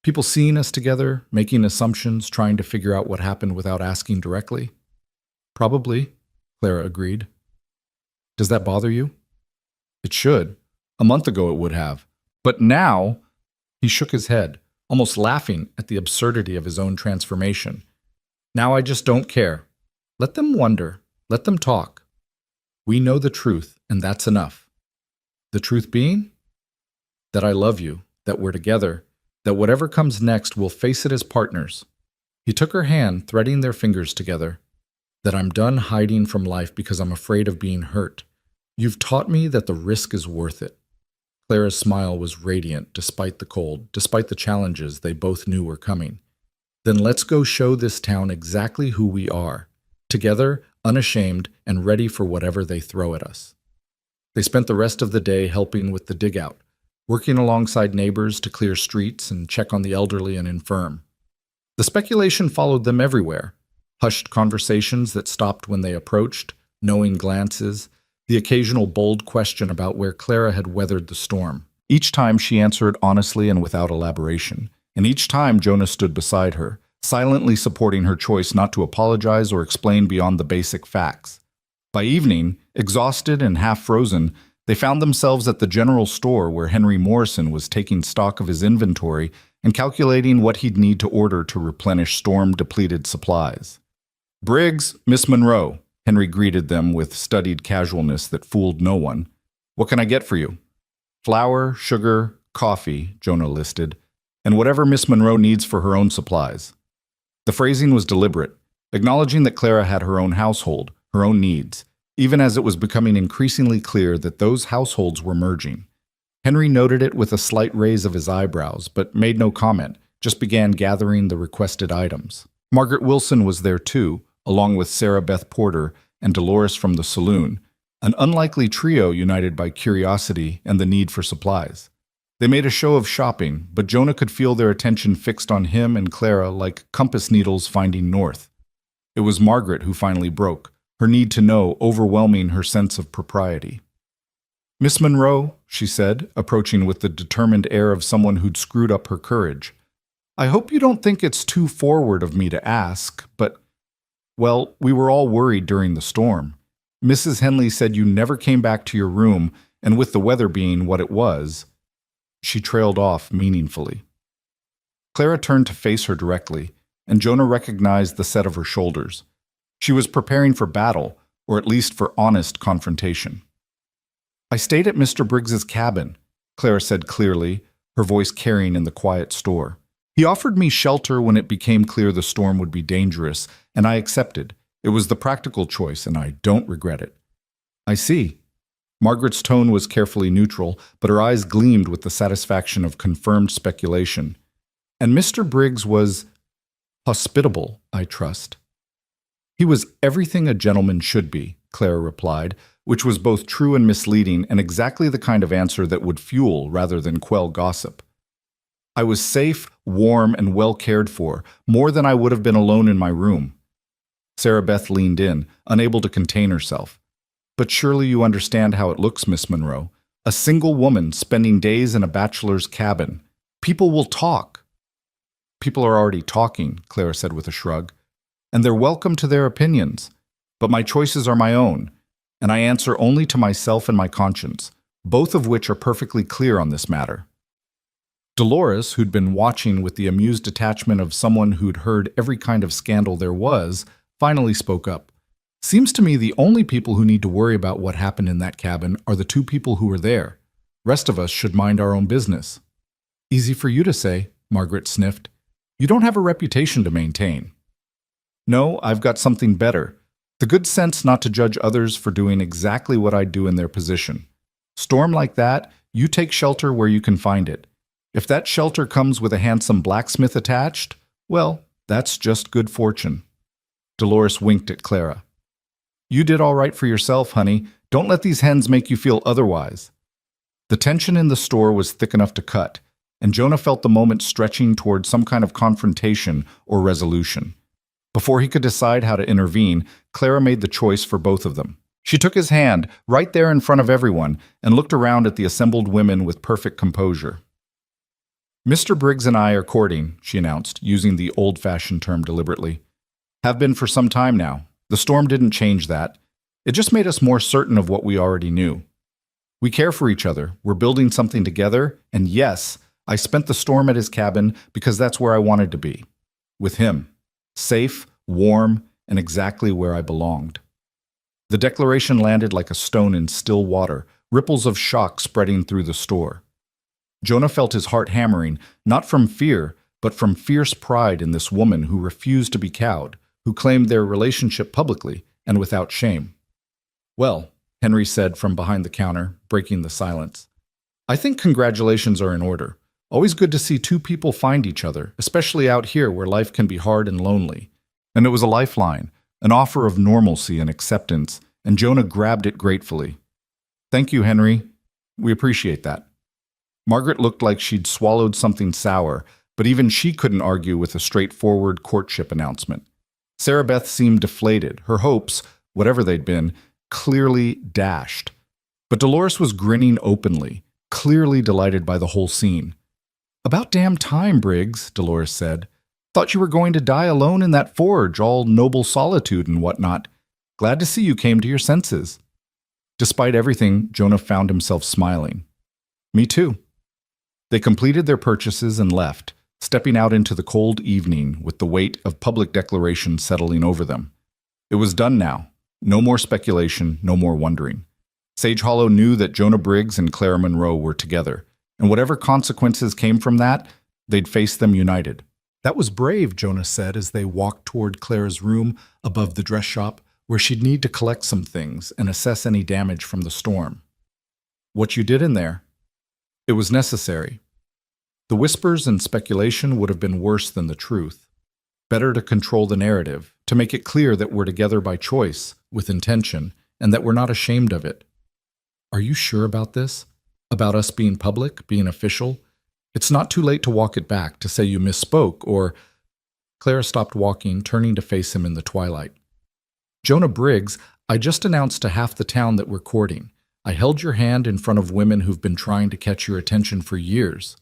People seeing us together, making assumptions, trying to figure out what happened without asking directly? Probably, Clara agreed. Does that bother you? It should. A month ago it would have. But now, he shook his head, almost laughing at the absurdity of his own transformation. Now I just don't care. Let them wonder. Let them talk. We know the truth, and that's enough. The truth being? That I love you, that we're together, that whatever comes next we'll face it as partners. He took her hand, threading their fingers together. that I'm done hiding from life because I'm afraid of being hurt. You've taught me that the risk is worth it." Clara's smile was radiant despite the cold, despite the challenges they both knew were coming. "Then let's go show this town exactly who we are, together, unashamed, and ready for whatever they throw at us." They spent the rest of the day helping with the dig-out, working alongside neighbors to clear streets and check on the elderly and infirm. The speculation followed them everywhere. Hushed conversations that stopped when they approached, knowing glances, the occasional bold question about where Clara had weathered the storm. Each time she answered honestly and without elaboration, and each time Jonah stood beside her, silently supporting her choice not to apologize or explain beyond the basic facts. By evening, exhausted and half frozen, they found themselves at the general store where Henry Morrison was taking stock of his inventory and calculating what he'd need to order to replenish storm-depleted supplies. "Briggs, Miss Monroe," Henry greeted them with studied casualness that fooled no one. "What can I get for you?" "Flour, sugar, coffee," Jonah listed, "and whatever Miss Monroe needs for her own supplies." The phrasing was deliberate, acknowledging that Clara had her own household, her own needs, even as it was becoming increasingly clear that those households were merging. Henry noted it with a slight raise of his eyebrows, but made no comment, just began gathering the requested items. Margaret Wilson was there too, along with Sarah Beth Porter and Dolores from the saloon, an unlikely trio united by curiosity and the need for supplies. They made a show of shopping, but Jonah could feel their attention fixed on him and Clara like compass needles finding north. It was Margaret who finally broke, her need to know overwhelming her sense of propriety. "Miss Monroe," she said, approaching with the determined air of someone who'd screwed up her courage, "I hope you don't think it's too forward of me to ask, but, well, we were all worried during the storm. Mrs. Henley said you never came back to your room, and with the weather being what it was..." She trailed off meaningfully. Clara turned to face her directly, and Jonah recognized the set of her shoulders. She was preparing for battle, or at least for honest confrontation. "I stayed at Mr. Briggs's cabin," Clara said clearly, her voice carrying in the quiet store. "He offered me shelter when it became clear the storm would be dangerous, and I accepted. It was the practical choice, and I don't regret it." "I see." Margaret's tone was carefully neutral, but her eyes gleamed with the satisfaction of confirmed speculation. "And Mr. Briggs was hospitable, I trust." "He was everything a gentleman should be," Clara replied, which was both true and misleading and exactly the kind of answer that would fuel rather than quell gossip. "I was safe, warm, and well cared for, more than I would have been alone in my room." Sarah Beth leaned in, unable to contain herself. "But surely you understand how it looks, Miss Monroe. A single woman spending days in a bachelor's cabin. People will talk." "People are already talking," Clara said with a shrug. "And they're welcome to their opinions. But my choices are my own, and I answer only to myself and my conscience, both of which are perfectly clear on this matter." Dolores, who'd been watching with the amused detachment of someone who'd heard every kind of scandal there was, finally spoke up. "Seems to me the only people who need to worry about what happened in that cabin are the two people who were there. Rest of us should mind our own business." "Easy for you to say," Margaret sniffed. "You don't have a reputation to maintain." "No, I've got something better. The good sense not to judge others for doing exactly what I'd do in their position. Storm like that, you take shelter where you can find it. If that shelter comes with a handsome blacksmith attached, well, that's just good fortune." Dolores winked at Clara. "You did all right for yourself, honey. Don't let these hens make you feel otherwise." The tension in the store was thick enough to cut, and Jonah felt the moment stretching toward some kind of confrontation or resolution. Before he could decide how to intervene, Clara made the choice for both of them. She took his hand, right there in front of everyone, and looked around at the assembled women with perfect composure. "Mr. Briggs and I are courting," she announced, using the old-fashioned term deliberately. "Have been for some time now. The storm didn't change that. It just made us more certain of what we already knew. We care for each other, we're building something together, and yes, I spent the storm at his cabin because that's where I wanted to be. With him. Safe, warm, and exactly where I belonged." The declaration landed like a stone in still water, ripples of shock spreading through the store. Jonah felt his heart hammering, not from fear, but from fierce pride in this woman who refused to be cowed, who claimed their relationship publicly and without shame. "Well," Henry said from behind the counter, breaking the silence, "I think congratulations are in order. Always good to see two people find each other, especially out here where life can be hard and lonely." And it was a lifeline, an offer of normalcy and acceptance, and Jonah grabbed it gratefully. "Thank you, Henry. We appreciate that." Margaret looked like she'd swallowed something sour, but even she couldn't argue with a straightforward courtship announcement. Sarah Beth seemed deflated, her hopes, whatever they'd been, clearly dashed. But Dolores was grinning openly, clearly delighted by the whole scene. "About damn time, Briggs," Dolores said. "Thought you were going to die alone in that forge, all noble solitude and whatnot. Glad to see you came to your senses." Despite everything, Jonah found himself smiling. "Me too." They completed their purchases and left, stepping out into the cold evening with the weight of public declaration settling over them. It was done now. No more speculation, no more wondering. Sage Hollow knew that Jonah Briggs and Clara Monroe were together, and whatever consequences came from that, they'd face them united. "That was brave," Jonah said as they walked toward Clara's room above the dress shop, where she'd need to collect some things and assess any damage from the storm. "What you did in there? It was necessary. The whispers and speculation would have been worse than the truth. Better to control the narrative, to make it clear that we're together by choice, with intention, and that we're not ashamed of it." "Are you sure about this? About us being public, being official? It's not too late to walk it back, to say you misspoke, or—" Clara stopped walking, turning to face him in the twilight. "Jonah Briggs, I just announced to half the town that we're courting. I held your hand in front of women who've been trying to catch your attention for years.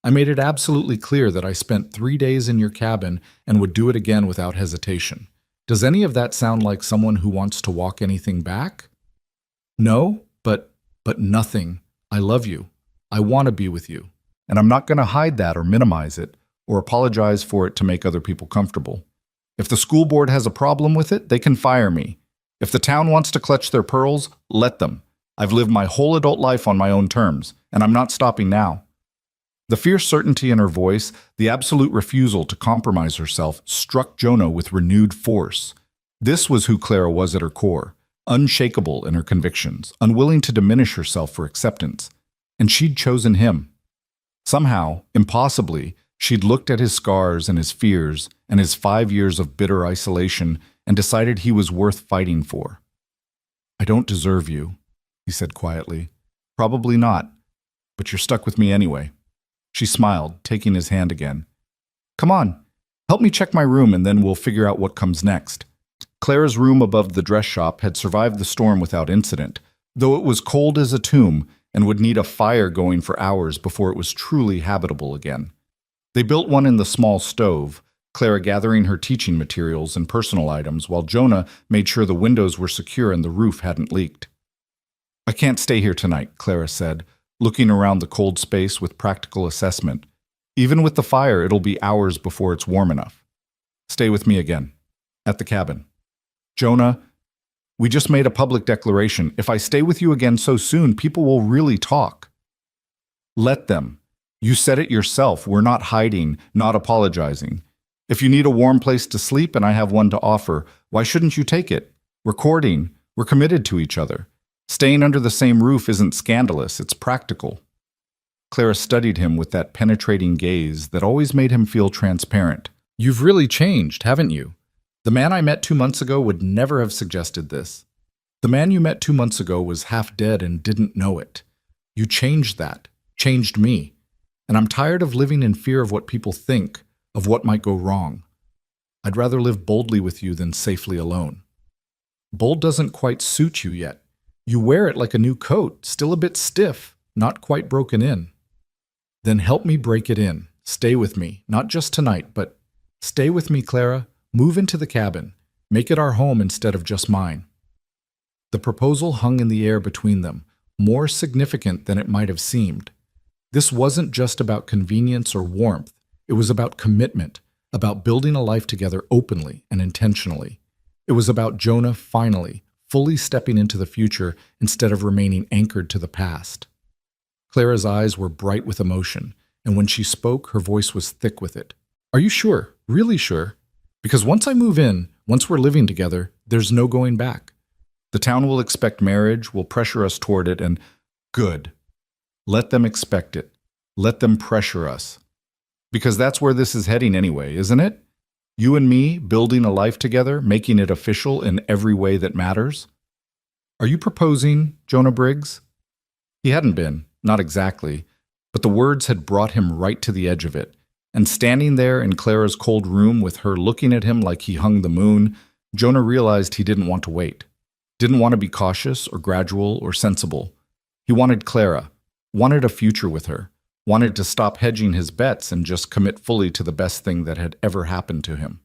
I made it absolutely clear that I spent 3 days in your cabin and would do it again without hesitation. Does any of that sound like someone who wants to walk anything back?" "No, but nothing. I love you. I want to be with you. And I'm not going to hide that or minimize it or apologize for it to make other people comfortable. If the school board has a problem with it, they can fire me. If the town wants to clutch their pearls, let them. I've lived my whole adult life on my own terms, and I'm not stopping now." The fierce certainty in her voice, the absolute refusal to compromise herself, struck Jonah with renewed force. This was who Clara was at her core, unshakable in her convictions, unwilling to diminish herself for acceptance. And she'd chosen him. Somehow, impossibly, she'd looked at his scars and his fears and his 5 years of bitter isolation and decided he was worth fighting for. "I don't deserve you," he said quietly. "Probably not, but you're stuck with me anyway." She smiled, taking his hand again. "Come on, help me check my room and then we'll figure out what comes next." Clara's room above the dress shop had survived the storm without incident, though it was cold as a tomb and would need a fire going for hours before it was truly habitable again. They built one in the small stove, Clara gathering her teaching materials and personal items while Jonah made sure the windows were secure and the roof hadn't leaked. "I can't stay here tonight," Clara said, looking around the cold space with practical assessment. "Even with the fire, it'll be hours before it's warm enough. Stay with me again. At the cabin." "Jonah, we just made a public declaration. If I stay with you again so soon, people will really talk." "Let them. You said it yourself. We're not hiding, not apologizing. If you need a warm place to sleep and I have one to offer, why shouldn't you take it? We're courting. We're committed to each other. Staying under the same roof isn't scandalous, it's practical." Clara studied him with that penetrating gaze that always made him feel transparent. "You've really changed, haven't you? The man I met 2 months ago would never have suggested this. The man you met 2 months ago was half dead and didn't know it. You changed that, changed me. And I'm tired of living in fear of what people think, of what might go wrong. I'd rather live boldly with you than safely alone. Bold doesn't quite suit you yet. You wear it like a new coat, still a bit stiff, not quite broken in. Then help me break it in. Stay with me, not just tonight, but stay with me, Clara. Move into the cabin. Make it our home instead of just mine." The proposal hung in the air between them, more significant than it might have seemed. This wasn't just about convenience or warmth. It was about commitment, about building a life together openly and intentionally. It was about Jonah finally, fully stepping into the future instead of remaining anchored to the past. Clara's eyes were bright with emotion, and when she spoke, her voice was thick with it. "Are you sure? Really sure? Because once I move in, Once we're living together, there's no going back. The town will expect marriage, will pressure us toward it, and good. Let them expect it. Let them pressure us. Because that's where this is heading anyway, isn't it? You and me building a life together, making it official in every way that matters. Are you proposing, Jonah Briggs? He hadn't been, not exactly, but the words had brought him right to the edge of it. And standing there in Clara's cold room with her looking at him like he hung the moon, Jonah realized he didn't want to wait. Didn't want to be cautious or gradual or sensible. He wanted Clara, wanted a future with her, wanted to stop hedging his bets and just commit fully to the best thing that had ever happened to him.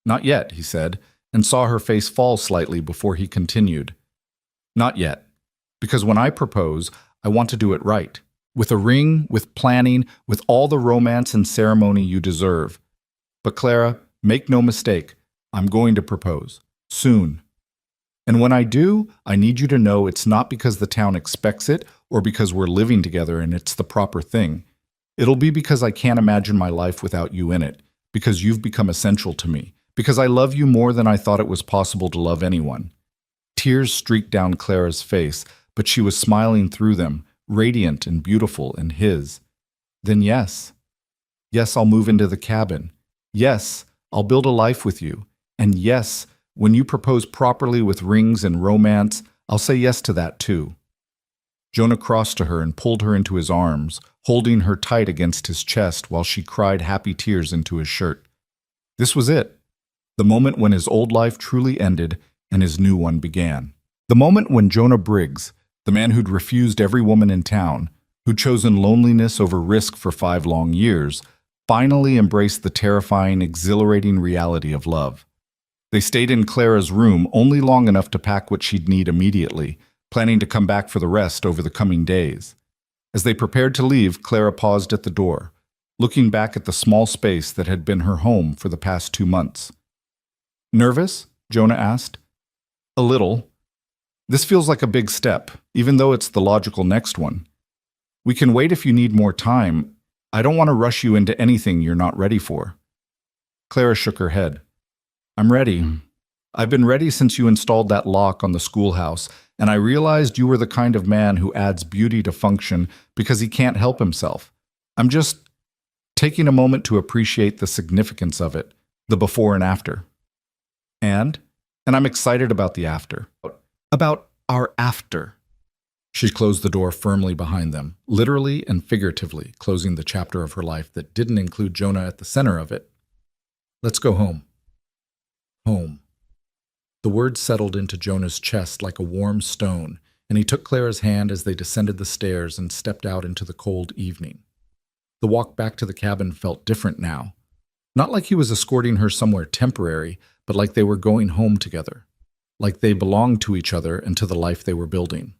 Not yet, he said, and saw her face fall slightly before he continued. Not yet, because when I propose, I want to do it right. With a ring, with planning, with all the romance and ceremony you deserve. But Clara, make no mistake, I'm going to propose. Soon. And when I do, I need you to know it's not because the town expects it or because we're living together and it's the proper thing. It'll be because I can't imagine my life without you in it, because you've become essential to me, because I love you more than I thought it was possible to love anyone. Tears streaked down Clara's face, but she was smiling through them, radiant and beautiful in his. Then yes. Yes, I'll move into the cabin. Yes, I'll build a life with you. And yes, when you propose properly with rings and romance, I'll say yes to that too. Jonah crossed to her and pulled her into his arms, holding her tight against his chest while she cried happy tears into his shirt. This was it. The moment when his old life truly ended and his new one began. The moment when Jonah Briggs, the man who'd refused every woman in town, who'd chosen loneliness over risk for 5 long years, finally embraced the terrifying, exhilarating reality of love. They stayed in Clara's room only long enough to pack what she'd need immediately, planning to come back for the rest over the coming days. As they prepared to leave, Clara paused at the door, looking back at the small space that had been her home for the past 2 months. Nervous? Jonah asked. A little. This feels like a big step, even though it's the logical next one. We can wait if you need more time. I don't want to rush you into anything you're not ready for. Clara shook her head. I'm ready. I've been ready since you installed that lock on the schoolhouse, and I realized you were the kind of man who adds beauty to function because he can't help himself. I'm just taking a moment to appreciate the significance of it, the before and after. And I'm excited about the after. About our after. She closed the door firmly behind them, literally and figuratively, closing the chapter of her life that didn't include Jonah at the center of it. Let's go home. Home. The word settled into Jonah's chest like a warm stone, and he took Clara's hand as they descended the stairs and stepped out into the cold evening. The walk back to the cabin felt different now. Not like he was escorting her somewhere temporary, but like they were going home together. Like they belonged to each other and to the life they were building.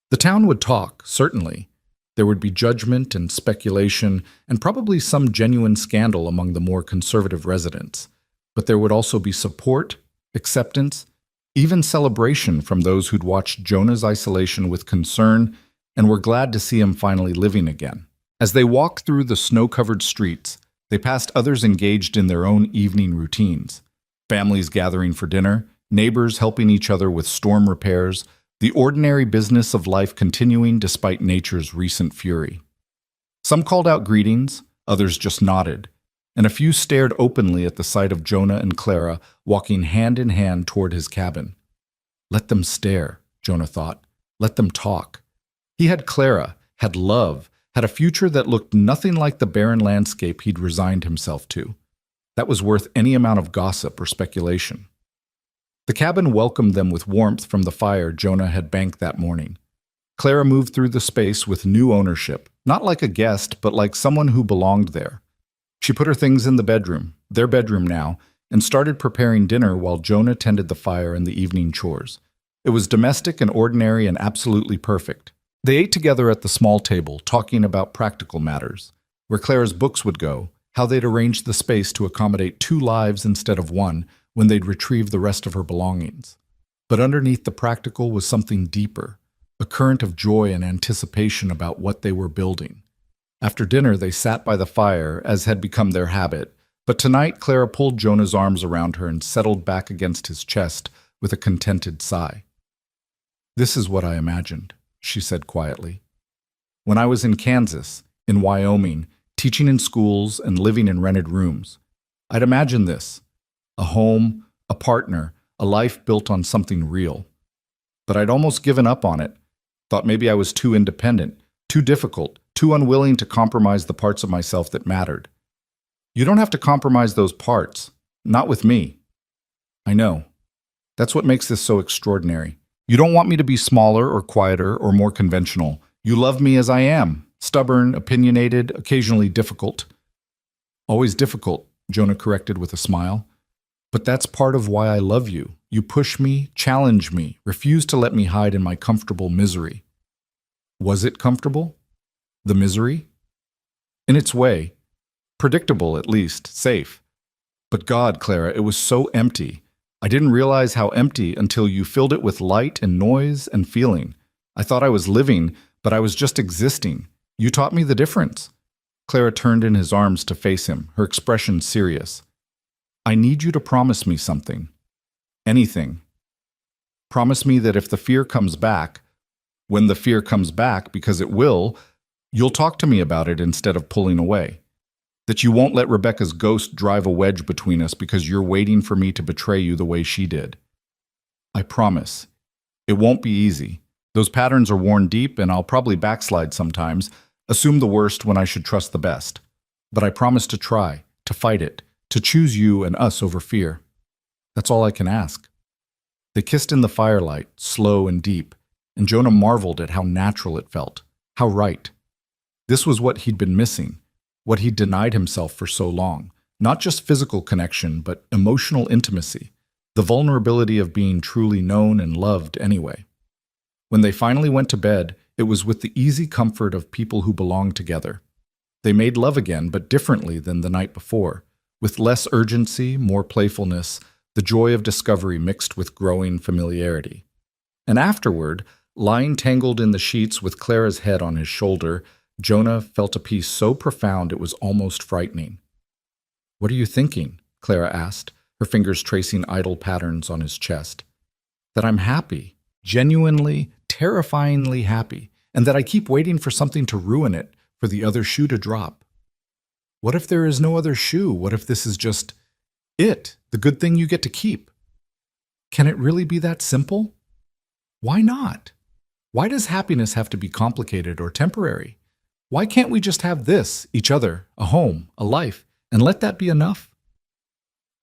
The town would talk, certainly. There would be judgment and speculation, and probably some genuine scandal among the more conservative residents. But there would also be support, acceptance, even celebration from those who'd watched Jonah's isolation with concern and were glad to see him finally living again. As they walked through the snow-covered streets, they passed others engaged in their own evening routines. Families gathering for dinner, neighbors helping each other with storm repairs, the ordinary business of life continuing despite nature's recent fury. Some called out greetings, others just nodded, and a few stared openly at the sight of Jonah and Clara walking hand in hand toward his cabin. Let them stare, Jonah thought. Let them talk. He had Clara, had love, had a future that looked nothing like the barren landscape he'd resigned himself to. That was worth any amount of gossip or speculation. The cabin welcomed them with warmth from the fire Jonah had banked that morning. Clara moved through the space with new ownership, not like a guest, but like someone who belonged there. She put her things in the bedroom, their bedroom now, and started preparing dinner while Jonah tended the fire and the evening chores. It was domestic and ordinary and absolutely perfect. They ate together at the small table, talking about practical matters, where Clara's books would go, how they'd arrange the space to accommodate 2 lives instead of 1 when they'd retrieve the rest of her belongings. But underneath the practical was something deeper, a current of joy and anticipation about what they were building. After dinner, they sat by the fire, as had become their habit, But tonight, Clara pulled Jonah's arms around her and settled back against his chest with a contented sigh. "This is what I imagined," she said quietly. "When I was in Kansas, in Wyoming, teaching in schools and living in rented rooms, I'd imagined this: a home, a partner, a life built on something real. But I'd almost given up on it, thought maybe I was too independent, too difficult, too unwilling to compromise the parts of myself that mattered. You don't have to compromise those parts, not with me. I know. That's what makes this so extraordinary. You don't want me to be smaller or quieter or more conventional. You love me as I am, stubborn, opinionated, occasionally difficult." "Always difficult," Jonah corrected with a smile. "But that's part of why I love you. You push me, challenge me, refuse to let me hide in my comfortable misery." Was it comfortable? The misery? In its way. Predictable, at least, safe. But God, Clara, it was so empty. I didn't realize how empty until you filled it with light and noise and feeling. I thought I was living, but I was just existing. You taught me the difference." Clara turned in his arms to face him, her expression serious. "I need you to promise me something. Anything. Promise me that if the fear comes back, when the fear comes back, because it will, you'll talk to me about it instead of pulling away. That you won't let Rebecca's ghost drive a wedge between us because you're waiting for me to betray you the way she did. I promise. It won't be easy. Those patterns are worn deep, and I'll probably backslide sometimes, assume the worst when I should trust the best. But I promise to try, to fight it, to choose you and us over fear. That's all I can ask." They kissed in the firelight, slow and deep, and Jonah marveled at how natural it felt, how right. This was what he'd been missing, what he'd denied himself for so long. Not just physical connection, but emotional intimacy, the vulnerability of being truly known and loved anyway. When they finally went to bed, it was with the easy comfort of people who belong together. They made love again, but differently than the night before, with less urgency, more playfulness, the joy of discovery mixed with growing familiarity. And afterward, lying tangled in the sheets with Clara's head on his shoulder, Jonah felt a peace so profound it was almost frightening. "What are you thinking?" Clara asked, her fingers tracing idle patterns on his chest. "That I'm happy, genuinely, terrifyingly happy, and that I keep waiting for something to ruin it, for the other shoe to drop. What if there is no other shoe? What if this is just it, the good thing you get to keep? Can it really be that simple? Why not? Why does happiness have to be complicated or temporary? Why can't we just have this, each other, a home, a life, and let that be enough?"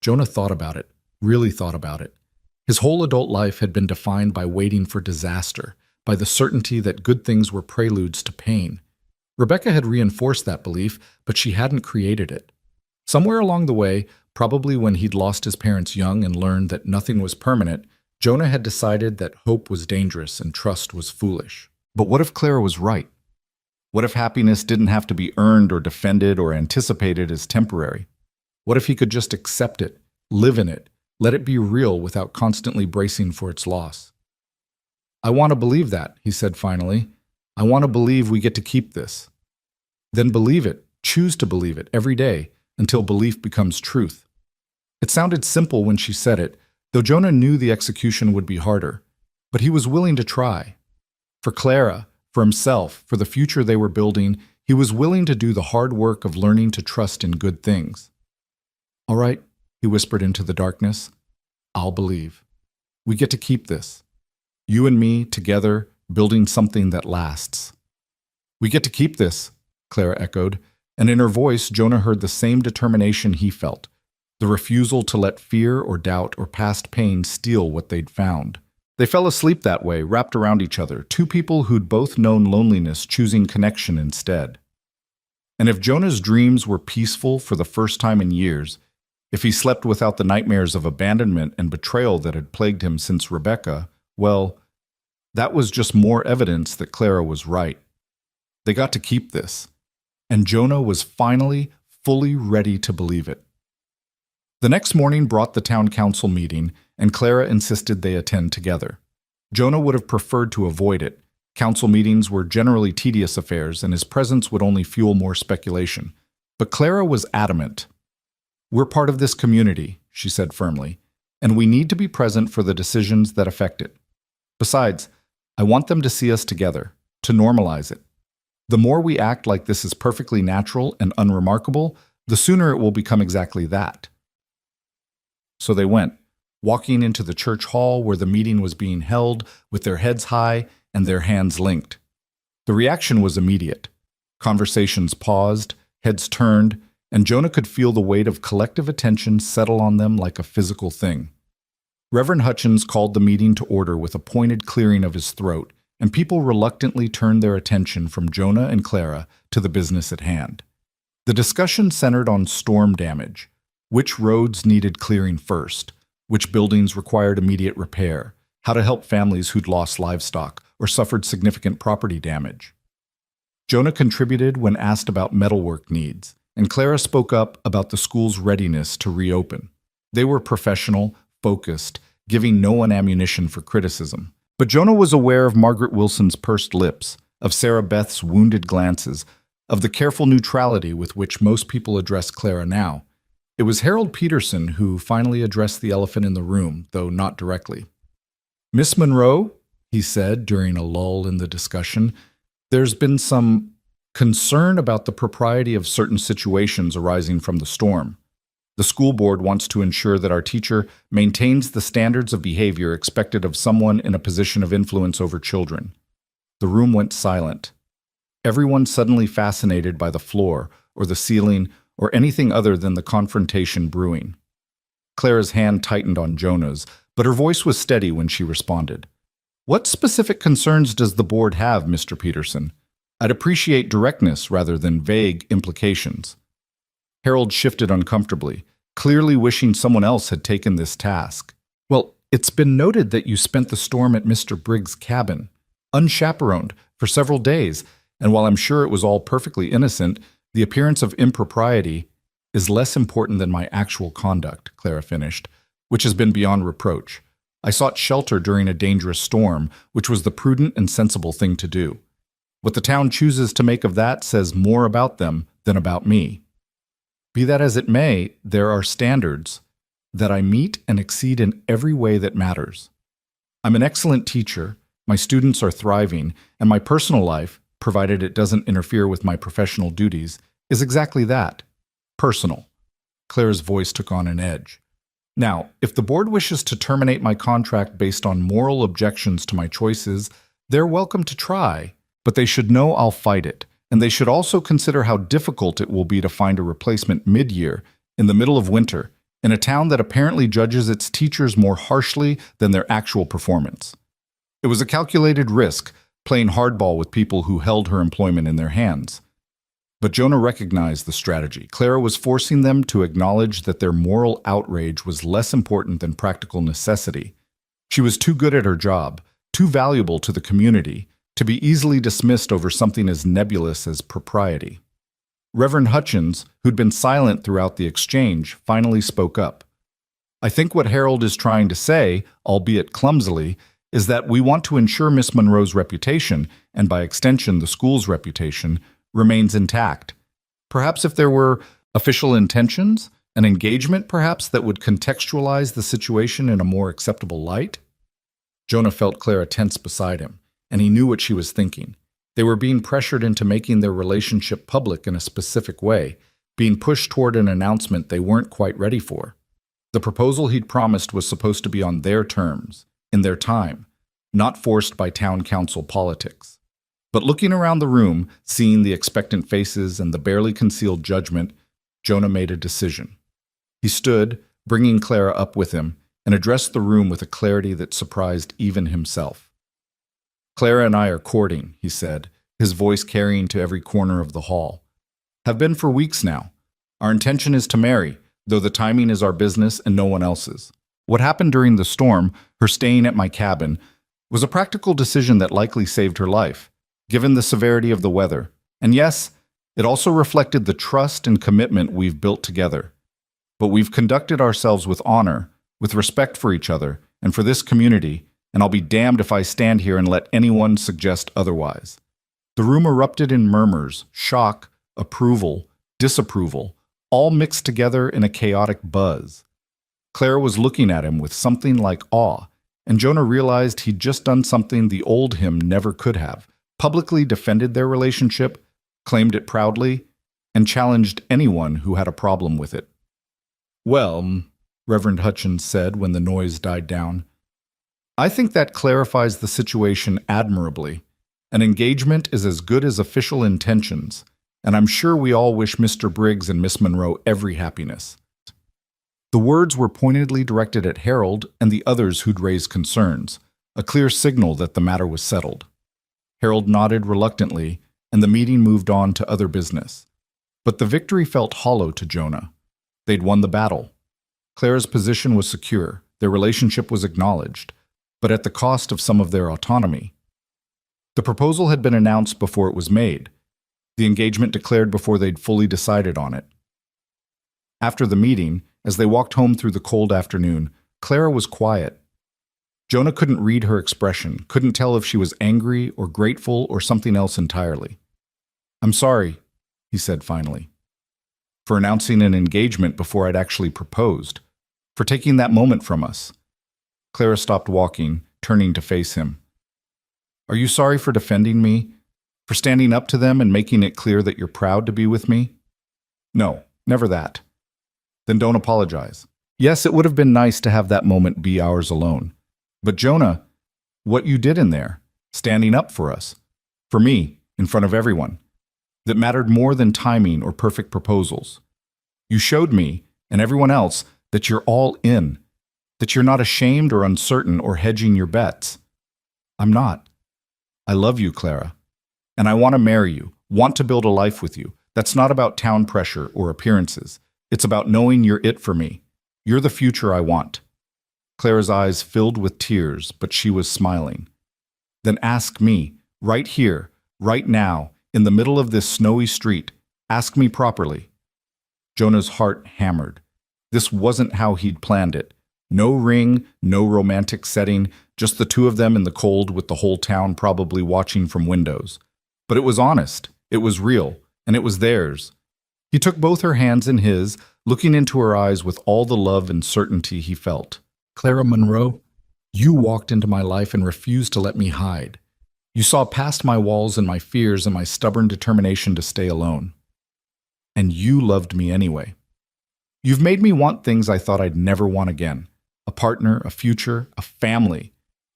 Jonah thought about it, really thought about it. His whole adult life had been defined by waiting for disaster, by the certainty that good things were preludes to pain. Rebecca had reinforced that belief, but she hadn't created it. Somewhere along the way, probably when he'd lost his parents young and learned that nothing was permanent, Jonah had decided that hope was dangerous and trust was foolish. But what if Clara was right? What if happiness didn't have to be earned or defended or anticipated as temporary? What if he could just accept it, live in it, let it be real without constantly bracing for its loss? "I want to believe that," he said finally. "I want to believe we get to keep this." Then believe it, choose to believe it every day until belief becomes truth. It sounded simple when she said it, though Jonah knew the execution would be harder. But he was willing to try. For Clara, for himself, for the future they were building, he was willing to do the hard work of learning to trust in good things. "All right," he whispered into the darkness. "I'll believe. We get to keep this. You and me, together, building something that lasts." "We get to keep this," Clara echoed, and in her voice Jonah heard the same determination he felt, the refusal to let fear or doubt or past pain steal what they'd found. They fell asleep that way, wrapped around each other, two people who'd both known loneliness, choosing connection instead. And if Jonah's dreams were peaceful for the first time in years, if he slept without the nightmares of abandonment and betrayal that had plagued him since Rebecca, well, that was just more evidence that Clara was right. They got to keep this, and Jonah was finally fully ready to believe it. The next morning brought the town council meeting, and Clara insisted they attend together. Jonah would have preferred to avoid it. Council meetings were generally tedious affairs, and his presence would only fuel more speculation. But Clara was adamant. We're part of this community, she said firmly, and we need to be present for the decisions that affect it. Besides, I want them to see us together, to normalize it. The more we act like this is perfectly natural and unremarkable, the sooner it will become exactly that. So they went, walking into the church hall where the meeting was being held with their heads high and their hands linked. The reaction was immediate. Conversations paused, heads turned, and Jonah could feel the weight of collective attention settle on them like a physical thing. Reverend Hutchins called the meeting to order with a pointed clearing of his throat, and people reluctantly turned their attention from Jonah and Clara to the business at hand. The discussion centered on storm damage, which roads needed clearing first, which buildings required immediate repair, how to help families who'd lost livestock or suffered significant property damage. Jonah contributed when asked about metalwork needs, and Clara spoke up about the school's readiness to reopen. They were professional, focused, giving no one ammunition for criticism. But Jonah was aware of Margaret Wilson's pursed lips, of Sarah Beth's wounded glances, of the careful neutrality with which most people address Clara now. It was Harold Peterson who finally addressed the elephant in the room, though not directly. "Miss Monroe," he said during a lull in the discussion, "there's been some concern about the propriety of certain situations arising from the storm. The school board wants to ensure that our teacher maintains the standards of behavior expected of someone in a position of influence over children." The room went silent. Everyone suddenly fascinated by the floor or the ceiling or anything other than the confrontation brewing. Clara's hand tightened on Jonah's, but her voice was steady when she responded. "What specific concerns does the board have, Mr. Peterson? I'd appreciate directness rather than vague implications." Harold shifted uncomfortably, clearly wishing someone else had taken this task. "Well, it's been noted that you spent the storm at Mr. Briggs' cabin, unchaperoned, for several days, and while I'm sure it was all perfectly innocent, the appearance of impropriety is less important than my actual conduct," Clara finished, "which has been beyond reproach. I sought shelter during a dangerous storm, which was the prudent and sensible thing to do. What the town chooses to make of that says more about them than about me. Be that as it may, there are standards that I meet and exceed in every way that matters. I'm an excellent teacher, my students are thriving, and my personal life, provided it doesn't interfere with my professional duties, is exactly that, personal." Clara's voice took on an edge. "Now, if the board wishes to terminate my contract based on moral objections to my choices, they're welcome to try, but they should know I'll fight it, and they should also consider how difficult it will be to find a replacement mid-year, in the middle of winter, in a town that apparently judges its teachers more harshly than their actual performance. It was a calculated risk, playing hardball with people who held her employment in their hands." But Jonah recognized the strategy. Clara was forcing them to acknowledge that their moral outrage was less important than practical necessity. She was too good at her job, too valuable to the community, to be easily dismissed over something as nebulous as propriety. Reverend Hutchins, who'd been silent throughout the exchange, finally spoke up. "I think what Harold is trying to say, albeit clumsily, is that we want to ensure Miss Monroe's reputation, and by extension the school's reputation, remains intact. Perhaps if there were official intentions, an engagement perhaps that would contextualize the situation in a more acceptable light?" Jonah felt Clara tense beside him, and he knew what she was thinking. They were being pressured into making their relationship public in a specific way, being pushed toward an announcement they weren't quite ready for. The proposal he'd promised was supposed to be on their terms, in their time, not forced by town council politics. But looking around the room, seeing the expectant faces and the barely concealed judgment, Jonah made a decision. He stood, bringing Clara up with him, and addressed the room with a clarity that surprised even himself. "Clara and I are courting," he said, his voice carrying to every corner of the hall. "Have been for weeks now. Our intention is to marry, though the timing is our business and no one else's. What happened during the storm, her staying at my cabin, was a practical decision that likely saved her life, given the severity of the weather. And yes, it also reflected the trust and commitment we've built together. But we've conducted ourselves with honor, with respect for each other, and for this community, and I'll be damned if I stand here and let anyone suggest otherwise." The room erupted in murmurs, shock, approval, disapproval, all mixed together in a chaotic buzz. Clara was looking at him with something like awe, and Jonah realized he'd just done something the old him never could have, publicly defended their relationship, claimed it proudly, and challenged anyone who had a problem with it. "Well," Reverend Hutchins said when the noise died down, "I think that clarifies the situation admirably. An engagement is as good as official intentions, and I'm sure we all wish Mr. Briggs and Miss Monroe every happiness." The words were pointedly directed at Harold and the others who'd raised concerns, a clear signal that the matter was settled. Harold nodded reluctantly, and the meeting moved on to other business. But the victory felt hollow to Jonah. They'd won the battle. Clara's position was secure, their relationship was acknowledged, but at the cost of some of their autonomy. The proposal had been announced before it was made, the engagement declared before they'd fully decided on it. After the meeting, as they walked home through the cold afternoon, Clara was quiet. Jonah couldn't read her expression, couldn't tell if she was angry or grateful or something else entirely. "I'm sorry," he said finally, "for announcing an engagement before I'd actually proposed, for taking that moment from us." Clara stopped walking, turning to face him. "Are you sorry for defending me, for standing up to them and making it clear that you're proud to be with me?" "No, never that." "Then don't apologize. Yes, it would have been nice to have that moment be ours alone. But Jonah, what you did in there, standing up for us, for me, in front of everyone, that mattered more than timing or perfect proposals. You showed me, and everyone else, that you're all in, that you're not ashamed or uncertain or hedging your bets. I'm not. I love you, Clara, and I want to marry you, want to build a life with you. That's not about town pressure or appearances. It's about knowing you're it for me. You're the future I want." Clara's eyes filled with tears, but she was smiling. "Then ask me, right here, right now, in the middle of this snowy street. Ask me properly." Jonah's heart hammered. This wasn't how he'd planned it. No ring, no romantic setting, just the two of them in the cold with the whole town probably watching from windows. But it was honest, it was real, and it was theirs. He took both her hands in his, looking into her eyes with all the love and certainty he felt. "Clara Monroe, you walked into my life and refused to let me hide. You saw past my walls and my fears and my stubborn determination to stay alone. And you loved me anyway. You've made me want things I thought I'd never want again. A partner, a future, a family.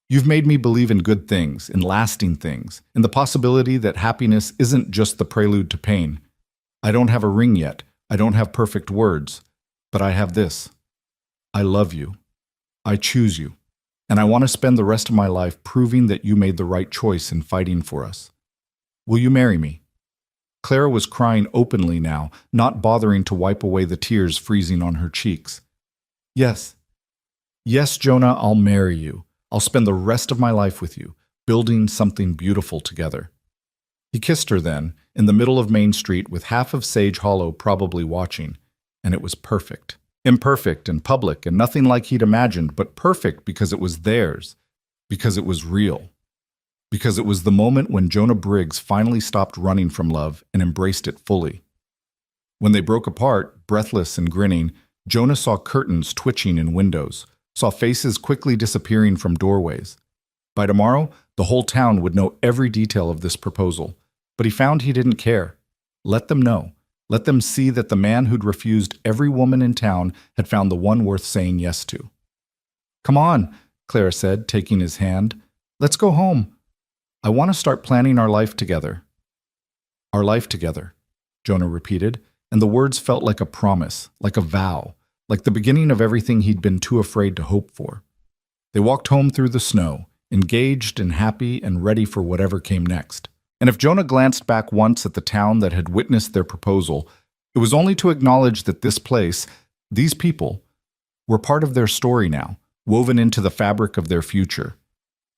You've made me believe in good things, in lasting things, in the possibility that happiness isn't just the prelude to pain. I don't have a ring yet. I don't have perfect words. But I have this. I love you. I choose you. And I want to spend the rest of my life proving that you made the right choice in fighting for us. Will you marry me?" Clara was crying openly now, not bothering to wipe away the tears freezing on her cheeks. "Yes. Yes, Jonah, I'll marry you. I'll spend the rest of my life with you, building something beautiful together." He kissed her then, in the middle of Main Street with half of Sage Hollow probably watching, and it was perfect. Imperfect and public and nothing like he'd imagined, but perfect because it was theirs, because it was real. Because it was the moment when Jonah Briggs finally stopped running from love and embraced it fully. When they broke apart, breathless and grinning, Jonah saw curtains twitching in windows, saw faces quickly disappearing from doorways. By tomorrow, the whole town would know every detail of this proposal, but he found he didn't care. Let them know. Let them see that the man who'd refused every woman in town had found the one worth saying yes to. "Come on," Clara said, taking his hand. "Let's go home. I want to start planning our life together." "Our life together," Jonah repeated, and the words felt like a promise, like a vow, like the beginning of everything he'd been too afraid to hope for. They walked home through the snow, engaged and happy and ready for whatever came next. And if Jonah glanced back once at the town that had witnessed their proposal, it was only to acknowledge that this place, these people, were part of their story now, woven into the fabric of their future.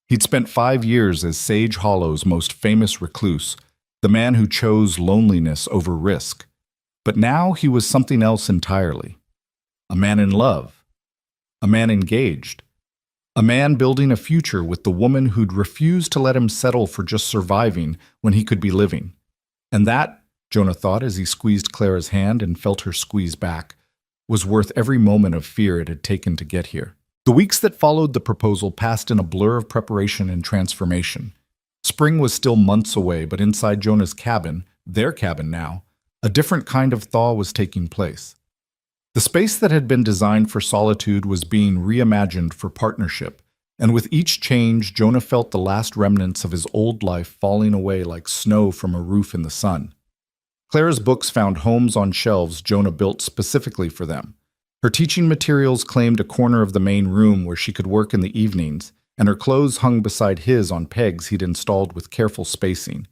He'd spent 5 years as Sage Hollow's most famous recluse, the man who chose loneliness over risk. But now he was something else entirely. A man in love. A man engaged. A man building a future with the woman who'd refused to let him settle for just surviving when he could be living. And that Jonah thought as he squeezed Clara's hand and felt her squeeze back, was worth every moment of fear it had taken to get here. The weeks that followed the proposal passed in a blur of preparation and transformation. Spring was still months away, but inside Jonah's cabin, their cabin now, a different kind of thaw was taking place. The space that had been designed for solitude was being reimagined for partnership, and with each change, Jonah felt the last remnants of his old life falling away like snow from a roof in the sun. Clara's books found homes on shelves Jonah built specifically for them. Her teaching materials claimed a corner of the main room where she could work in the evenings, and her clothes hung beside his on pegs he'd installed with careful spacing.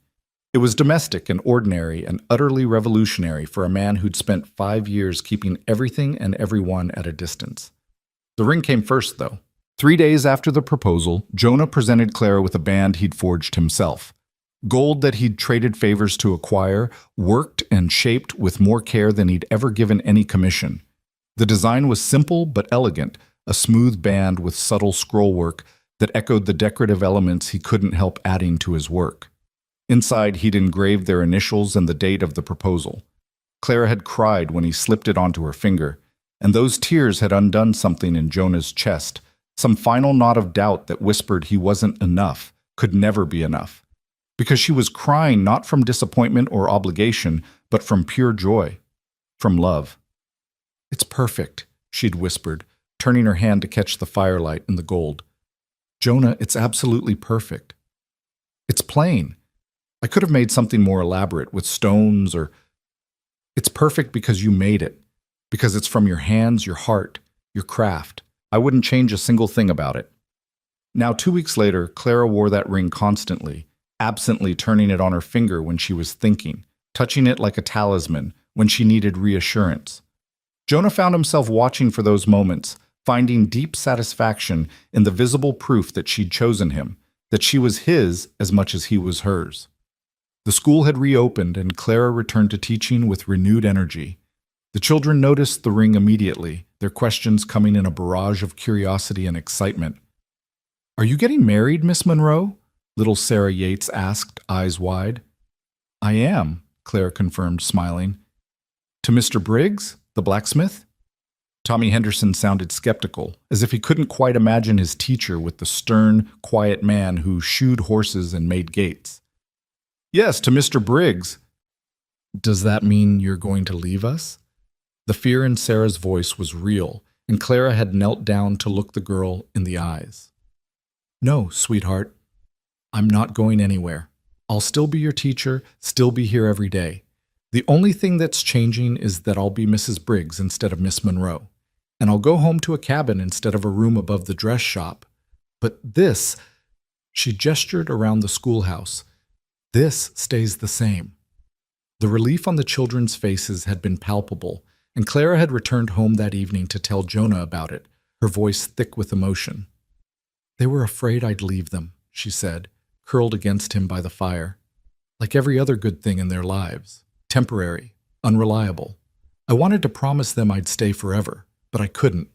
It was domestic and ordinary and utterly revolutionary for a man who'd spent 5 years keeping everything and everyone at a distance. The ring came first, though. 3 days after the proposal, Jonah presented Clara with a band he'd forged himself. Gold that he'd traded favors to acquire, worked and shaped with more care than he'd ever given any commission. The design was simple but elegant, a smooth band with subtle scrollwork that echoed the decorative elements he couldn't help adding to his work. Inside, he'd engraved their initials and the date of the proposal. Clara had cried when he slipped it onto her finger, and those tears had undone something in Jonah's chest, some final knot of doubt that whispered he wasn't enough, could never be enough. Because she was crying not from disappointment or obligation, but from pure joy, from love. "It's perfect," she'd whispered, turning her hand to catch the firelight and the gold. "Jonah, it's absolutely perfect. It's plain. I could have made something more elaborate with stones or... It's perfect because you made it, because it's from your hands, your heart, your craft. I wouldn't change a single thing about it." Now, 2 weeks later, Clara wore that ring constantly, absently turning it on her finger when she was thinking, touching it like a talisman when she needed reassurance. Jonah found himself watching for those moments, finding deep satisfaction in the visible proof that she'd chosen him, that she was his as much as he was hers. The school had reopened, and Clara returned to teaching with renewed energy. The children noticed the ring immediately, their questions coming in a barrage of curiosity and excitement. "Are you getting married, Miss Monroe?" little Sarah Yates asked, eyes wide. "I am," Clara confirmed, smiling. "To Mr. Briggs, the blacksmith?" Tommy Henderson sounded skeptical, as if he couldn't quite imagine his teacher with the stern, quiet man who shoed horses and made gates. "Yes, to Mr. Briggs." "Does that mean you're going to leave us?" The fear in Sarah's voice was real, and Clara had knelt down to look the girl in the eyes. "No, sweetheart. I'm not going anywhere. I'll still be your teacher, still be here every day. The only thing that's changing is that I'll be Mrs. Briggs instead of Miss Monroe, and I'll go home to a cabin instead of a room above the dress shop. But this," she gestured around the schoolhouse, "this stays the same." The relief on the children's faces had been palpable, and Clara had returned home that evening to tell Jonah about it, her voice thick with emotion. "They were afraid I'd leave them," she said, curled against him by the fire. "Like every other good thing in their lives. Temporary, unreliable. I wanted to promise them I'd stay forever, but I couldn't.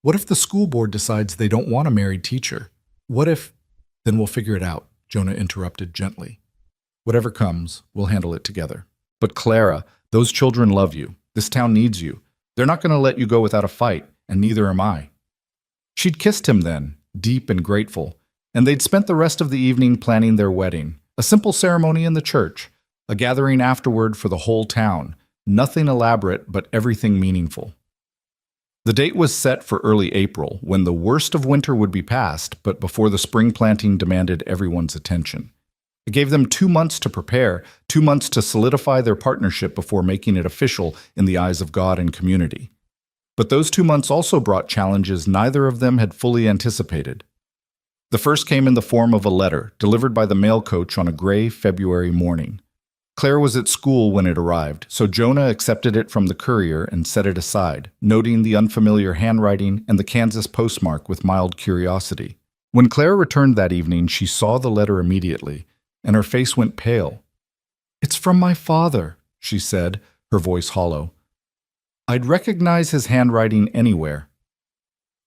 What if the school board decides they don't want a married teacher? What if—" "Then we'll figure it out," Jonah interrupted gently. "Whatever comes, we'll handle it together. But Clara, those children love you. This town needs you. They're not going to let you go without a fight, and neither am I." She'd kissed him then, deep and grateful, and they'd spent the rest of the evening planning their wedding, a simple ceremony in the church, a gathering afterward for the whole town, nothing elaborate but everything meaningful. The date was set for early April, when the worst of winter would be past, but before the spring planting demanded everyone's attention. It gave them 2 months to prepare, 2 months to solidify their partnership before making it official in the eyes of God and community. But those 2 months also brought challenges neither of them had fully anticipated. The first came in the form of a letter, delivered by the mail coach on a gray February morning. Claire was at school when it arrived, so Jonah accepted it from the courier and set it aside, noting the unfamiliar handwriting and the Kansas postmark with mild curiosity. When Claire returned that evening, she saw the letter immediately, and her face went pale. "It's from my father," she said, her voice hollow. "I'd recognize his handwriting anywhere."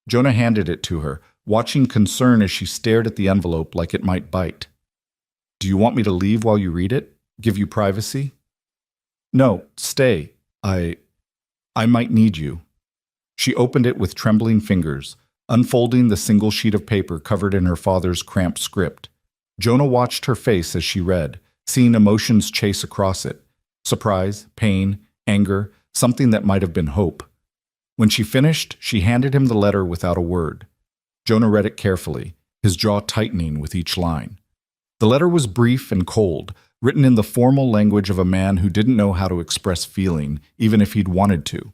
Jonah handed it to her, watching concern as she stared at the envelope like it might bite. "Do you want me to leave while you read it? Give you privacy?" No, stay. I might need you. She opened it with trembling fingers, unfolding the single sheet of paper covered in her father's cramped script. Jonah watched her face as she read, seeing emotions chase across it. Surprise, pain, anger, something that might have been hope. When she finished, she handed him the letter without a word. Jonah read it carefully, his jaw tightening with each line. The letter was brief and cold, written in the formal language of a man who didn't know how to express feeling, even if he'd wanted to.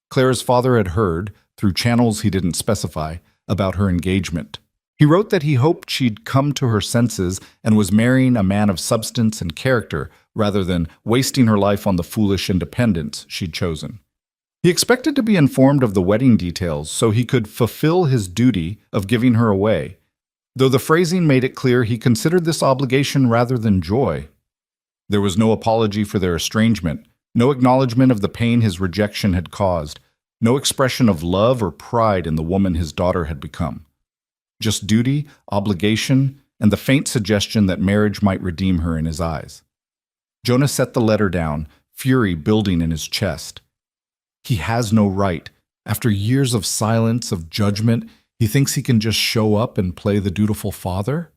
Clara's father had heard, through channels he didn't specify, about her engagement. He wrote that he hoped she'd come to her senses and was marrying a man of substance and character rather than wasting her life on the foolish independence she'd chosen. He expected to be informed of the wedding details so he could fulfill his duty of giving her away, though the phrasing made it clear he considered this obligation rather than joy. There was no apology for their estrangement, no acknowledgement of the pain his rejection had caused, no expression of love or pride in the woman his daughter had become. Just duty, obligation, and the faint suggestion that marriage might redeem her in his eyes. Jonah set the letter down, fury building in his chest. He has no right. After years of silence, of judgment, he thinks he can just show up and play the dutiful father?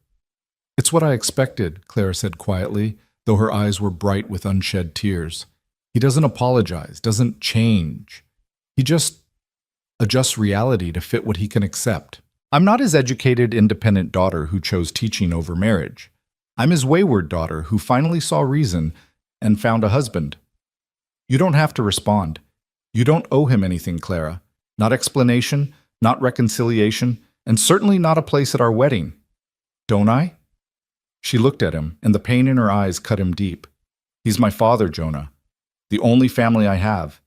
It's what I expected, Clara said quietly, though her eyes were bright with unshed tears. He doesn't apologize, doesn't change. He just adjusts reality to fit what he can accept. I'm not his educated, independent daughter who chose teaching over marriage. I'm his wayward daughter who finally saw reason and found a husband. You don't have to respond. You don't owe him anything, Clara. Not explanation, not reconciliation, and certainly not a place at our wedding. Don't I? She looked at him, and the pain in her eyes cut him deep. He's my father, Jonah. The only family I have.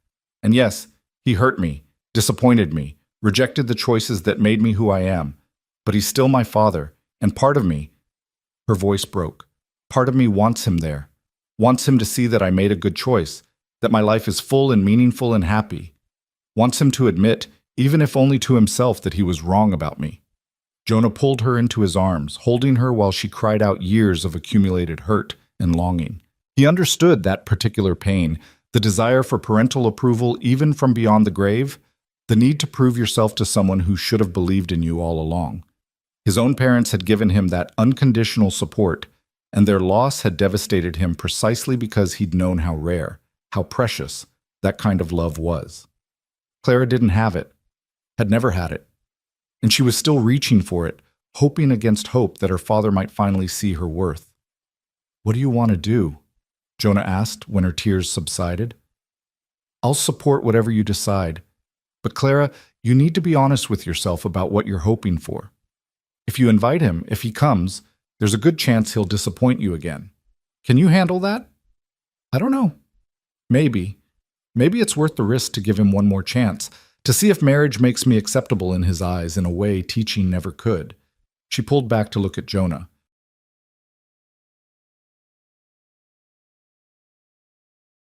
And yes, he hurt me, disappointed me, rejected the choices that made me who I am. But he's still my father, and part of me, her voice broke, part of me wants him there, wants him to see that I made a good choice, that my life is full and meaningful and happy, wants him to admit, even if only to himself, that he was wrong about me. Jonah pulled her into his arms, holding her while she cried out years of accumulated hurt and longing. He understood that particular pain, the desire for parental approval even from beyond the grave, the need to prove yourself to someone who should have believed in you all along. His own parents had given him that unconditional support, and their loss had devastated him precisely because he'd known how rare, how precious that kind of love was. Clara didn't have it, had never had it, and she was still reaching for it, hoping against hope that her father might finally see her worth. "What do you want to do?" Jonah asked when her tears subsided. "I'll support whatever you decide. But Clara, you need to be honest with yourself about what you're hoping for. If you invite him, if he comes, there's a good chance he'll disappoint you again. Can you handle that?" "I don't know. Maybe. Maybe it's worth the risk to give him one more chance, to see if marriage makes me acceptable in his eyes in a way teaching never could." She pulled back to look at Jonah,